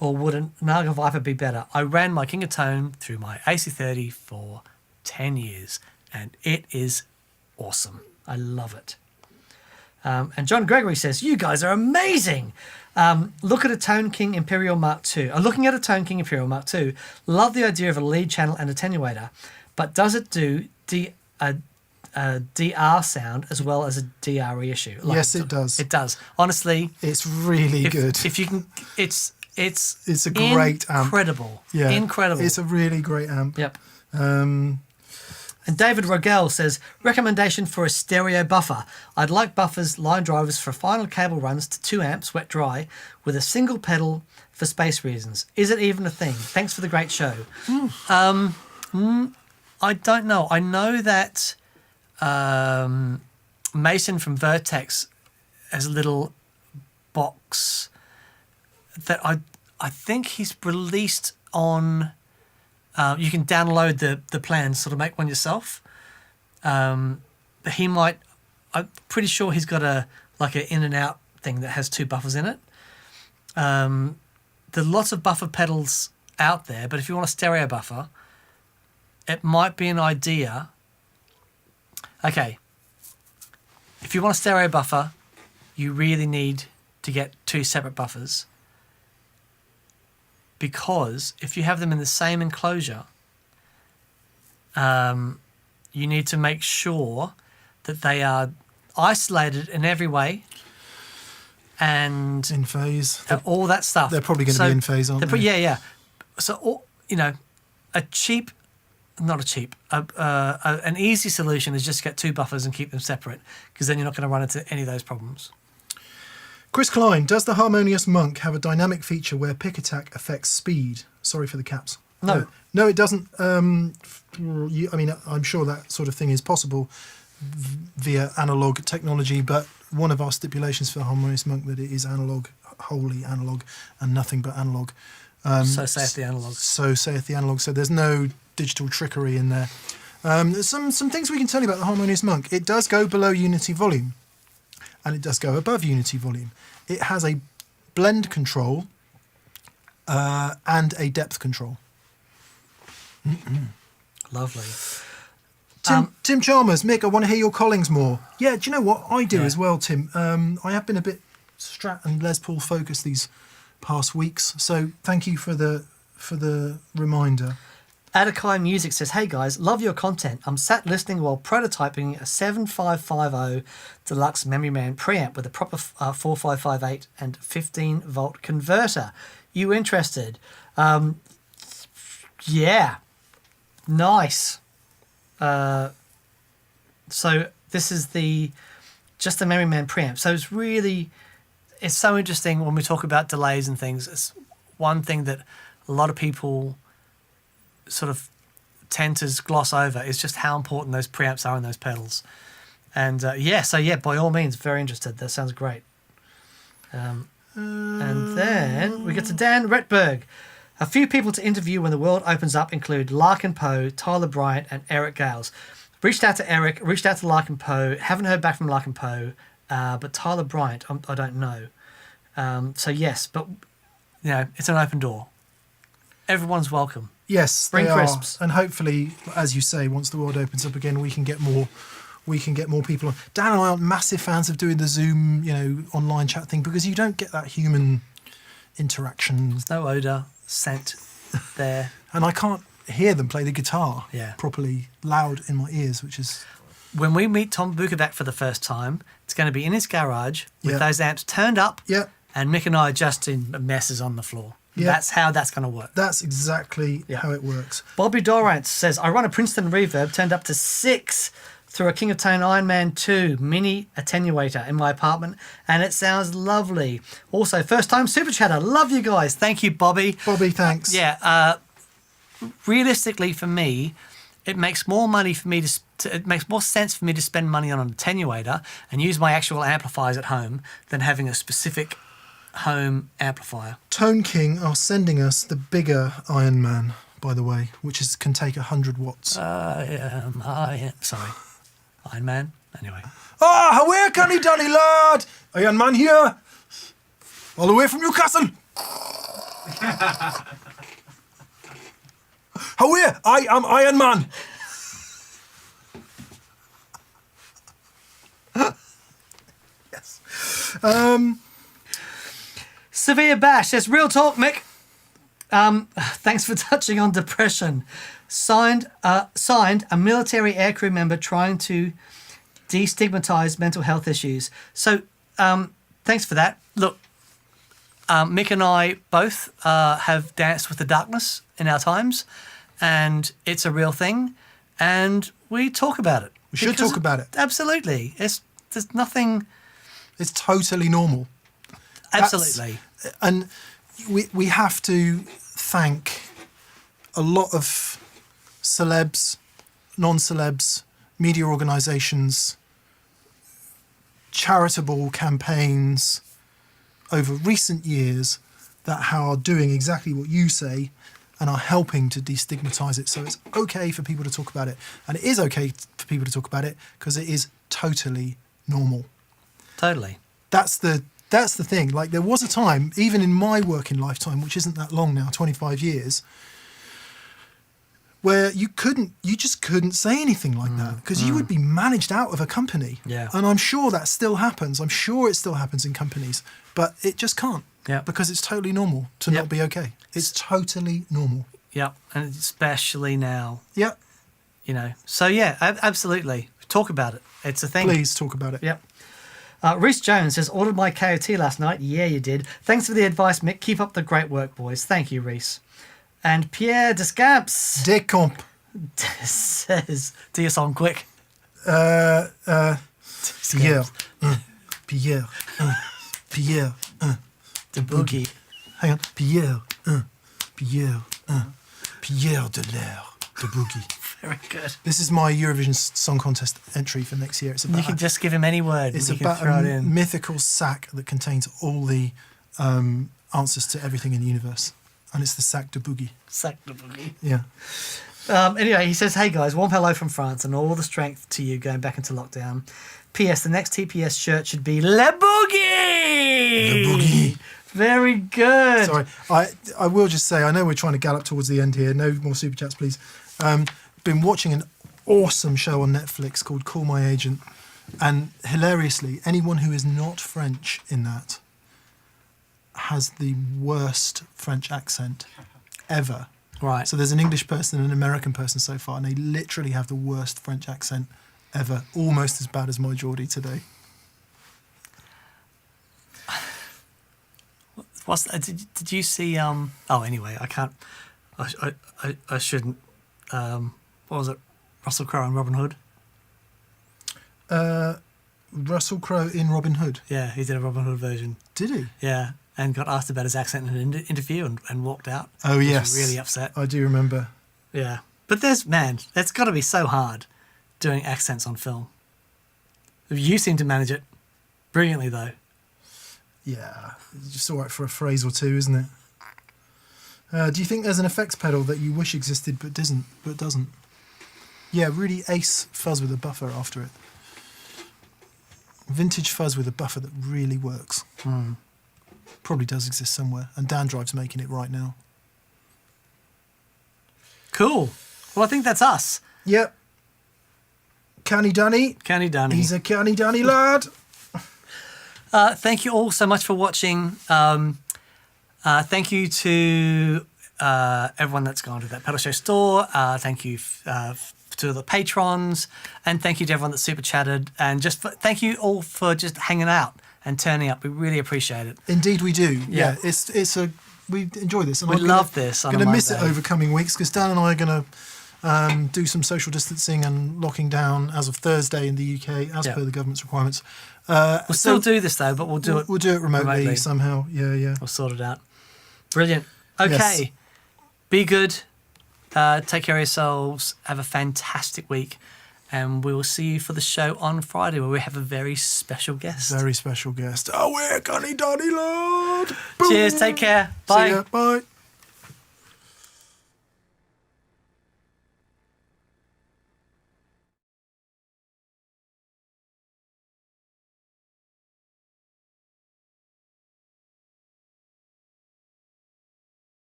Or would a Naga Viper be better? I ran my King of Tone through my AC30 for 10 years, and it is awesome. I love it." And John Gregory says, "You guys are amazing. Look at a Tone King Imperial Mark II. Looking at a Tone King Imperial Mark II, love the idea of a lead channel and attenuator, but does it do DR sound as well as a DR reissue?" Yes, it does. It does. Honestly, It's really good. if you can, it's a great amp. incredible. Yeah, Incredible. It's a really great amp. Yep. Um, And David Rogel says, "Recommendation for a stereo buffer. I'd like buffers, line drivers for final cable runs to 2 amps, wet dry, with a single pedal for space reasons. Is it even a thing? Thanks for the great show." I don't know. I know that Mason from Vertex has a little box that I think he's released on You can download the plans, sort of make one yourself. He might. I'm pretty sure he's got an in and out thing that has 2 buffers in it. There's lots of buffer pedals out there, but if you want a stereo buffer, it might be an idea. Okay, if you want a stereo buffer, you really need to get 2 separate buffers, because if you have them in the same enclosure, you need to make sure that they are isolated in every way and In phase. all that stuff. They're probably going to be in phase, aren't they? Yeah. So, an easy solution is just get 2 buffers and keep them separate, because then you're not going to run into any of those problems. Chris Klein, does the Harmonious Monk have a dynamic feature where pick attack affects speed? Sorry for the caps. No. No, it doesn't. I'm sure that sort of thing is possible via analog technology, but one of our stipulations for the Harmonious Monk that it is analog, wholly analog, and nothing but analog. So saith the analog. So saith the analog. So there's no digital trickery in there. There's some things we can tell you about the Harmonious Monk. It does go below unity volume, and it does go above unity volume. It has a blend control and a depth control. Lovely. Tim Chalmers, Mick, I want to hear your Collings more. Yeah, do you know what I do Yeah. as well, Tim? I have been a bit Strat and Les Paul focused these past weeks, so thank you for the reminder. Adakai Music says, "Hey guys, love your content. I'm sat listening while prototyping a 7550 deluxe Memory Man preamp with a proper 4558 and 15-volt converter. You interested?" Yeah, nice. So this is just the Memory Man preamp. So it's so interesting when we talk about delays and things. It's one thing that a lot of people sort of tend to gloss over is just how important those preamps are in those pedals. And by all means, very interested. That sounds great. And then we get to Dan Retberg. A few people to interview when the world opens up include Larkin Poe, Tyler Bryant, and Eric Gales. Reached out to Eric, reached out to Larkin Poe, haven't heard back from Larkin Poe, but Tyler Bryant, I don't know. So yes, but it's an open door. Everyone's welcome. Yes, Bring they crisps. are. And hopefully, as you say, once the world opens up again, we can get more people on. Dan and I aren't massive fans of doing the Zoom, online chat thing, because you don't get that human interaction. There's no odour, scent there. And I can't hear them play the guitar Yeah. properly loud in my ears, which is... When we meet Tom Bukovac for the first time, it's going to be in his garage with Yeah. those amps turned up, Yeah, and Mick and I are just in messes on the floor. Yeah. That's how that's going to work. that's exactly Yeah. how it works. Bobby Dorrance says, "I run a Princeton Reverb turned up to 6 through a King of Tone Iron Man 2 mini attenuator in my apartment, and it sounds lovely. Also, first time super chatter. Love you guys." Thank you, Bobby. Bobby, thanks. Yeah. Realistically, for me, it makes more money for me it makes more sense for me to spend money on an attenuator and use my actual amplifiers at home than having a specific home amplifier. Tone King are sending us the bigger Iron Man, by the way, which can take 100 watts. Sorry, Iron Man. Anyway, Where can he Danny lad? Iron Man here, all the way from Newcastle. Where? I am Iron Man. Yes. Severe Bash says, "Real talk, Mick. Thanks for touching on depression. Signed a military aircrew member trying to destigmatize mental health issues." So thanks for that. Look, Mick and I both have danced with the darkness in our times, and it's a real thing, and we talk about it. We should talk about it. Absolutely. There's nothing... It's totally normal. Absolutely. And we have to thank a lot of celebs, non-celebs, media organisations, charitable campaigns over recent years that are doing exactly what you say and are helping to destigmatize it. So it's okay for people to talk about it. And it is okay for people to talk about it because it is totally normal. Totally. That's the thing. Like, there was a time, even in my working lifetime, which isn't that long now, 25 years, where you just couldn't say anything like that because you would be managed out of a company. Yeah. And I'm sure that still happens. I'm sure it still happens in companies, but it just can't. Yeah. Because it's totally normal to not be okay. It's totally normal. Yep. And especially now, Yeah. you know. So yeah, absolutely. Talk about it. It's a thing. Please talk about it. Yep. Reese Jones says, ordered my KOT last night. Yeah, you did. Thanks for the advice, Mick. Keep up the great work, boys. Thank you, Reese. And Pierre Descamps Decomp. says, do your song quick. Pierre. Pierre. Pierre. The boogie. Hang on. Pierre. Pierre. Pierre de l'air. The boogie. Very good. This is my Eurovision Song Contest entry for next year. It's about You can just give him any word. It's and you about can throw it a in. mythical sack that contains all the answers to everything in the universe. And it's the sac de boogie. Sack the boogie. Yeah. Anyway, he says, hey guys, warm hello from France and all the strength to you going back into lockdown. P.S. The next TPS shirt should be Le Boogie! The boogie. Very good. Sorry. I will just say, I know we're trying to gallop towards the end here. No more super chats, please. Been watching an awesome show on Netflix called Call My Agent. And hilariously, anyone who is not French in that has the worst French accent ever. Right. So there's an English person and an American person so far, and they literally have the worst French accent ever. Almost as bad as my Geordie today. What's did you see? Oh, anyway, I can't. I shouldn't. What was it? Russell Crowe and Robin Hood. Russell Crowe in Robin Hood. Yeah, he did a Robin Hood version. Did he? Yeah, and got asked about his accent in an interview and walked out. Oh, He yes. was really upset. I do remember. Yeah, but it's got to be so hard doing accents on film. You seem to manage it brilliantly, though. Yeah, it's just all right for a phrase or two, isn't it? Do you think there's an effects pedal that you wish existed but doesn't? Yeah, really ace fuzz with a buffer after it. Vintage fuzz with a buffer that really works. Probably does exist somewhere, and Dan Drive's making it right now. Cool. Well, I think that's us. Yep. Canny Danny. Canny Danny. He's a canny Danny lad. Thank you all so much for watching. Thank you to everyone that's gone to that Pedal Show store. Thank you to the patrons, and thank you to everyone that super chatted. And thank you all for just hanging out and turning up. We really appreciate it. Indeed, we do. Yeah. We enjoy this. And We love this. I'm going to miss it over coming weeks because Dan and I are going to do some social distancing and locking down as of Thursday in the UK, as per the government's requirements. We'll still do this though, but we'll do it. We'll do it remotely somehow. Yeah. We'll sort it out. Brilliant. Okay. Yes. Be good. Take care of yourselves. Have a fantastic week. And we will see you for the show on Friday where we have a very special guest. Very special guest. Oh, we're Canny Danny lad. Boom. Cheers. Take care. Bye. See ya. Bye.